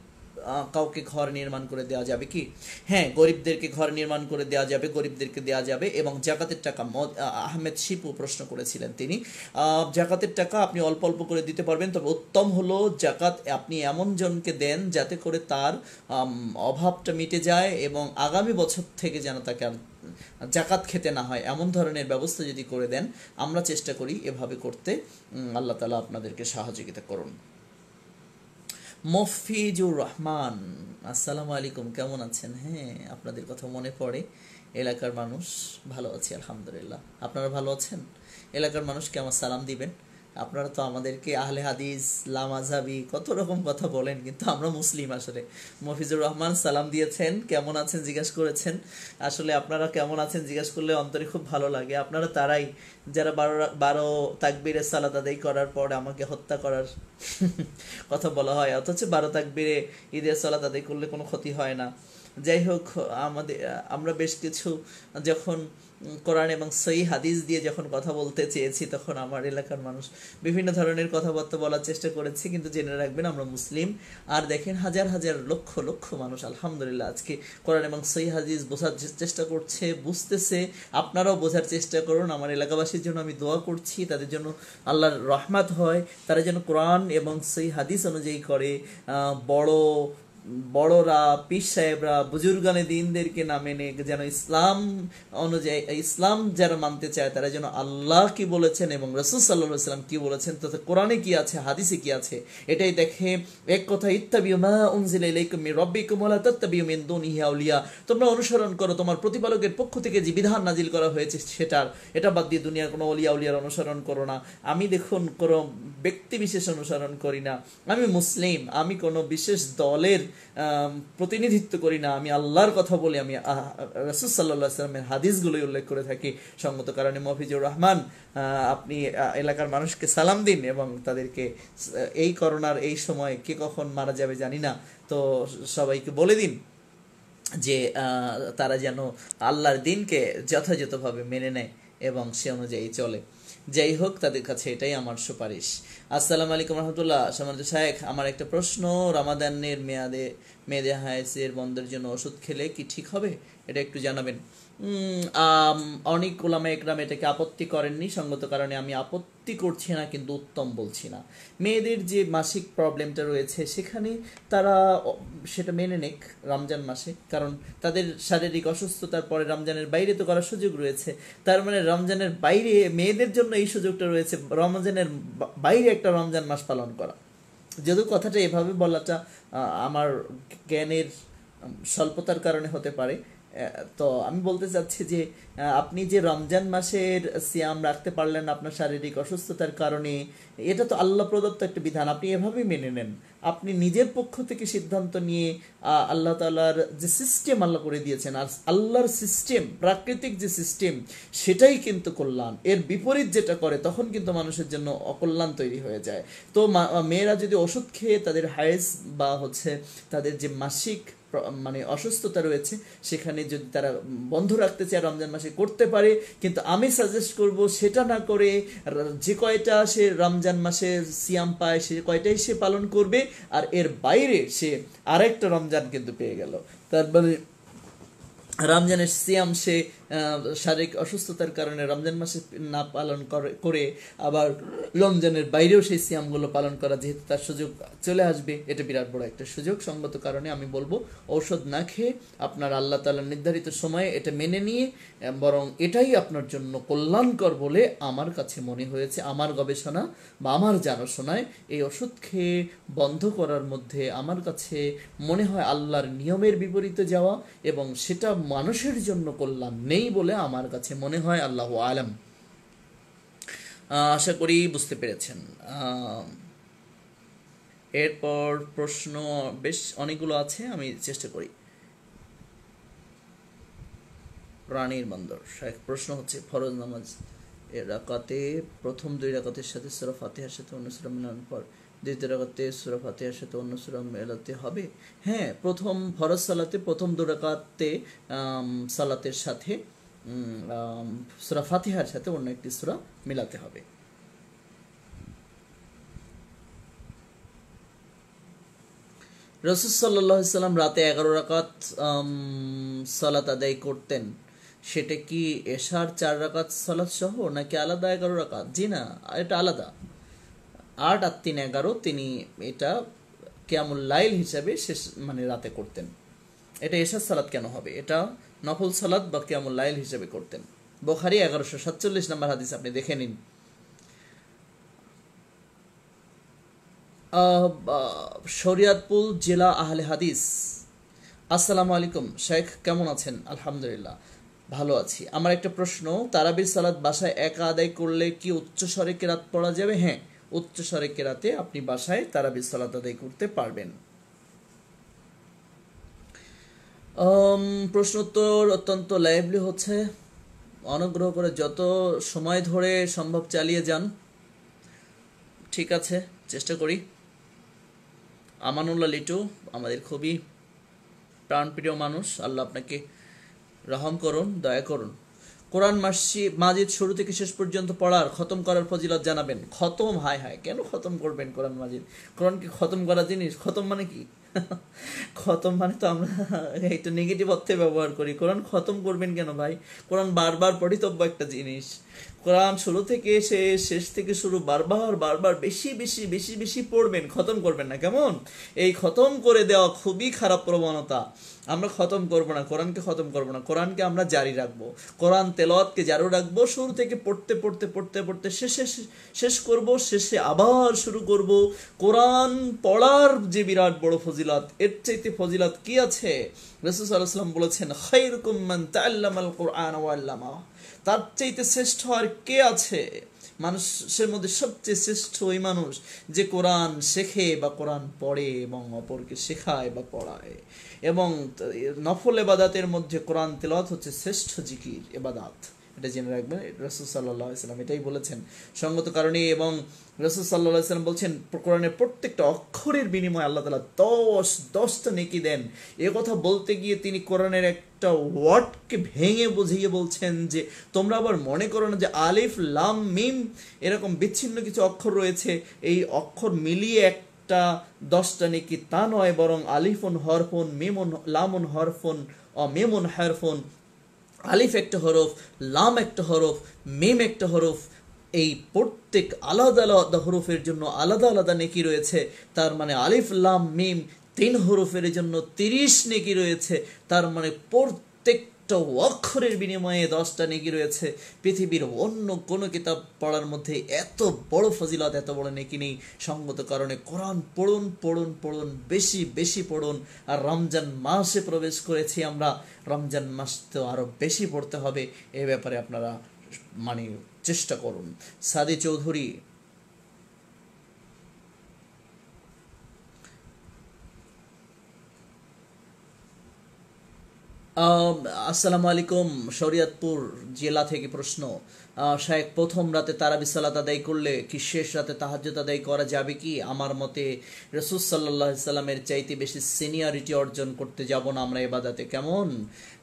কাউকে ঘর নির্মাণ করে দেওয়া যাবে কি? হ্যাঁ, গরিবদেরকে ঘর নির্মাণ করে দেওয়া যাবে, গরিবদেরকে দেওয়া যাবে। এবং জাকাতের টাকা আহমেদ শিপু প্রশ্ন করেছিলেন তিনি, জাকাতের টাকা আপনি অল্প অল্প করে দিতে পারবেন, তবে উত্তম হলো জাকাত আপনি এমন জনকে দেন যাতে করে তার অভাবটা মিটে যায় এবং আগামী বছর থেকে যেন তাকে আর জাকাত খেতে না হয়, এমন ধরনের ব্যবস্থা যদি করে দেন, আমরা চেষ্টা করি এভাবে করতে। আল্লাহ তাআলা আপনাদেরকে সহযোগিতা করুন। মফিজুর রহমান, আসসালামু আলাইকুম, কেমন আছেন? হ্যাঁ, আপনাদের কথা মনে পড়ে। এলাকার মানুষ ভালো আছি আলহামদুলিল্লাহ। আপনারা ভালো আছেন? এলাকার মানুষকে আমার সালাম দিবেন। আপনারা তো আমাদেরকে আহলে হাদিস, লামাজাবি কত রকম কথা বলেন, কিন্তু আমরা মুসলিম আসলে। মফিজুর রহমান সালাম দিয়েছেন, কেমন আছেন জিজ্ঞাসা করেছেন। আসলে আপনারা কেমন আছেন জিজ্ঞাসা করলে অন্তরে খুব ভালো লাগে। আপনারা তারাই যারা বারো তাকবীরে সালাত আদায় করার পর আমাকে হত্যা করার কথা বলা হয়, অথচ 12 তাকবীরে ঈদের সালাত আদায় করলে কোনো ক্ষতি হয় না। যাই হোক, আমরা বেশ কিছু যখন কোরআন এবং সহিহ হাদিস দিয়ে যখন কথা বলতে চেয়েছি, তখন আমার এলাকার মানুষ বিভিন্ন ধরনের কথাবার্তা বলার চেষ্টা করেছে, কিন্তু জেনে রাখবেন আমরা মুসলিম। আর দেখেন, হাজার হাজার লক্ষ লক্ষ মানুষ আলহামদুলিল্লাহ আজকে কোরআন এবং সহিহ হাদিস বোঝার চেষ্টা করছে, বুঝতেছে। আপনারাও বোঝার চেষ্টা করুন। আমার এলাকাবাসীর জন্য আমি দোয়া করছি, তাদের জন্য আল্লাহর রহমত হয়, তারা যেন কোরআন এবং সহিহ হাদিস অনুযায়ী করে। বড়রা, পীর সাহেবরা, বুজুর্গানে দিনদেরকে না মেনে যেন ইসলাম অনুযায়ী, ইসলাম যারা মানতে চায় তারা যেন আল্লাহ কি বলেছেন এবং রাসূল সাল্লাল্লাহু আলাইহি ওয়াসাল্লাম কি বলেছেন, তাতে কোরআনে কি আছে, হাদিসে কি আছে, এটাই দেখে। এক কথা, ইত্তাবিউ মা উনজিলা ইলাইকুম মির রাব্বিকুম ওয়া লা তাত্তাবিউ মিন দুনিহি আউলিয়া, তোমরা অনুসরণ করো তোমার প্রতিপালকের পক্ষ থেকে যে বিধান নাজিল করা হয়েছে সেটার, এটা বাদ দিয়ে দুনিয়ার কোনো ওলিয়া উলিয়ার অনুসরণ করো না। আমি দেখুন কোনো ব্যক্তি বিশেষ অনুসরণ করি না, আমি মুসলিম, আমি কোনো বিশেষ দলের প্রতিনিধিত্ব করি না, আমি আল্লাহর কথা বলি, আমি রাসূল সাল্লাল্লাহু আলাইহি ওয়াসাল্লামের হাদিসগুলোই উল্লেখ করে থাকি। সঙ্গত কারণে মফিজুর রহমান, আপনি এলাকার মানুষকে সালাম দিন এবং তাদেরকে এই করোনার এই সময় কে কখন মারা যাবে জানি না, তো সবাইকে বলে দিন যে তারা যেন আল্লাহর দিনকে যথাযথভাবে মেনে নেয় এবং সে অনুযায়ী চলে। যাই হোক, তাদের কাছে এটাই আমার সুপারিশ। আসসালামু আলাইকুম রহমতুল্লাহ। সম্মানিত শায়েখ, আমার একটা প্রশ্ন, রামাদানের মেয়াদে হায়েজের বন্ধের জন্য ওষুধ খেলে কি ঠিক হবে? এটা একটু জানাবেন। অনেক ওলামা একরাম এটাকে আপত্তি করেননি, সঙ্গত কারণে আমি আপত্তি করছি না, কিন্তু উত্তম বলছি না। মেয়েদের যে মাসিক প্রবলেমটা রয়েছে সেখানে তারা সেটা মেনে নেক রমজান মাসে, কারণ তাদের শারীরিক অসুস্থতার পরে রমজানের বাইরে তো করার সুযোগ রয়েছে। তার মানে রমজানের বাইরে মেয়েদের জন্য এই সুযোগটা রয়েছে, রমজানের বাইরে একটা রমজান মাস পালন করা। যদিও কথাটা এভাবে বলাটা আমার জ্ঞানের স্বল্পতার কারণে হতে পারে, তো আমি বলতে চাচ্ছি যে আপনি যে রমজান মাসের সিয়াম রাখতে পারলেন আপনার শারীরিক অসুস্থতার কারণে, এটা তো আল্লাহ প্রদত্ত একটা বিধান, আপনি এভাবেই মেনে নেন। আপনি নিজের পক্ষ থেকে সিদ্ধান্ত নিয়ে আল্লাহ তাআলার যে সিস্টেম আল্লাহ করে দিয়েছেন, আর আল্লাহর সিস্টেম, প্রাকৃতিক যে সিস্টেম, সেটাই কিন্তু কল্যাণ। এর বিপরীত যেটা করে তখন কিন্তু মানুষের জন্য অকল্যাণ তৈরি হয়ে যায়। তো মেয়েরা যদি ওষুধ খেয়ে তাদের হায়েজ বা তাদের যে মাসিক মানে অসুস্থতা রয়েছে সেখানে যদি তারা বন্ধ রাখতে চায় রমজান মাসে করতে পারে, কিন্তু আমি সাজেস্ট করব সেটা না করে যে কয়টা সে রমজান মাসে সিয়াম পায় সে কয়টাই সে পালন করবে, আর এর বাইরে সে আরেকটা রমজান কিন্তু পেয়ে গেল। তার মানে রমজানের সিয়াম সে শারীরিক অসুস্থতার কারণে রমজান মাসে না পালন করে আবার রমজানের বাইরেও সেই সিয়ামগুলো পালন করা, যেহেতু তার সুযোগ চলে আসবে, এটা বিরাট বড় একটা সুযোগ। সঙ্গত কারণে আমি বলবো ঔষধ না খেয়ে আপনার আল্লাহ তাআলার নির্ধারিত সময়ে এটা মেনে নিয়ে, বরং এটাই আপনার জন্য কল্যাণকর বলে আমার কাছে মনে হয়েছে। আমার গবেষণা বা আমার জানাশোনায় এই ওষুধ খেয়ে বন্ধ করার মধ্যে আমার কাছে মনে হয় আল্লাহর নিয়মের বিপরীতে যাওয়া, এবং সেটা মানুষের জন্য কল্যাণ নেই বলে আমার কাছে মনে হয়। আল্লাহু আলাম। আশা করি বুঝতে পেরেছেন। এরপর প্রশ্ন বেশ অনেকগুলো আছে, আমি চেষ্টা করি। প্রাণীর বন্দর প্রশ্ন হচ্ছে, ফরজ নামাজ এর রাকাতে প্রথম 2 রাকাতের সাথে সূরা ফাতিহার সাথে অন্য সূরা মেলানোর পর দ্বিতীয় রাকাতে সূরা ফাতিহার সাথে অন্য সূরা মেলাতে হবে? হ্যাঁ, প্রথম ফরজ সালাতে প্রথম 2 রাকাতে সালাতের সাথে সূরা ফাতিহার সাথে অন্য একটি সূরা মেলাতে হবে। রাসূল সাল্লাল্লাহু আলাইহি ওয়াসাল্লাম রাতে 11 রাকাত সালাত আদায় করতেন, সেটা কি এশার 4 রাকাত সালাত সহ নাকি আলাদা 11 রাকাত? জি না, এটা আলাদা। 8 আর 3 11, তিনি এটা কিয়ামুল লাইল হিসাবে শেষ মানে রাতে করতেন। এটা এশার সালাত কেন হবে? এটা নফল সালাত বা কিয়ামুল লাইল হিসাবে করতেন। বুখারী 1147 নম্বর হাদিস, আপনি দেখে নিন। শরিয়াতপুর জেলা আহলে হাদিস। আসসালামু আলাইকুম শেখ, কেমন আছেন? আলহামদুলিল্লাহ ভালো আছি। আমার একটা প্রশ্ন, তারাবির সালাত বাসায় একা আদায় করলে কি উচ্চ স্বরে কেরাত পড়া যাবে? হ্যাঁ, উচ্চ স্বরে কেরাতে আপনি বাসায় তারাবির সালাত আদায় করতে পারবেন। প্রশ্নোত্তর অত্যন্ত লাইভলি হচ্ছে, অনুগ্রহ করে যত সময় ধরে সম্ভব চালিয়ে যান। ঠিক আছে, চেষ্টা করি। আমানুল্লাহ লিটু আমাদের খুবই প্রাণপ্রিয় মানুষ, আল্লাহ আপনাকে রহম করুন, দয়া করুন। কোরআন মাজিদ শুরু থেকে শেষ পর্যন্ত পড়ার, খতম করার ফজিলত জানাবেন। খতম? হায় হায়, কেন খতম করবেন কোরআন মাজিদ? কোরআন কি খতম করা জিনিস? খতম মানে কি? খতম মানে তো আমরা একটু নেগেটিভ অর্থে ব্যবহার করি। কোরআন খতম করবেন কেন ভাই? কোরআন বারবার পঠিতব্য একটা জিনিস। কোরআন শুরু থেকে শেষ, শেষ থেকে শুরু, বারবার বারবার বেশি বেশি বেশি বেশি পড়বেন, খতম করবেন না। কেমন? এই খতম করে দেওয়া খুবই খারাপ প্রবণতা। আমরা খতম করব না, কোরআনকে খতম করব না, কোরআনকে আমরা জারি রাখবো, কোরআন তেলাওয়াতকে জারি রাখবো। শুরু থেকে পড়তে পড়তে পড়তে পড়তে শেষে শেষ করব, শেষে আবার শুরু করব। কোরআন পড়ার যে বিরাট বড় ফজিলত, এর চাইতে ফজিলত কি আছে? রাসূল সাল্লাল্লাহু আলাইহি ওয়াসাল্লাম বলেছেন, খায়রুকুম মান তাআল্লামাল কুরআন ওয়া আল্লামা। তার চাইতে শ্রেষ্ঠ আর কে আছে? মানুষের মধ্যে সবচেয়ে শ্রেষ্ঠ ওই মানুষ যে কোরআন শেখে বা কোরআন পড়ে এবং অপরকে শেখায় বা পড়ায়। এবং নফল এবাদাতের মধ্যে কোরআন তেলাওয়াত হচ্ছে শ্রেষ্ঠ জিকির এবাদাত, এটা জেনে রাখবেন। রাসূল সাল্লাল্লাহু আলাইহি ওয়াসাল্লাম এটাই বলেছেন সঙ্গত কারণে। এবং রাসূল সাল্লাল্লাহু আলাইহি ওয়াসাল্লাম বলছেন, কোরআনের প্রত্যেকটা অক্ষরের বিনিময়ে আল্লাহ তাআলা 10টা নেকি দেন। এ কথা বলতে গিয়ে তিনি কোরআনের একটা ওয়ার্ডকে ভেঙে বুঝিয়ে বলছেন যে তোমরা আবার মনে করো না যে আলিফ লাম মিম এরকম বিচ্ছিন্ন কিছু অক্ষর রয়েছে, এই অক্ষর মিলিয়ে একটা 10টা নেকি, তা নয়, বরং আলিফুন হরফুন, মিমুন লামুন হরফুন, মেমুন হারফুন, আলিফ একটা হরফ, লাম একটা হরফ, মিম একটা হরফ, এই প্রত্যেক আলাদা আলাদা হরফের জন্য আলাদা আলাদা নেকি রয়েছে। তার মানে আলিফ লাম মিম 3 হরফের জন্য 30 নেকি রয়েছে। তার মানে প্রত্যেকটা অক্ষরের বিনিময়ে 10টা নেকি রয়েছে। পৃথিবীর অন্য কোনো কিতাব পড়ার মধ্যে এত বড় ফজিলত, এত বড় নেকি নেই। সঙ্গত কারণে কোরআন পড়ুন পড়ুন পড়ুন, বেশি বেশি পড়ুন। আর রমজান মাসে প্রবেশ করেছি আমরা, রমজান মাস তো আরো বেশি পড়তে হবে, এ ব্যাপারে আপনারা মানে চেষ্টা করুন। সাদি চৌধুরী, আসসালামু আলাইকুম, শরিয়তপুর জেলা থেকে প্রশ্ন। শায়েখ, প্রথম রাতে তারাবি সালাত আদায় করলে কি শেষ রাতে তাহাজ্জুদ আদায় করা যাবে কি? আমার মতে রাসূল সাল্লাল্লাহু আলাইহি সাল্লামের চাইতে বেশি সিনিয়রিটি অর্জন করতে যাব না আমরা ইবাদতে। কেমন?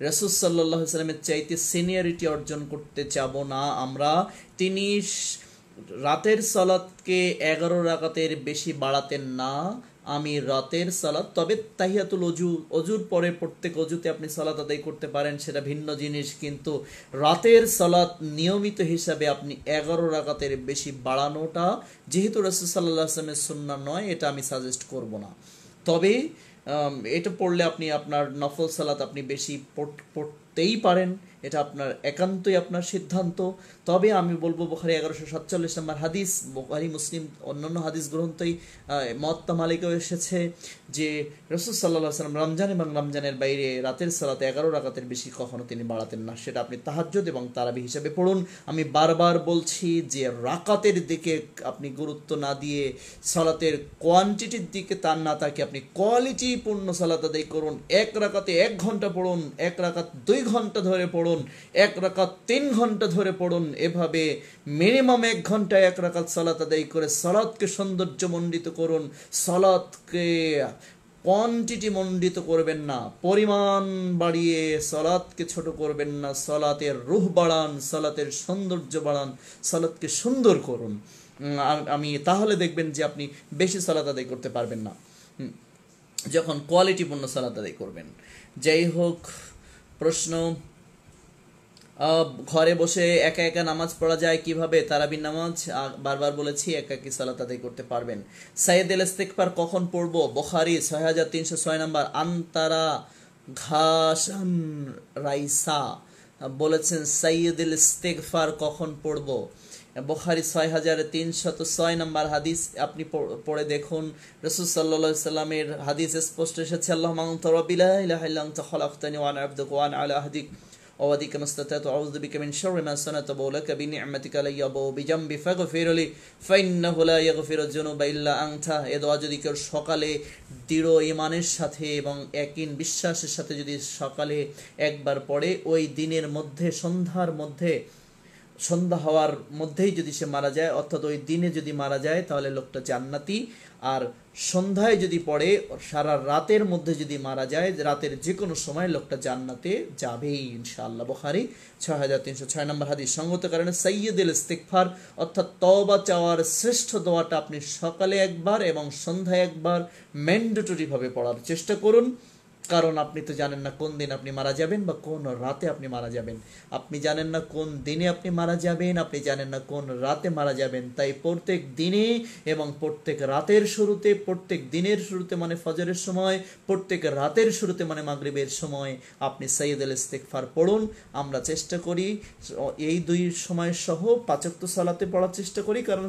রাসূল সাল্লাল্লাহু আলাইহি সাল্লামের চাইতে সিনিয়রিটি অর্জন করতে যাব না আমরা। তিনি রাতের সালাতকে 11 রাকাতের বেশি বাড়াতেন না। আমি রাতের সালাত, তবে তাহিয়াতুল অজুর পরে প্রত্যেক অজুতে আপনি সালাত আদায় করতে পারেন, সেটা ভিন্ন জিনিস। কিন্তু রাতের সালাত নিয়মিত হিসাবে আপনি 11 রাকাতের বেশি বাড়ানোটা যেহেতু রাসূল সাল্লাল্লাহু আলাইহি ওয়াসাল্লামের সুন্নাহ নয়, এটা আমি সাজেস্ট করব না। তবে এটা পড়লে আপনি আপনার নফল সালাত আপনি বেশি পড়তেই পারেন, এটা আপনার একান্তই আপনার সিদ্ধান্ত। তবে আমি বলবো বুখারী 1147 নম্বর হাদিস, বুখারী মুসলিম অন্যান্য হাদিস গ্রন্থই মুয়াত্তা মালিকেও এসেছে যে রাসূল সাল্লাল্লাহু আলাইহি ওয়াসাল্লাম রমজান এবং রমজানের বাইরে রাতের সালাতে 11 রাকাতের বেশি কখনো তিনি বাড়াতেন না। সেটা আপনি তাহাজ্জুদ এবং তারাবি হিসেবে পড়ুন। আমি বারবার বলছি যে রাকাতের দিকে আপনি গুরুত্ব না দিয়ে সালাতের কোয়ান্টিটির দিকে তার না তাকে আপনি কোয়ালিটি পূর্ণ সালাত আদায় করুন। 1 রাকাতে 1 ঘন্টা পড়ুন, 1 রাকাত 2 ঘন্টা ধরে পড়ুন, 1 রাকাত 3 ঘন্টা ধরে পড়ুন। এভাবে মিনিমাম 1 ঘন্টায় 1 রাকাত সালাত আদায় করে সালাতকে সৌন্দর্যমণ্ডিত করুন। সালাতকে কোয়ান্টিটি মণ্ডিত করবেন না, পরিমাণ বাড়িয়ে সালাতকে ছোট করবেন না। সালাতের রূহ বাড়ান, সালাতের সৌন্দর্য বাড়ান, সালাতকে সুন্দর করুন। আমি তাহলে দেখবেন যে আপনি বেশি সালাত আদায় করতে পারবেন না যখন কোয়ালিটিপূর্ণ সালাত আদায় করবেন। যাই হোক, প্রশ্ন, ঘরে বসে একা একা নামাজ পড়া যায় কিভাবে? তারাবির নামাজ বারবার বলেছি, একাকী সালাত আদায় করতে পারবেন। সাইয়েদুল ইস্তিগফার কখন পড়বো? বুখারী 6306 নম্বর। আনতারা ঘাসান রাইসা বলেছেন সাইয়েদুল ইস্তিগফার কখন পড়বো? বুখারী 6306 নম্বর হাদিস আপনি পড়ে দেখুন, রাসূল সাল্লাল্লাহু আলাইহি সাল্লামের হাদিস স্পষ্ট এসেছে, আল্লাহুম্মা আনতা রাব্বি লা ইলাহা ইল্লা আনতা খালাকতানি ওয়া আনা আবদুকা ওয়া আনা আলা আহদিক ওয়া ওয়াদিকা মাসতাতাতু আউযু বিকা মিন শাররি মা সানাতু ওয়া লাকা বিনি'মাতিকা আলাইয়া ওয়া বিজামবি ফাগফির লি ফাইন্নাহু লা ইয়াগফিরুয যুনুবা ইল্লা আনতা। এ দোয়া যদি কেউ সকালে দৃঢ় ঈমানের সাথে এবং ইয়াকিন বিশ্বাসের সাথে যদি সকালে একবার পড়ে, ওই দিনের মধ্যে সন্ধ্যা হওয়ার মধ্যেই যদি সে মারা যায়, অর্থাৎ ওই দিনে যদি মারা যায় তাহলে লোকটা জান্নাতি। আর সন্ধ্যায় যদি পড়ে, সারা রাতের মধ্যে যদি মারা যায়, রাতের যে কোনো সময় লোকটা জান্নাতে যাবেই ইনশাআল্লাহ। বুখারী 6306 নম্বর হাদিস। সঙ্গত কারণে সাইয়্যিদুল ইস্তিগফার অর্থাৎ তওবা চাওয়ার শ্রেষ্ঠ দোয়াটা আপনি সকালে একবার এবং সন্ধ্যায় একবার ম্যান্ডেটরি ভাবে পড়ার চেষ্টা করুন, কারণ আপনি তো জানেন না কোন দিন আপনি মারা যাবেন বা কোন রাতে আপনি মারা যাবেন। আপনি জানেন না কোন দিনে আপনি মারা যাবেন, আপনি জানেন না কোন রাতে মারা যাবেন। তাই প্রত্যেক দিনে এবং প্রত্যেক রাতের শুরুতে, প্রত্যেক দিনের শুরুতে মানে ফজরের সময়, প্রত্যেক রাতের শুরুতে মানে মাগরিবের সময় আপনি সাইয়্যিদুল ইস্তিগফার পড়ুন। আমরা চেষ্টা করি এই দুই সময় সহ 5 ওয়াক্ত সালাতে পড়ার চেষ্টা করি, কারণ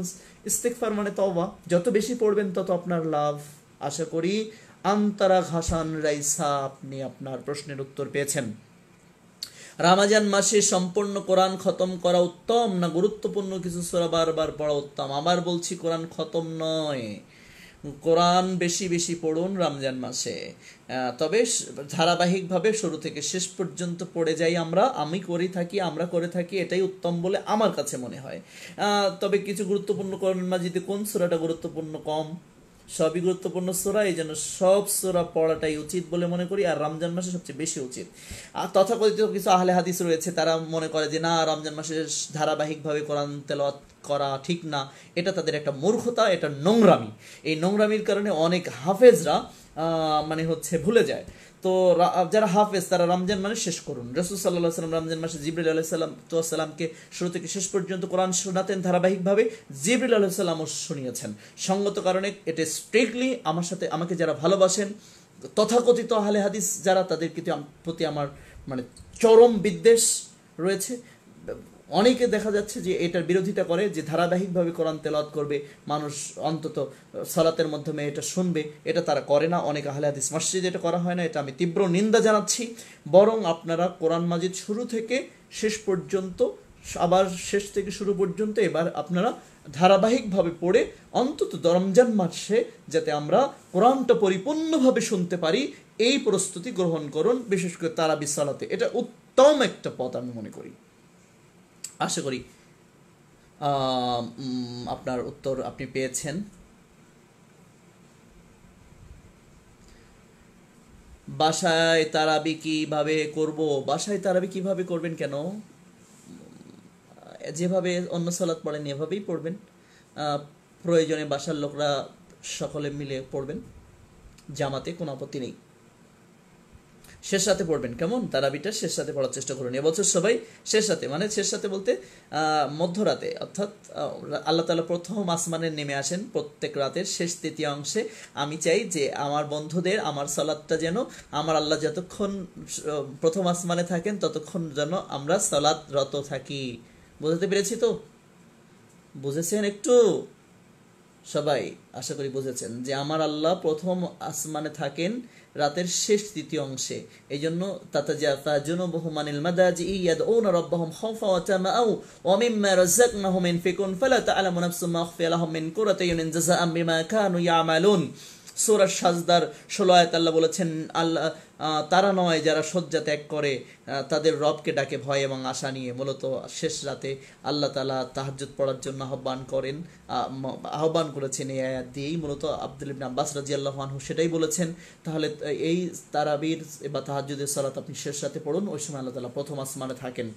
ইস্তিগফার মানে তওবা, যত বেশি পড়বেন তত আপনার লাভ। আশা করি আন্তরা ঘাসান রাইসা আপনি আপনার প্রশ্নের উত্তর পেয়েছেন। রমজান মাসে সম্পূর্ণ কোরআন খতম করা উত্তম না গুরুত্বপূর্ণ কিছু সূরা বারবার পড়া উত্তম? আবার বলছি, কোরআন খতম নয়, কোরআন বেশি বেশি পড়ুন রমজান মাসে। তবে ধারাবাহিকভাবে শুরু থেকে শেষ পর্যন্ত পড়ে যাই আমরা করে থাকি, এটাই উত্তম বলে আমার কাছে মনে হয়। তবে কিছু গুরুত্বপূর্ণ কোরআন মাজিদে কোন সূরাটা গুরুত্বপূর্ণ কম? সবই গুরুত্বপূর্ণ সূরা, এই জন্য সব সূরা পড়াটাই উচিত বলে মনে করি, আর রমজান মাসে সবচেয়ে বেশি উচিত। আর তথাকথিত কিছু আহলে হাদিস রয়েছে, তারা মনে করে যে না, রমজান মাসে ধারাবাহিকভাবে কোরআন তেলাওয়াত করা ঠিক না। এটা তাদের একটা মূর্খতা, এটা নোংরামি। এই নোংরামির কারণে অনেক হাফেজরা ভুলে যায়। তো যারা হাফেজ তারা রমজান মানে শেষ করুন। রাসূল সাল্লাল্লাহু আলাইহি ওয়াসাল্লাম রমজান মাসে জিবরিল আলাইহিস সালামকে শুরু থেকে শেষ পর্যন্ত কোরআন শোনাতেন ধারাবাহিকভাবে, জিবরিল আলাইহিস সালামও শুনিয়েছেন। সঙ্গত কারণে এটা স্ট্রিক্টলি আমাকে যারা ভালোবাসেন, তথাকথিত আহলে হাদিস যারা, তাদের প্রতি আমার চরম বিদ্বেষ রয়েছে। অনেকে দেখা যাচ্ছে যে এটার বিরোধিতা করে, যে ধারাবাহিকভাবে কোরআন তেলাওয়াত করবে মানুষ, অন্তত সালাতের মাধ্যমে এটা শুনবে, এটা তারা করে না। অনেক আহলে হাদিস মসজিদে এটা করা হয় না, এটা আমি তীব্র নিন্দা জানাচ্ছি। বরং আপনারা কোরআন মাজিদ শুরু থেকে শেষ পর্যন্ত, আবার শেষ থেকে শুরু পর্যন্ত এবার আপনারা ধারাবাহিকভাবে পড়ে অন্তত রমজান মাসে যাতে আমরা কোরআনটা পরিপূর্ণভাবে শুনতে পারি, এই প্রস্তুতি গ্রহণ করুন, বিশেষ করে তারাবি সালাতে। এটা উত্তম একটা পথ আমি মনে করি। আশা করি আপনার উত্তর আপনি পেয়েছেন। বাসায় তারাবি কিভাবে করব? বাসায় তারাবি কিভাবে করবেন? কেন, যেভাবে অন্য সালাত পড়েন এভাবেই পড়বেন। প্রয়োজনে বাসার লোকরা সকলে মিলে পড়বেন জামাতে, কোনো আপত্তি নেই। শেষ রাতে পড়বেন, কেমন? তারাবিটা শেষ রাতে পড়ার চেষ্টা করুন এবছর সবাই। শেষ রাতে বলতে মধ্যরাতে, অর্থাৎ আল্লাহ তাআলা প্রথম আসমানে নেমে আসেন প্রত্যেক রাতের শেষ তৃতীয়াংশে। আমি চাই যে আমার বন্ধুদের, আমার সালাতটা যেন, আমার আল্লাহ যতক্ষণ প্রথম আসমানে থাকেন ততক্ষণ যেন আমরা সালাতরত থাকি। বুঝতে পেরেছি তো? বুঝেছেন একটু সবাই? আশা করি বুঝেছেন যে আমার আল্লাহ প্রথম আসমানে থাকেন রাতের শেষ তৃতীয় অংশে। এই জন্য তাতাজাফা জুনুবুহুম আনিল মাদাজি ইয়াদউনা রাব্বাহুম খাওফা ওয়া তামাআউ ওয়া মিম্মা রাযাকনাহুম ইনফিকুন ফালা তা'লামু নাফসুম মা উখফিয়া লাহুম মিন কুররাতি আয়ুনিন জাযাআন বিমা কানু ইয়ামালুন। সূরা সাজদার 16 আয়াত আল্লাহ বলেছেন, আল্লাহ তারা নয় যারা শয্যা ত্যাগ করে তাদের রবকে ডাকে ভয় এবং আশা নিয়ে। মূলত শেষ রাতে আল্লাহ তাআলা তাহাজ্জুদ পড়ার জন্য আহ্বান করেছেন এই আয়াত দিয়েই। মূলত আব্দুল্লাহ ইবনে আব্বাস রাদিয়াল্লাহু আনহু সেটাই বলেছেন। তাহলে এই তারাবির বা তাহাজ্জুদের সালাত আপনি শেষ রাতে পড়ুন, ওই সময় আল্লাহ তাআলা প্রথম আসমানে থাকেন।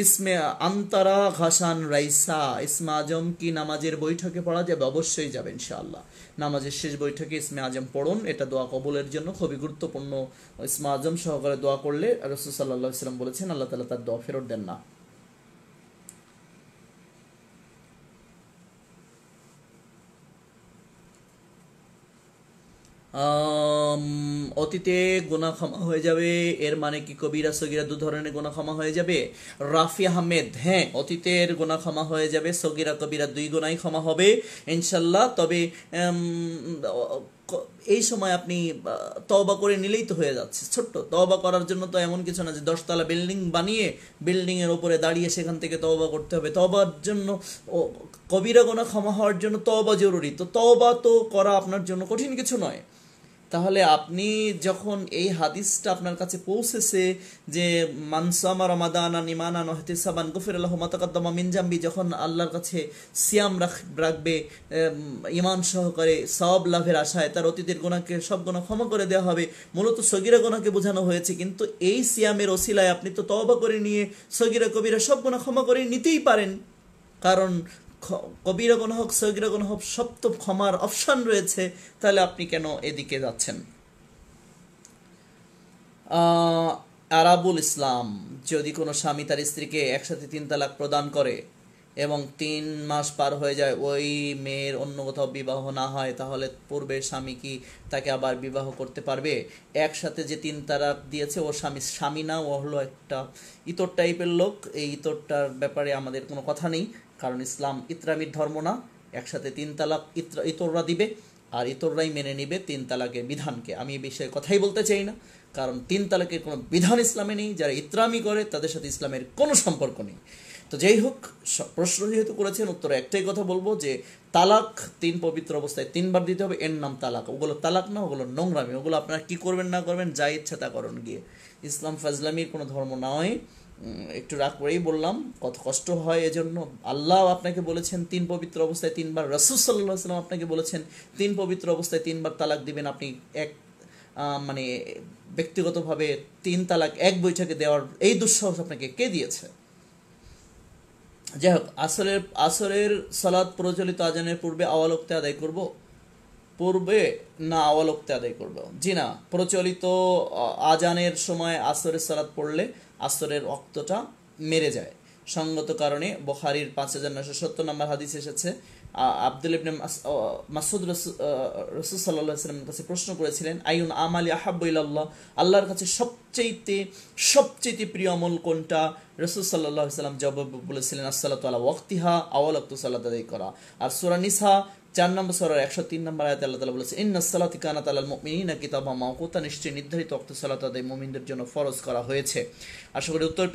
ইসমে আন্তরা ঘাসান রাইসা, ইসমে আজম কি নামাজের বৈঠকে পড়া যাবে? অবশ্যই যাবে ইনশাআল্লাহ। নামাজের শেষ বৈঠকে ইসমে আজম পড়ুন, এটা দোয়া কবুলের জন্য খুবই গুরুত্বপূর্ণ। ইসমে আজম সহকারে দোয়া করলে রাসূল সাল্লাল্লাহু আলাইহি ওয়াসাল্লাম বলেছেন আল্লাহ তাআলা তার দোয়া ফেরত দেন না। অতীতে গুনাহ ক্ষমা হয়ে যাবে, এর মানে কি কবিরা সগীরা দু ধরনের গুনাহ ক্ষমা হয়ে যাবে? রাফি আহমেদ, হ্যাঁ, অতীতের গুনাহ ক্ষমা হয়ে যাবে, সগীরা কবিরা দুই গুনাহই ক্ষমা হবে ইনশাল্লাহ। তবে এই সময় আপনি তওবা করে নিলেই তো হয়ে যাচ্ছে। ছোট্ট তওবা করার জন্য তো এমন কিছু না যে 10 তলা বিল্ডিং বানিয়ে বিল্ডিং এর উপরে দাঁড়িয়ে সেখান থেকে তওবা করতে হবে। তওবার জন্য কবিরা গুনাহ ক্ষমা হওয়ার জন্য তওবা জরুরি, তো তওবা তো করা আপনার জন্য কঠিন কিছু নয়। তাহলে আপনি যখন এই হাদিসটা আপনার কাছে পৌঁছেছে যে মানসামা রমাদানান ঈমানান ওয়া ইহতিসাবান গুফিরা লাহু মা তাকাদ্দামা মিন জামবি, যখন আল্লাহর কাছে সিয়াম রাখবে ঈমান সহকারে সওয়াব লাভের আশায়, তার অতীতের গুনাহকে সব গুনাহ ক্ষমা করে দেওয়া হবে। মূলত সগীরা গুনাহকে বোঝানো হয়েছে, কিন্তু এই সিয়ামের ওসিলায় আপনি তো তওবা করে নিয়ে সগীরা কবিরা সব গুনাহ ক্ষমা করে নিতেই পারেন। কারণ কবিরা গুনাহ হোক সগীরা গুনাহ হোক সব তো ক্ষমার অপশন রয়েছে। তাহলে আপনি কেন এদিকে যাচ্ছেন? আরাবুল ইসলাম, যদি কোনো স্বামী তার স্ত্রীকে একসাথে 3 তালাক প্রদান করে এবং 3 মাস পার হয়ে যায়, ওই মেয়ের অন্য কোথাও বিবাহ না হয়, তাহলে পূর্বের স্বামী কি তাকে আবার বিবাহ করতে পারবে? একসাথে যে 3 তালাক দিয়েছে ও স্বামী না, ও হলো একটা ইতর টাইপের লোক। এই ইতরটার ব্যাপারে আমাদের কোনো কথা নেই, কারণ ইসলাম ইতরামির ধর্ম না। একসাথে 3 তালাক ইতররা দিবে আর ইতররাই মেনে নিবে 3 তালাকের বিধানকে। আমি এই বিষয়ে কথাই বলতে চাই না, কারণ 3 তালাকের কোনো বিধান ইসলামে নেই। যারা ইতরামি করে তাদের সাথে ইসলামের কোনো সম্পর্ক নেই। তো যাই হোক, প্রশ্ন যেহেতু করেছেন, উত্তরে একটাই কথা বলবো যে তালাক 3 পবিত্র অবস্থায় 3 বার দিতে হবে, এর নাম তালাক। ওগুলো তালাক না, ওগুলো নোংরামি। ওগুলো আপনারা কি করবেন না করবেন যা ইচ্ছা তা করুন গিয়ে। ইসলাম ফাজলামির কোনো ধর্ম নয়। একটু রাগ করেই বললাম, কত কষ্ট হয় এজন্য। আল্লাহ আপনাকে বলেছেন 3 পবিত্র অবস্থায় 3 বার, রাসূল সাল্লাল্লাহু আলাইহি ওয়াসাল্লাম আপনাকে বলেছেন 3 পবিত্র অবস্থায় 3 বার তালাক দিবেন। আপনি এক মানে ব্যক্তিগতভাবে 3 তালাক এক বৈঠকে দেওয়ার এই দুঃসাহস আপনাকে কে দিয়েছে? যাই হোক, আসরের সালাত প্রচলিত আজানের পূর্বে আওয়াল ওক্তে আদায় করব, পূর্বে না আওয়াল ওক্তে আদায় করব? জি না, প্রচলিত আজানের সময় আসরের সালাত পড়লে আসরের ওক্তটা মেরে যায়। সঙ্গত কারণে বুখারীর 5970 নম্বর হাদিস এসেছে, আব্দুল ইবনে মাসউদ রাসূল সাল্লাল্লাহু আলাইহি ওয়াসাল্লামের কাছে প্রশ্ন করেছিলেন, আইয়ুন আমালি আহাব্বু ইলাল্লাহ, আল্লাহর কাছে সবচেয়ে প্রিয় আমল কোনটা? রাসূল সাল্লাল্লাহু আলাইহি ওয়াসাল্লাম জবাব বলেছিলেন, আসসালাতু আলা ওয়াক্তিহা, আওয়াল ওয়াক্ত সালাত আদায় করা। আর সূরা নিসা 4 নম্বর সূরার 103 নম্বর আয়াতে আল্লাহ তাআলা বলেছেন, ইন্নাস সালাতি কানাত আলাল মুমিনিনা কিতাবাম মাওকুতা, নিশ্চয়ই নির্ধারিত ওয়াক্ত সালাত আদায় মুমিনদের জন্য ফরজ করা হয়েছে। আশা করি উত্তর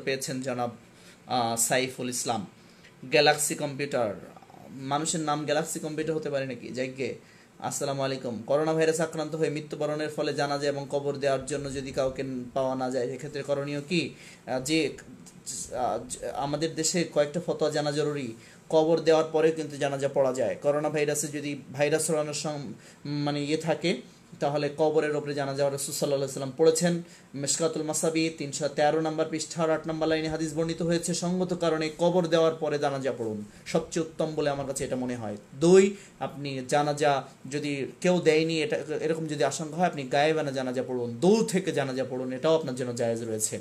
পেয়েছেন জনাব সাইফুল ইসলাম। গ্যালাক্সি কম্পিউটার, মানুষের নাম গ্যালাক্সি কম্পিউটার হতে পারে নাকি? যাইগে, আসসালামু আলাইকুম। করোনা ভাইরাস আক্রান্ত হয়ে মৃত্যুবরণের ফলে জানাজা এবং কবর দেওয়ার জন্য যদি কাউকে পাওয়া না যায়, সেক্ষেত্রে করণীয় কি? যে আমাদের দেশে কয়েকটা ফতোয়া জানা জরুরি। কবর দেওয়ার পরেও কিন্তু জানাজা পড়া যায়। করোনা ভাইরাসে যদি ভাইরাস ছড়ানোর মানে থাকে, তাহলে কবরের ওপরে জানাজা রাসূল সাল্লাল্লাহু আলাইহি ওয়াসাল্লাম পড়েছেন। মিশকাতুল মাসাবি 313 নম্বর পৃষ্ঠার 8 নম্বর লাইনে হাদিস বর্ণিত হয়েছে। সঙ্গত কারণে কবর দেওয়ার পরে জানাজা পড়ুন, সবচেয়ে উত্তম বলে আমার কাছে এটা মনে হয়। 2, আপনি জানাজা যদি কেউ দেয়নি এটা এরকম যদি আশঙ্কা হয়, আপনি গায়েবানা জানাজা পড়ুন, দূর থেকে জানাজা পড়ুন, এটাও আপনার জন্য জায়েজ রয়েছে।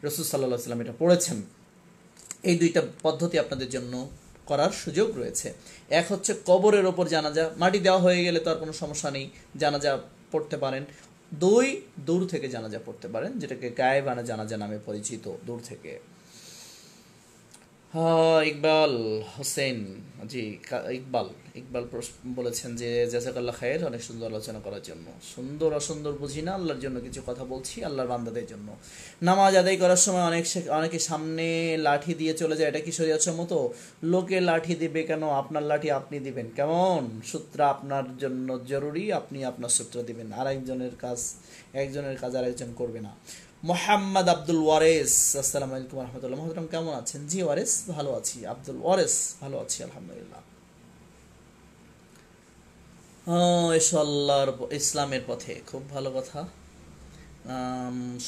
রাসূল সাল্লাল্লাহু আলাইহি ওয়াসাল্লাম এটা পড়েছেন। এই 2টা পদ্ধতি আপনাদের জন্য করার সুযোগ রয়েছে। এক হচ্ছে কবরের ওপর জানাজা, মাটি দেওয়া হয়ে গেলে তো আর কোনো সমস্যা নেই, জানাজা পড়তে পারেন। 2, দূর থেকে জানাজা পড়তে পারেন, যেটাকে গায়েবানা জানাজা নামে পরিচিত, দূর থেকে। ইকবাল হোসেন, জি ইকবাল বলেছেন যে জাযাকাল্লাহ খায়ের, অনেক সুন্দর আলোচনা করার জন্য। সুন্দর অসুন্দর বুঝি না, আল্লাহর জন্য কিছু কথা বলছি, আল্লাহর বান্দাদের জন্য। নামাজ আদায় করার সময় অনেকে সামনে লাঠি দিয়ে চলে যায়, এটা কি শরীয়ত সম্মত? লোকে লাঠি দিবে কেন? আপনার লাঠি আপনি দিবেন কেমন? সূত্রা আপনার জন্য জরুরি, আপনি আপনার সূত্র দিবেন, একজনের কাজ আর একজন করবে না। মোহাম্মদ আব্দুল ওয়ারেস, আসসালামু আলাইকুম রহমতুল্লাহ। মহতরম কেমন আছেন? জি ওয়ারেস, ভালো আছি। আব্দুল ওয়ারেস, ভালো আছি আলহামদুলিল্লাহ। এসো আল্লাহর ইসলামের পথে, খুব ভালো কথা।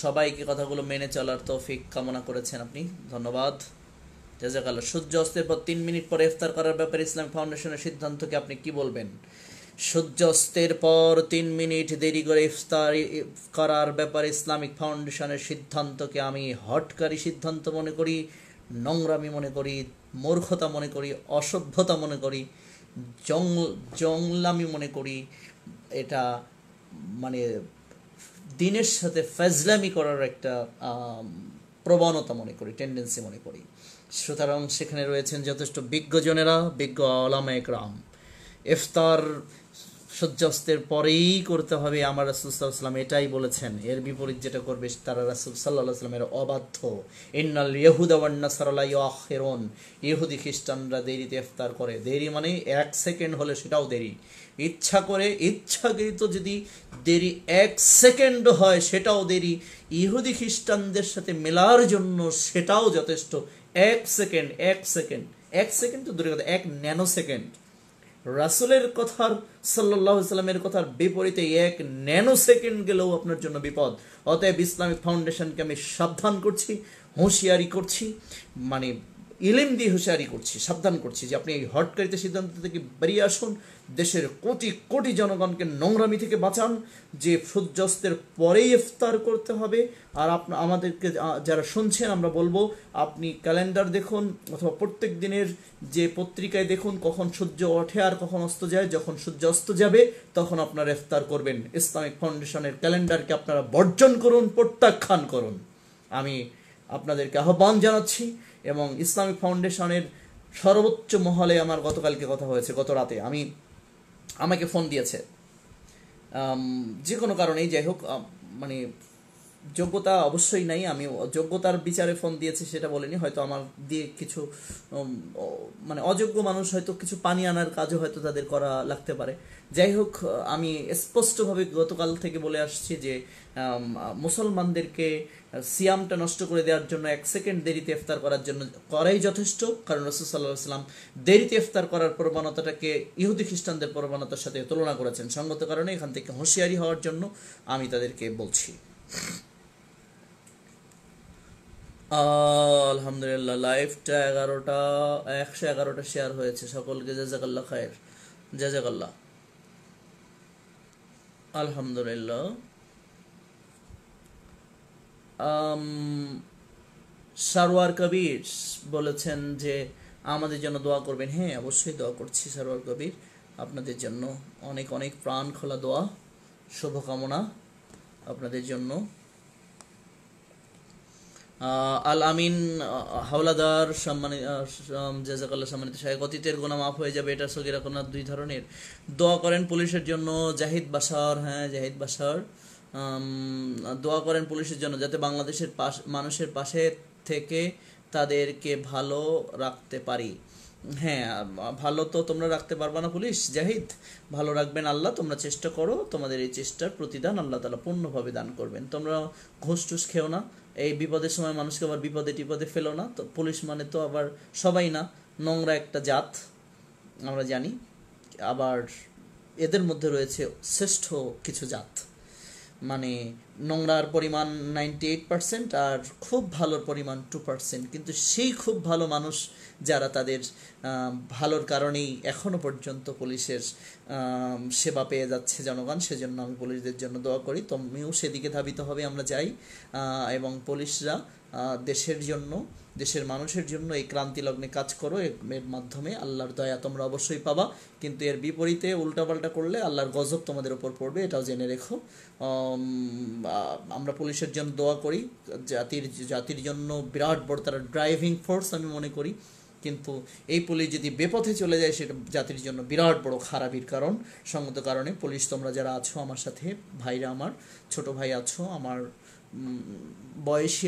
সবাইকে কথাগুলো মেনে চলার তৌফিক কামনা করেছেন আপনি, ধন্যবাদ, জাযাকাল্লাহ। সূর্য অস্তের পর 3 মিনিট পরে ইফতার করার ব্যাপারে ইসলাম ফাউন্ডেশনের সিদ্ধান্তকে আপনি কি বলবেন? সূর্যাস্তের পর 3 মিনিট দেরি করে ইফতার করার ব্যাপারে ইসলামিক ফাউন্ডেশনের সিদ্ধান্তকে আমি হটকারী সিদ্ধান্ত মনে করি, নোংরামি মনে করি, মূর্খতা মনে করি, অসভ্যতা মনে করি, জংলামি মনে করি। এটা মানে দিনের সাথে ফাজলামি করার একটা প্রবণতা মনে করি, টেন্ডেন্সি মনে করি। সুতরাং সেখানে রয়েছেন যথেষ্ট বিজ্ঞজনেরা, বিজ্ঞ ওলামায়ে কেরাম। ইফতার সূর্যাস্তের পরেই করতে হবে, আমার রাসূল সাল্লাল্লাহু আলাইহি ওয়াসাল্লাম এটাই বলেছেন। এর বিপরীত যেটা করবে তারা রাসূল সাল্লাল্লাহু আলাইহি ওয়াসাল্লামের অবাধ্য। ইন্নাল ইয়াহুদা ওয়ান নাসারা লা ইউআখিরুন, ইহুদি খ্রিস্টানরা দেরিতে ইফতার করে। দেরি মানে 1 সেকেন্ড হলে সেটাও দেরি। ইচ্ছা করে ইচ্ছাকৃত যদি দেরি 1 সেকেন্ড হয় সেটাও দেরি। ইহুদি খ্রিস্টানদের সাথে মেলার জন্য সেটাও যথেষ্ট। 1 সেকেন্ড, 1 সেকেন্ড, 1 সেকেন্ড তো দূরের কথা, 1 ন্যানো সেকেন্ড। রাসূলের কথার, সাল্লাল্লাহু আলাইহি সাল্লামের কথার বিপরীতে 1 ন্যানো সেকেন্ড গেলেও আপনার জন্য বিপদ। অতএব ইসলামিক ফাউন্ডেশনকে আমি সাবধান করছি, হুঁশিয়ারি করছি, মানে ইলম দিয়ে হুঁশিয়ারি করছি, সাবধান করছি যে আপনি এই হটকারিত সিদ্ধান্ত থেকে বেরিয়ে আসুন। দেশের কোটি কোটি জনগণকে নোংরামি থেকে বাঁচান যে সূর্যাস্তের পরেই ইফতার করতে হবে। আর আমাদেরকে যারা শুনছেন আমরা বলবো, আপনি ক্যালেন্ডার দেখুন অথবা প্রত্যেক দিনের যে পত্রিকায় দেখুন কখন সূর্য ওঠে আর কখন অস্ত যায়। যখন সূর্য অস্ত যাবে তখন আপনারা ইফতার করবেন। ইসলামিক ফাউন্ডেশনের ক্যালেন্ডারকে আপনারা বর্জন করুন, প্রত্যাখ্যান করুন। আমি আপনাদেরকে আহ্বান জানাচ্ছি। এবং ইসলামিক ফাউন্ডেশনের সর্বোচ্চ মহলে আমার গতকালকে কথা হয়েছে, গত রাতে আমাকে ফোন দিয়েছে যে কোনো কারণেই, যাই হোক, মানে যোগ্যতা অবশ্যই নাই, আমি যোগ্যতার বিচারে ফোন দিয়েছি সেটা বলিনি, হয়তো আমার দিয়ে কিছু মানে অযোগ্য মানুষ হয়তো কিছু পানি আনার কাজও হয়তো তাদের করা লাগতে পারে। যাই হোক, আমি স্পষ্টভাবে গতকাল থেকে বলে আসছি যে মুসলমানদেরকে সিয়ামটা নষ্ট করে দেওয়ার জন্য 1 সেকেন্ড দেরিতে ইফতার করার জন্য করাই যথেষ্ট। কারণ রাসূল সাল্লাল্লাহু আলাইহি ওয়াসাল্লাম দেরিতে ইফতার করার প্রবণতাটাকে ইহুদি খ্রিস্টানদের প্রবণতার সাথে তুলনা করেছেন। সঙ্গত কারণে এখান থেকে হুঁশিয়ারি হওয়ার জন্য আমি তাদেরকে বলছি। আলহামদুলিল্লাহ, লাইভটা 111টা শেয়ার হয়েছে। সকলকে জাযাকাল্লাহ খায়ের, জাযাকাল্লাহ। আলহামদুলিল্লাহ। সারওয়ার কবির বলেছেন যে আমাদের জন্য দোয়া করবেন। হ্যাঁ, অবশ্যই দোয়া করছি সারওয়ার কবির, আপনাদের জন্য অনেক অনেক প্রাণ খোলা দোয়া, শুভকামনা আপনাদের জন্য। আল আমিন হাওলাদার সম্মানিত, জাযাকাল্লাহ, সম্মানিত শায়েখ। অতীতের গুনাহ মাফ হয়ে যাবে, এটা সগীরা গুনাহ 2 ধরনের। দোয়া করেন পুলিশের জন্য, জাহিদ বাশার। হ্যাঁ, জাহিদ বাশার, দোয়া করেন পুলিশের জন্য যাতে বাংলাদেশের মানুষের পাশে থেকে তাদেরকে ভালো রাখতে পারি। হ্যাঁ, ভালো তো তোমরা রাখতে পারবা না পুলিশ, জাহিদ, ভালো রাখবেন আল্লাহ। তোমরা চেষ্টা করো, তোমাদের এই চেষ্টার প্রতিদান আল্লাহ তাআলা পূর্ণভাবে দান করবেন। তোমরা ঘুষ টুস খেও না, এই বিপদের সময় মানুষকে আবার বিপদে টিপদে ফেলো না। তো পুলিশ মানে তো আবার সবাই না, নোংরা একটা জাত আমরা জানি। আবার এদের মধ্যে রয়েছে শ্রেষ্ঠ কিছু জাত, মানে নোংরার পরিমাণ 98% আর খুব ভালোর পরিমাণ 2%। কিন্তু সেই খুব ভালো মানুষ যারা তাদের ভালোর কারণেই এখনো পর্যন্ত পুলিশের সেবা পেয়ে যাচ্ছে জনগণ, সেজন্য আমি পুলিশদের জন্য দোয়া করি। তুমিও সেদিকে ধাবিত হবে, আমরা যাই। এবং পুলিশরা দেশের জন্য, দেশের মানুষের জন্য এই ক্রান্তি লগ্নে কাজ করো। এর মাধ্যমে আল্লাহর দয়া তোমরা অবশ্যই পাবা। কিন্তু এর বিপরীতে উল্টাপাল্টা করলে আল্লাহর গজব তোমাদের উপর পড়বে, এটাও জেনে রেখো। আমরা পুলিশের জন্য দোয়া করি, জাতির জন্য বিরাট বড় তারা ড্রাইভিং ফোর্স আমি মনে করি। কিন্তু এই পুলিশ যদি বেপথে চলে যায় সেটা জাতির জন্য বিরাট বড় খারাপির কারণ। সঙ্গত কারণে পুলিশ তোমরা যারা আছো আমার সাথে, ভাইরা আমার, ছোট ভাই আছো, আমার বয়সী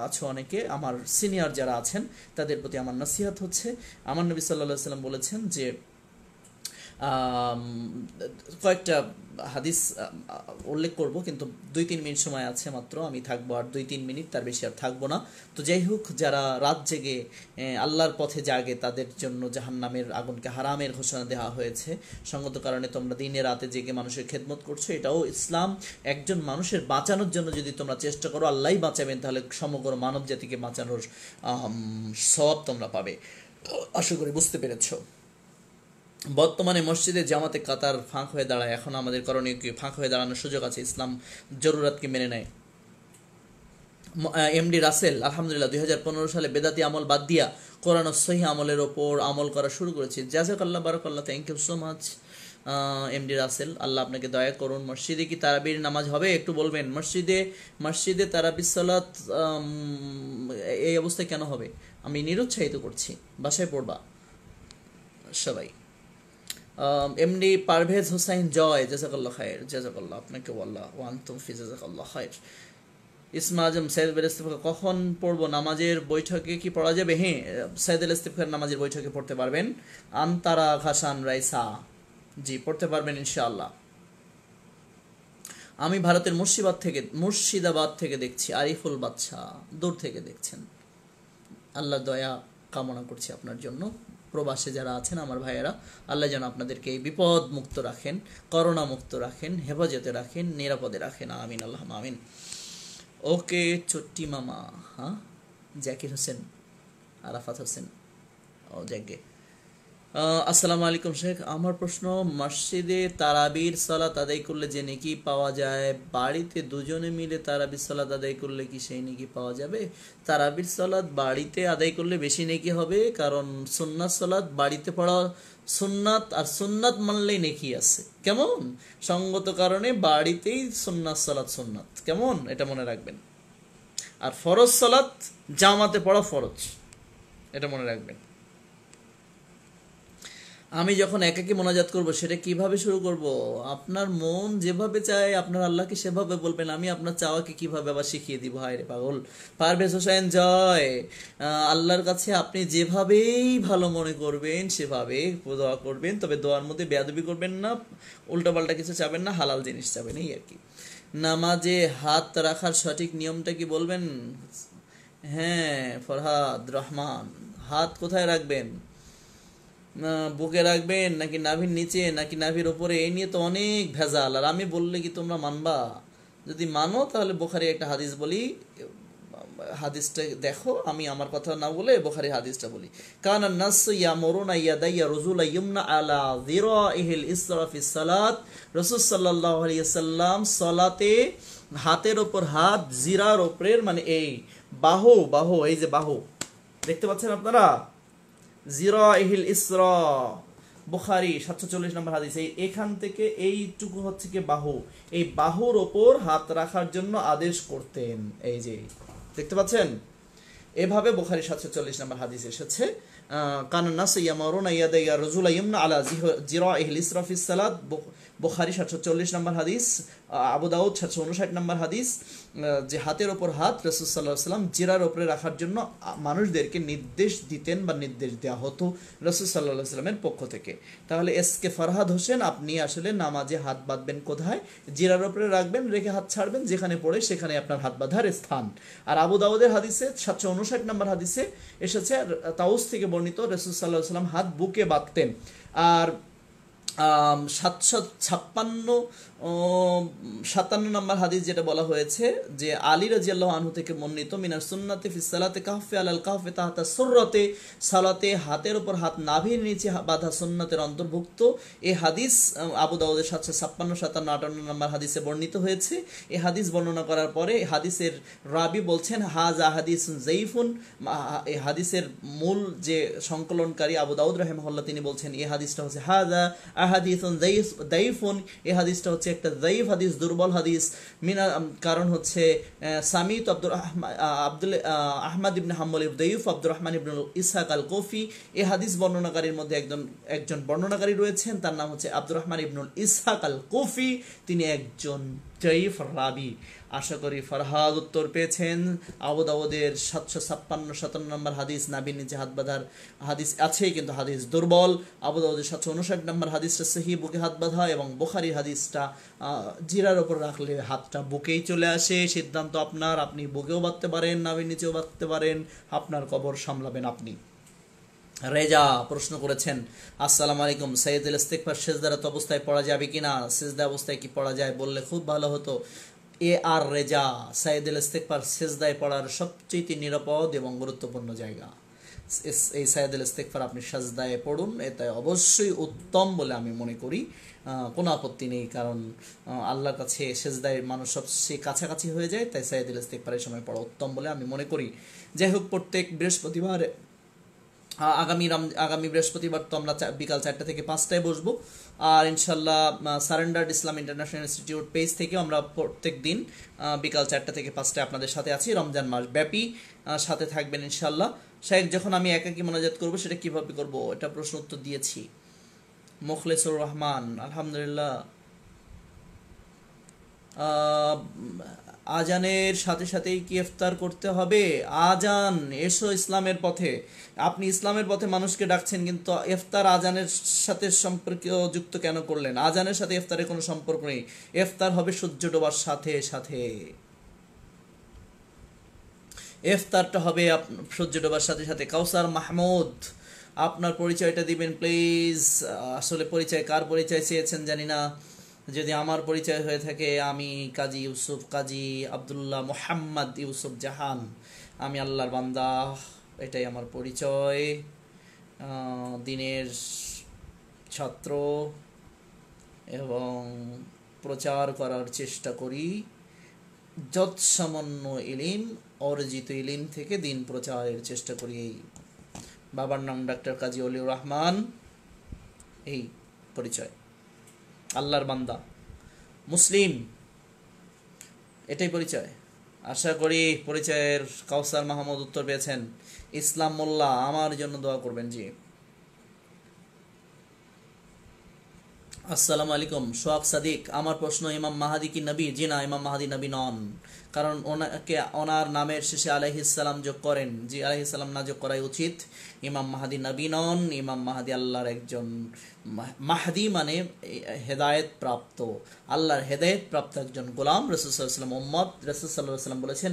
আছো অনেকে, আমার সিনিয়র যারা আছেন, তাদের প্রতি আমার নসিহত হচ্ছে, আমার নবী সাল্লাল্লাহু আলাইহি ওয়াসাল্লাম বলেছেন যে কয়েকটা হাদিস উল্লেখ করব, কিন্তু 2-3 মিনিট সময় আছে মাত্র, আমি থাকবো আর 2-3 মিনিট, তার বেশি আর থাকবো না। তো যাই হোক, যারা রাত জেগে আল্লাহর পথে জাগে তাদের জন্য জাহান্নামের আগুনকে হারামের ঘোষণা দেওয়া হয়েছে। সঙ্গত কারণে তোমরা দিনে রাতে জেগে মানুষের খেদমত করছো, এটাও ইসলাম। একজন মানুষের বাঁচানোর জন্য যদি তোমরা চেষ্টা করো, আল্লাহই বাঁচাবেন, তাহলে সমগ্র মানব জাতিকে বাঁচানোর সওয়াব তোমরা পাবে। আশা করি বুঝতে পেরেছো। বর্তমানে মসজিদে জামাতে কাতার ফাঁক হয়ে দাঁড়ায়, এখন আমাদের করণীয় কি? ফাঁক হয়ে দাঁড়ানোর সুযোগ আছে, ইসলাম জরুরাতকে মেনে নেয়। এমডি রাসেল, আলহামদুলিল্লাহ, 2015 সালে বেদাতি আমল বাদ দিয়া কোরআন ও সহিহ আমলের ওপর আমল করা শুরু করেছি। জাযাকাল্লাহ, বারাকাল্লাহ, thank you so much. MD Rasel, Allah আপনাকে দয়া করুন। মসজিদে কি তারাবির নামাজ হবে একটু বলবেন? মসজিদে তারাবির সালাত এই অবস্থায় কেন হবে? আমি নিরুৎসাহিত করছি, বাসায় পড়বা সবাই। এমডি পারভেজ হোসাইন জয়, জাজাকাল্লাহ খায়ের, জাজাকাল্লাহ আপনাকে, আল্লাহ ওয়ান্তুম ফি জাজাকাল্লাহ খায়ের। ইসমা আজম, সাইদুল ইস্তিফা কখন পড়বো? নামাজের বৈঠকে কি পড়া যাবে? হ্যাঁ, সাইদুল ইস্তিফার নামাজের বৈঠকে পড়তে পারবেন। আন্তারা ঘাসান রাইসা, জি পড়তে পারবেন ইনশাআল্লাহ। আমি ভারতের মুর্শিদাবাদ থেকে দেখছি। আরিফুল বাদশা, দূর থেকে দেখছেন। আল্লাহ দয়া কামনা করছি আপনার জন্য। প্রবাসে যারা আছেন আমার ভাইয়েরা, আল্লাহ যেন আপনাদেরকে এই বিপদ মুক্ত রাখেন, করোনা মুক্ত রাখেন, হেফাজতে রাখেন, নিরাপদে রাখেন, আমিন আল্লাহ আমিন। ওকে চট্টি মামা, হ্যাঁ জাকির হোসেন, আরাফাত হোসেন, ও জাগে। আসসালামু আলাইকুম শেখ, আমার প্রশ্ন, মসজিদে তারাবির সালাত আদায় করলে যে নেকি পাওয়া যায়, বাড়িতে দুজনে মিলে তারাবির সালাত আদায় করলে কি সেই নেকি পাওয়া যাবে? তারাবির সালাত বাড়িতে আদায় করলে বেশি নেকি হবে, কারণ সুন্নাত সালাত বাড়িতে পড়া সুন্নাত, আর সুন্নাত মানলেই নেকি আছে। কেমন? সঙ্গত কারণে বাড়িতেই সুন্নাত সালাত সুন্নাত, কেমন? এটা মনে রাখবেন। আর ফরজ সালাত জামাতে পড়া ফরজ, এটা মনে রাখবেন। আমি যখন একাকী মোনাজাত করব সেটা কিভাবে শুরু করব? আপনার মন যেভাবে চায় আপনার আল্লাহকে সেভাবে বলবেন। আমি আপনার চাওয়াকে কিভাবে আবার শিখিয়ে দিব? হায় রে পাগল। পারভেজ হোসেন জয়, আল্লাহর কাছে আপনি যেভাবেই ভালো মনে করবেন সেভাবে দোয়া করবেন, তবে দোয়ার মধ্যে বেয়াদবি করবেন না, উল্টাপাল্টা কিছু চাবেন না, হালাল জিনিস চাবেন, এই আর কি। নামাজে হাত রাখার সঠিক নিয়মটা কি বলবেন? হ্যাঁ ফরহাদ রহমান, হাত কোথায় রাখবেন? বুকে রাখবেন নাকি নাভির নিচে নাকি নাভির ওপরে? এই নিয়ে তো অনেক ভেজাল, আর আমি বললে কি তোমরা মানবা? যদি মানো তাহলে বুখারী একটা হাদিস বলি, হাদিসটা দেখো, আমি আমার কথা না বলে বুখারী হাদিসটা বলি। কানা নাস ইয়ামুরুনা ইয়াদাইয়া রুজুলা ইয়ুমনা আলা যিরাইহিল ইসরা ফিস সালাত, রাসূল সাল্লাল্লাহু আলাইহি ওয়াসাল্লাম সালাতে হাতের ওপর হাত, জিরার ওপরের, মানে এই বাহু, এই যে বাহু দেখতে পাচ্ছেন আপনারা, জিরাইহিল ইসরা, বুখারী 740 নম্বর হাদিস। এখান থেকে এইটুকু হচ্ছে কি বাহু, এই বাহুর ওপর হাত রাখার জন্য আদেশ করতেন। এই যে দেখতে পাচ্ছেন, এভাবে বুখারী 740 নম্বর হাদিস এসেছে। কানা নাস ইয়ামারুনা ইয়াদাইয়া রাজুলা ইয়ুমনা আলা যিরাইহিল ইসরা ফিস সালাত, বুখারী 740 নম্বর হাদিস, আবু দাউদ 759 নম্বর হাদিস, যে হাতের ওপর হাত রাসূল সাল্লাল্লাহু আলাইহি ওয়াসাল্লাম জিরার ওপরে রাখার জন্য মানুষদেরকে নির্দেশ দিতেন বা নির্দেশ দেওয়া হতো রাসূল সাল্লাল্লাহু আলাইহি ওয়াসাল্লামের পক্ষ থেকে। তাহলে এসকে ফরহাদ হোসেন, আপনি আসলে নামাজে হাত বাঁধবেন কোথায়? জিরার ওপরে রাখবেন, রেখে হাত ছাড়বেন, যেখানে পড়ে সেখানে আপনার হাত বাঁধার স্থান। আর আবু দাউদের হাদিসে 759 নম্বর হাদিসে এসেছে, তাউস থেকে বর্ণিত, রাসূল সাল্লাল্লাহু আলাইহি ওয়াসাল্লাম হাত বুকে বাঁধতেন। আর 757 নম্বর হাদিস যেটা বলা হয়েছে, যে আলী রাদিয়াল্লাহু আনহু থেকে বর্ণিত, মিনার সুন্নাতে ফিস সালাতে কাহফে আলাল কাহফে তাহতা সুররাতে, সালাতে হাতের উপর হাত নাভির নিচে বাঁধা সুন্নাতের অন্তর্ভুক্ত। এই হাদিস আবু দাউদের 756, 57, 58 নম্বর হাদিসে বর্ণিত হয়েছে। এই হাদিস বর্ণনা করার পরে হাদিসের রাবি বলছেন হাযা হাদিসুন যায়িফুন, এই হাদিসের মূল যে সংকলনকারী আবু দাউদ রাহিমাহুল্লাহ তিনি বলছেন এই হাদিসটা হচ্ছে হাযা আহাদিসুন যায়িফুন, এই হাদিসটা হচ্ছে একটা যায়িফ হাদিস, দুর্বল হাদিস। কারণ হচ্ছে সামিত আহমদ ইবনে হাম্বল যায়িফ আব্দুর রহমান ইবনে ইসহাক আল কফি, এই হাদিস বর্ণনাকারীর মধ্যে একজন বর্ণনাকারী রয়েছেন, তার নাম হচ্ছে আব্দুর রহমান ইবনে ইসহাক আল কফি, তিনি একজন যায়িফ রাবি। আশা করি ফরহাদ উত্তর পেয়েছেন। আবু দাউদের 756, 57 নম্বর হাদিস, নাভির নিচে হাত বাঁধার হাদিস আছে, কিন্তু হাদিস দুর্বল। আবু দাউদের 759 নম্বর হাদিসটা সহিহ, বুকে হাত বাঁধা, এবং বুখারীর হাদিসটা জিরার উপর রাখলে হাতটা বুকেই চলে আসে। সিদ্ধান্ত আপনার, আপনি বুকেও বাঁধতে পারেন, নাভির নিচেও বাঁধতে পারেন, আপনার কবর সামলাবেন আপনি। রেজা প্রশ্ন করেছেন, আসসালামু আলাইকুম, সাইয়্যিদুল ইস্তিগফার সিজদারত অবস্থায় পড়া যাবে কিনা? সিজদা অবস্থায় কি পড়া যায় বললে খুব ভালো হতো। আর রেজা, সাইয়্যিদুল ইস্তিগফার সিজদায় পড়ার সবচেয়ে নিরাপদ এবং গুরুত্বপূর্ণ জায়গা। এই সাইয়্যিদুল ইস্তিগফার আপনি সাজদায় পড়ুন, এটা অবশ্যই উত্তম বলে আমি মনে করি। কোনো আপত্তি নেই, কারণ আল্লাহর কাছে সেজদায় মানুষ সবচেয়ে কাছাকাছি হয়ে যায়, তাই সাইয়্যিদুল ইস্তিগফারের সময় পড়া উত্তম বলে আমি মনে করি। যাই হোক, প্রত্যেক বৃহস্পতিবার আগামী বৃহস্পতিবার তো আমরা বিকাল 4টা থেকে 5টায় বসবো। আর ইনশাল্লাহ সারেন্ডার ইসলাম ইন্টারন্যাশনাল ইনস্টিটিউট পেজ থেকেও আমরা প্রত্যেক দিন বিকাল 4টা থেকে 5টায় আপনাদের সাথে আছি রমজান মাস ব্যাপী। সাথে থাকবেন ইনশাল্লাহ। শাইখ, যখন আমি একাকী মোনাজাত করবো সেটা কিভাবে করব, এটা প্রশ্ন উত্তর দিয়েছি। মুখলেসুর রহমান, আলহামদুলিল্লাহ। আজানের সাথে সাথেই কি ইফতার করতে হবে? আজান, এসো ইসলামের পথে। আপনি ইসলামের পথে মানুষকে ডাকছেন, কিন্তু ইফতার আজানের সাথে সম্পর্ক যুক্ত কেন করলেন? আজানের সাথে ইফতারের কোনো সম্পর্ক নেই। ইফতার হবে সূর্য ডোবার সাথে সাথে। ইফতারটা হবে সূর্য ডোবার সাথে সাথে। কাউসার মাহমুদ, আপনার পরিচয়টা দিবেন প্লিজ। আসলে পরিচয়, কার পরিচয় চেয়েছেন জানি না। যদি আমার পরিচয় হয়ে থাকে, আমি কাজী ইউসুফ, কাজী আব্দুল্লাহ মোহাম্মদ ইউসুফ জাহান, আমি আল্লাহর বান্দা, এটাই আমার পরিচয়। দিনের ছাত্র এবং প্রচার করার চেষ্টা করি। যৎসামান্য ইলিম, অর্জিত ইলিম থেকে দিন প্রচারের চেষ্টা করি। এই বাবার নাম ডাক্তার কাজী অলিউর রহমান, এই পরিচয়। আল্লাহর বান্দা, মুসলিম, এটাই পরিচয়। আশা করি পরিচয়ের কাউসার মাহমুদ উত্তর পেয়েছেন। ইসলাম মোল্লা, আমার জন্য দোয়া করবেন। জি, আসসালামু আলাইকুম। সোহাগ সাদিক, আমার প্রশ্ন, ইমাম মাহাদি কি নবী? জি না, ইমাম মাহাদি নবী নন, কারণ ওনার নামের শেষে আলাইহিসসালাম যোগ করেন। জি, আলাইহিসসালাম না যোগ করাই উচিত। ইমাম মাহাদি নবী নন। ইমাম মাহাদি আল্লাহর একজন, মাহাদি মানে হেদায়েত প্রাপ্ত, আল্লাহর হেদায়েত প্রাপ্ত একজন গোলাম। রাসূল সাল্লাল্লাহু আলাইহি ওয়াসাল্লাম উম্মত। রাসূল সাল্লাল্লাহু আলাইহি ওয়াসাল্লাম বলেছেন,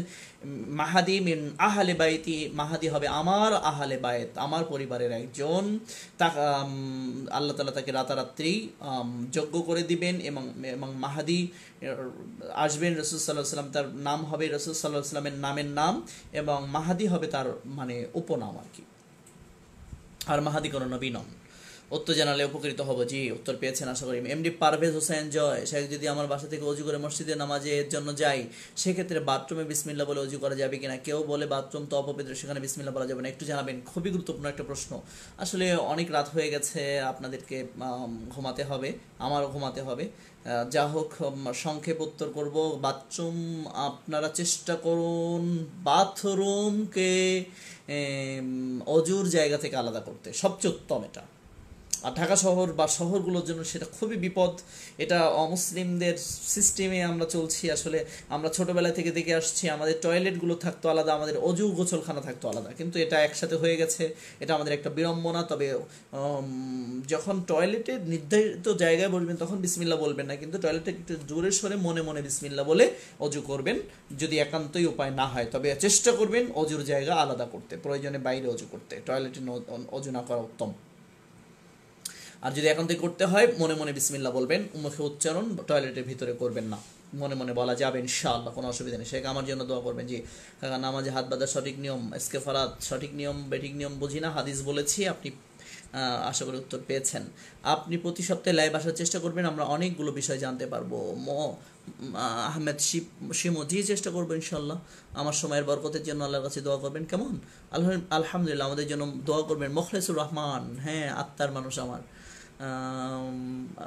মাহাদি মিন আহলে বাইতি, মাহাদি হবে আমার আহলে বাইত, আমার পরিবারের একজন। আল্লাহ তাআলা তাকে রাতারাত্রি যজ্ঞ করে দিবেন এবং মাহাদি আসবেন। রাসূল সাল্লাল্লাহু আলাইহি ওয়াসাল্লাম, তার নাম হবে রাসূল সাল্লাল্লাহু আলাইহি ওয়াসাল্লামের নামের নাম, এবং মাহাদি হবে তার মানে উপনাম আর কি। আর মাহাদি কোনো নবী নন। উত্তর জানালে উপকৃত হব। জি, উত্তর পেয়েছেন আশা করি। এমডি পারভেজ হোসেন জয়, শেখ, যদি আমার বাসা থেকে অজু করে মসজিদে নামাজের জন্য যাই, সেক্ষেত্রে বাথরুমে বিসমিল্লাহ বলে অজু করা যাবে কিনা? কেউ বলে বাথরুম তো অপবিত্র, সেখানে বিসমিল্লাহ বলা যাবে না, একটু জানাবেন। খুবই গুরুত্বপূর্ণ একটা প্রশ্ন। আসলে অনেক রাত হয়ে গেছে, আপনাদেরকে ঘুমাতে হবে, আমারও ঘুমাতে হবে। যা হোক, সংক্ষেপ উত্তর করব। বাথরুম আপনারা চেষ্টা করুন বাথরুমকে অজুর জায়গা থেকে আলাদা করতে, সবচেয়ে উত্তম এটা। আর ঢাকা শহর বা শহরগুলোর জন্য সেটা খুবই বিপদ। এটা অমুসলিমদের সিস্টেমে আমরা চলছি। আসলে আমরা ছোটোবেলা থেকে দেখে আসছি, আমাদের টয়লেটগুলো থাকতো আলাদা, আমাদের অজু গোসলখানা থাকতো আলাদা, কিন্তু এটা একসাথে হয়ে গেছে। এটা আমাদের একটা বিড়ম্বনা। তবে যখন টয়লেটের নির্ধারিত জায়গায় বলবেন তখন বিসমিল্লাহ বলবেন না, কিন্তু টয়লেটে একটু জোরে সরে মনে মনে বিসমিল্লাহ বলে অজু করবেন, যদি একান্তই উপায় না হয়। তবে চেষ্টা করবেন অজুর জায়গা আলাদা করতে, প্রয়োজনে বাইরে অজু করতে, টয়লেটে অজু না করা উত্তম। আর যদি একান্তই করতে হয়, মনে মনে বিসমিল্লাহ বলবেন, মুখে উচ্চারণ টয়লেটের ভিতরে করবেন না, মনে মনে বলা যাবে ইনশাআল্লাহ, কোনো অসুবিধা নেই। শেখ, আমার জন্য দোয়া করবেন। জি কাকা, নামাজে হাত বাঁধার সঠিক নিয়ম, এসকে ফারাত, সঠিক নিয়ম বেঠিক নিয়ম বুঝি না, হাদিস বলেছি, আপনি আশা করি উত্তর পেয়েছেন। আপনি প্রতি সপ্তাহে লাইভ আসার চেষ্টা করবেন, আমরা অনেকগুলো বিষয় জানতে পারবো। আহমেদ শিমু, জি চেষ্টা করবো ইনশাল্লাহ। আমার সময়ের বরকতের জন্য আল্লাহর কাছে দোয়া করবেন। কেমন? আলহামদুলিল্লাহ, আমাদের জন্য দোয়া করবেন। মুখলেসুর রহমান, হ্যাঁ আত্মার মানুষ আমার।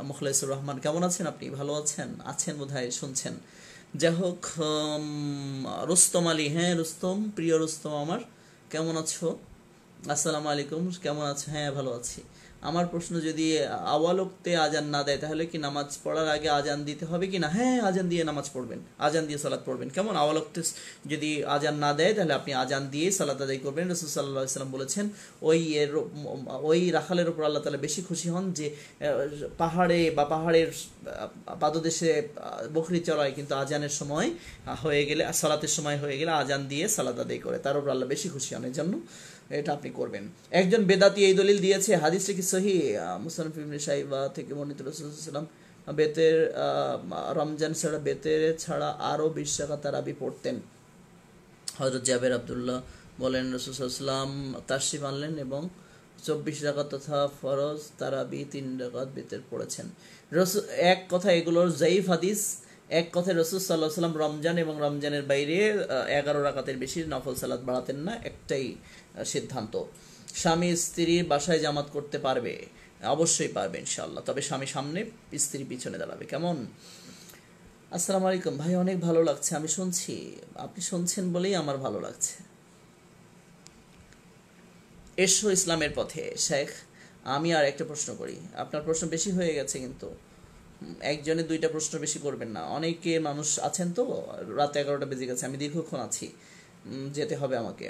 মুখলেসুর রহমান, কেমন আছেন আপনি? ভালো আছেন? আছেন বোধহয়, শুনছেন। যাই হোক, রুস্তম আলী, হ্যাঁ রুস্তম, প্রিয় রুস্তম আমার, কেমন আছো? আসসালামু আলাইকুম, কেমন আছো? হ্যাঁ ভালো আছি। আমার প্রশ্ন, যদি আওয়াল ওক্তে আজান না দেয়, তাহলে কি নামাজ পড়ার আগে আজান দিতে হবে কি না? হ্যাঁ, আজান দিয়ে নামাজ পড়বেন, আজান দিয়ে সালাত পড়বেন। কেমন? আওয়াল ওক্তে যদি আজান না দেয়, তাহলে আপনি আজান দিয়ে সালাত আদায় করবেন। রাসূল সাল্লাল্লাহু আলাইহি ওয়াসাল্লাম বলেছেন, ওই রাখালের উপর আল্লাহ তাআলা বেশি খুশি হন যে পাহাড়ে বা পাহাড়ের পাদদেশে বকরি চড়ায়, কিন্তু আজানের সময় হয়ে গেলে, সালাতের সময় হয়ে গেলে আজান দিয়ে সালাত আদায় করে, তার উপর আল্লাহ বেশি খুশি হন। এর জন্য এটা আপনি করবেন। একজন বেদাতি এই দলিল দিয়েছে, হাদিসটা কি সহিহ? মুসান্নাফ ইবনে শাইবা থেকে বর্ণিত, রাসূল সাল্লাল্লাহু আলাইহি ওয়াসাল্লাম বেতের রমজান ছাড়া বেতের ছাড়া আরও 20 রাকাত তারাবি পড়তেন। হযরত জাবের আব্দুল্লাহ বলেন, রাসূল সাল্লাল্লাহু আলাইহি ওয়াসাল্লাম তাশরিফ আনলেন এবং 24 রাকাত তথা ফরজ তারাবি 3 রাকাত বেতের পড়েছেন। এক কথা এগুলোর যায়িফ হাদিস, এক কথায় রাসূল সাল্লাল্লাহু আলাইহি ওয়াসাল্লাম রমজান এবং রমজানের বাইরে 11 রাকাতের বেশি নফল সালাত বাড়াতেন না, একটাই সিদ্ধান্ত। স্বামী স্ত্রীর বাসায় জামাত করতে পারবে? অবশ্যই পারবে ইনশাআল্লাহ, তবে স্বামী সামনে স্ত্রী পিছনে দাঁড়াবে। কেমন? আসসালামু আলাইকুম ভাই, অনেক ভালো লাগছে, আমি শুনছি, আপনি শুনছেন বলেই আমার ভালো লাগছে। এসো ইসলামের পথে। শেখ, আমি আর একটা প্রশ্ন করি, আপনার প্রশ্ন বেশি হয়ে গেছে কিন্তু একজনে দুইটা প্রশ্ন বেশি করবেন না, অনেকে মানুষ আছেন তো, রাত 11টা বেজে গেছে, আমি দীর্ঘক্ষণ আছি, যেতে হবে আমাকে।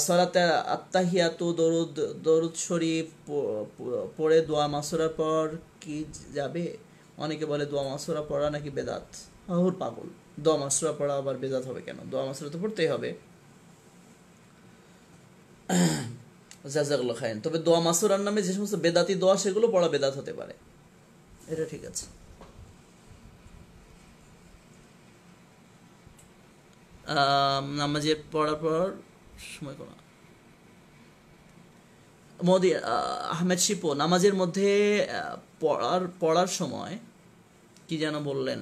সলাতে আত্তাহিয়াতু দরুদ দরুদ শরীফ পড়ে দোয়া মাসুরার পর কি যাবে? অনেকে বলে দোয়া মাসুরা পড়া নাকি বেদাত। আহুর পাগল, দোয়া মাসুরা পড়া আবার বেদাত হবে কেন? দোয়া মাসুরা তো পড়তেই হবে। জাযাকাল্লাহ খাইরান। তবে দোয়া মাসুরার নামে যে সমস্ত বেদাতি দোয়া সেগুলো পড়া বেদাত হতে পারে, এটা ঠিক আছে। নামাজের পড়ার পর সময় কোনো মোদি আহমেদ শিপু, নামাজের মধ্যে পড়ার সময় কি যেন বললেন?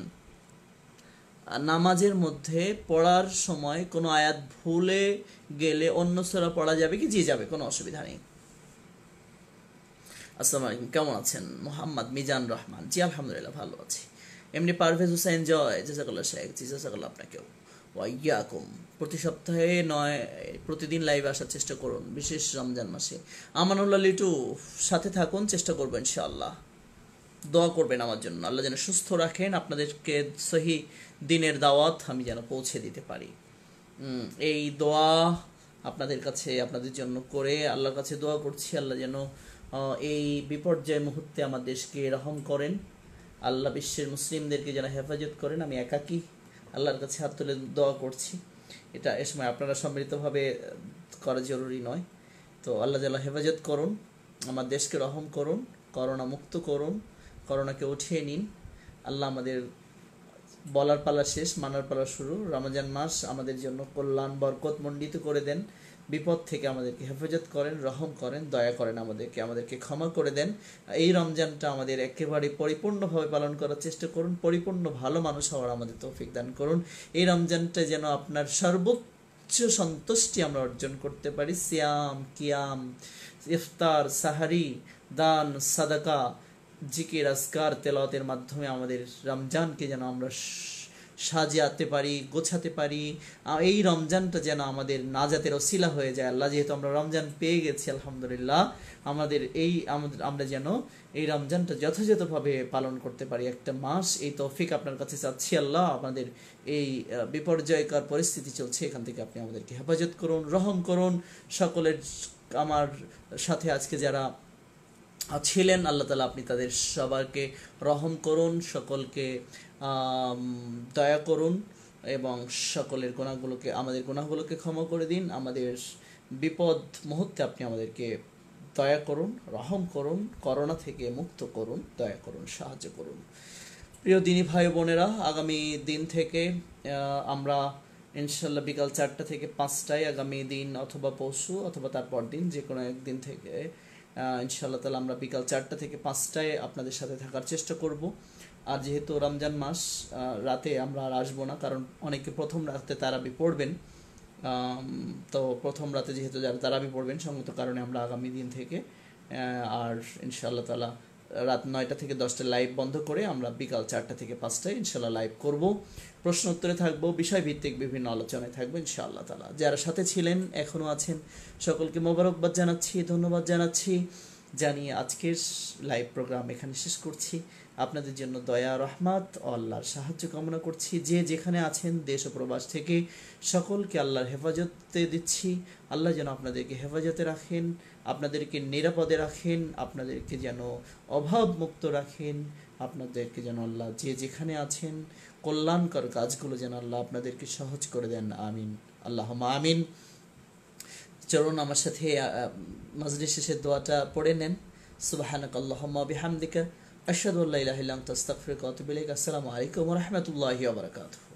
নামাজের মধ্যে পড়ার সময় কোনো আয়াত ভুলে গেলে অন্য সূরা পড়া যাবে কি? জি যাবে, কোনো অসুবিধা নেই। আসসালামু আলাইকুম, কেমন আছেন? মোহাম্মদ মিজান রহমান, জি আলহামদুলিল্লাহ ভালো আছি। এমনি পারভেজ হুসাইন জয়, জাযাকাল্লাহ শেখ, জি জাযাকাল্লাহ আপনাকেও। ওয়াইয়াকুম। প্রতি সপ্তাহে নয় প্রতিদিন লাইভে আসার চেষ্টা করুন, বিশেষ রমজান মাসে। আমানুল্লাহ লিটু, সাথে থাকুন, চেষ্টা করবো ইনশাআল্লাহ। দোয়া করবেন আমার জন্য, আল্লাহ যেন সুস্থ রাখেন, আপনাদেরকে সহি দিনের দাওয়াত আমি যেন পৌঁছে দিতে পারি। এই দোয়া আপনাদের কাছে, আপনাদের জন্য করে আল্লাহর কাছে দোয়া করছি, আল্লাহ যেন এই বিপর্যয় মুহূর্তে আমার দেশকে রহম করেন, আল্লাহ বিশ্বের মুসলিমদেরকে যেন হেফাজত করেন। আমি একাকী আল্লাহর কাছে হাত তুলে দোয়া করছি, এটা এ সময় আপনারা সম্মিলিতভাবে করা জরুরি নয়। তো আল্লাহ যেন হেফাজত করুন, আমার দেশকে রহম করুন, করোনা মুক্ত করুন, করোনাকে উঠিয়ে নিন। আল্লাহ আমাদের বলার পালা শেষ, মানার পালা শুরু। রমজান মাস আমাদের জন্য কল্যাণ বরকত মণ্ডিত করে দেন, বিপদ থেকে আমাদেরকে হেফাজত করেন, রহম করেন, দয়া করেন, আমাদেরকে ক্ষমা করে দেন। এই রমজানটা আমাদের একেবারে পরিপূর্ণভাবে পালন করার চেষ্টা করুন, পরিপূর্ণ ভালো মানুষ হওয়ার আমাদের তৌফিক দান করুন। এই রমজানটা যেন আপনার সর্বোচ্চ সন্তুষ্টি আমরা অর্জন করতে পারি। সিয়াম, কিয়াম, ইফতার, সাহারি, দান, সাদাকা, জিকির, আজকার, তেলাওয়াতের মাধ্যমে আমাদের রমজানকে যেন আমরা সাজাতে পারি, গোছাতে পারি। এই রমজানটা যেন আমাদের নাজাতের ওসিলা হয়ে যায়। আল্লাহ যেহেতু আমরা রমজান পেয়ে গেছি আলহামদুলিল্লাহ, আমরা যেন এই রমজানটা যথাযথভাবে পালন করতে পারি একটা মাস। এই তৌফিক আপনার কাছে চাচ্ছি আল্লাহ। আমাদের এই বিপর্যয়কর পরিস্থিতি চলছে, এখান থেকে আপনি আমাদেরকে হেফাজত করুন, রহম করুন। সকলের, আমার সাথে আজকে যারা ছিলেন, আল্লাহ তাআলা আপনি তাদের সবাইকে রহম করুন, সকলকে দয়া করুন এবং সকলের গুনাহগুলোকে, আমাদের গুনাহগুলোকে ক্ষমা করে দিন। আমাদের বিপদ মুহূর্তে আপনি আমাদেরকে দয়া করুন, রহম করুন, করোনা থেকে মুক্ত করুন, দয়া করুন, সাহায্য করুন। প্রিয় দিনী ভাই বোনেরা, আগামী দিন থেকে আমরা ইনশাল্লাহ বিকাল 4টা থেকে 5টায়, আগামী দিন অথবা পরশু অথবা তারপর দিন যে কোনো একদিন থেকে ইনশাআল্লাহ তাআলা আমরা বিকাল 4টা থেকে 5টায় আপনাদের সাথে থাকার চেষ্টা করব। আর যেহেতু রমজান মাস, রাতে আমরা আর আসবো না, কারণ অনেকে প্রথম রাতে তারাবি পড়বেন। তো প্রথম রাতে যেহেতু যারা তারাবি পড়বেন, সঙ্গত কারণে আমরা আগামী দিন থেকে আর ইনশাআল্লাহ তাআলা রাত 9টা থেকে 10টা লাইভ বন্ধ করে আমরা বিকাল 4টা থেকে 5টায় ইনশাআল্লাহ লাইভ করব। প্রশ্ন উত্তরে থাকবো, বিষয়ভিত্তিক বিভিন্ন আলোচনায় থাকবো ইনশাআল্লাহ তাআলা। যারা সাথে ছিলেন, এখনও আছেন, সকলকে মোবারকবাদ জানাচ্ছি, ধন্যবাদ জানাচ্ছি, জানিয়ে আজকের লাইভ প্রোগ্রাম এখানে শেষ করছি। আপনাদের জন্য দয়া, রহমত ও আল্লাহর সাহায্য কামনা করছি। যে যেখানে আছেন দেশ ও প্রবাস থেকে সকলকে আল্লাহর হেফাজতে দিচ্ছি। আল্লাহ যেন আপনাদেরকে হেফাজতে রাখেন, আপনাদেরকে নিরাপদে রাখেন, আপনাদেরকে যেন অভাব মুক্ত রাখেন, আপনাদেরকে যেন আল্লাহ যে যেখানে আছেন কল্যাণকর কাজগুলো যেন আল্লাহ আপনাদেরকে সহজ করে দেন। আমিন, আল্লাহুম্মা আমিন। চলুন আমার সাথে মাজলিস শেষের দোয়াটা পড়ে নেন। সুবহানাকাল্লাহুম্মা বিহামদিকা আশহাদু আল্লা ইলাহা ইল্লা আনতা আস্তাগফিরুকা ওয়া আতুবু ইলাইক। আসসালামু আলাইকুম ওয়া রাহমাতুল্লাহি ওয়া বারাকাতুহু।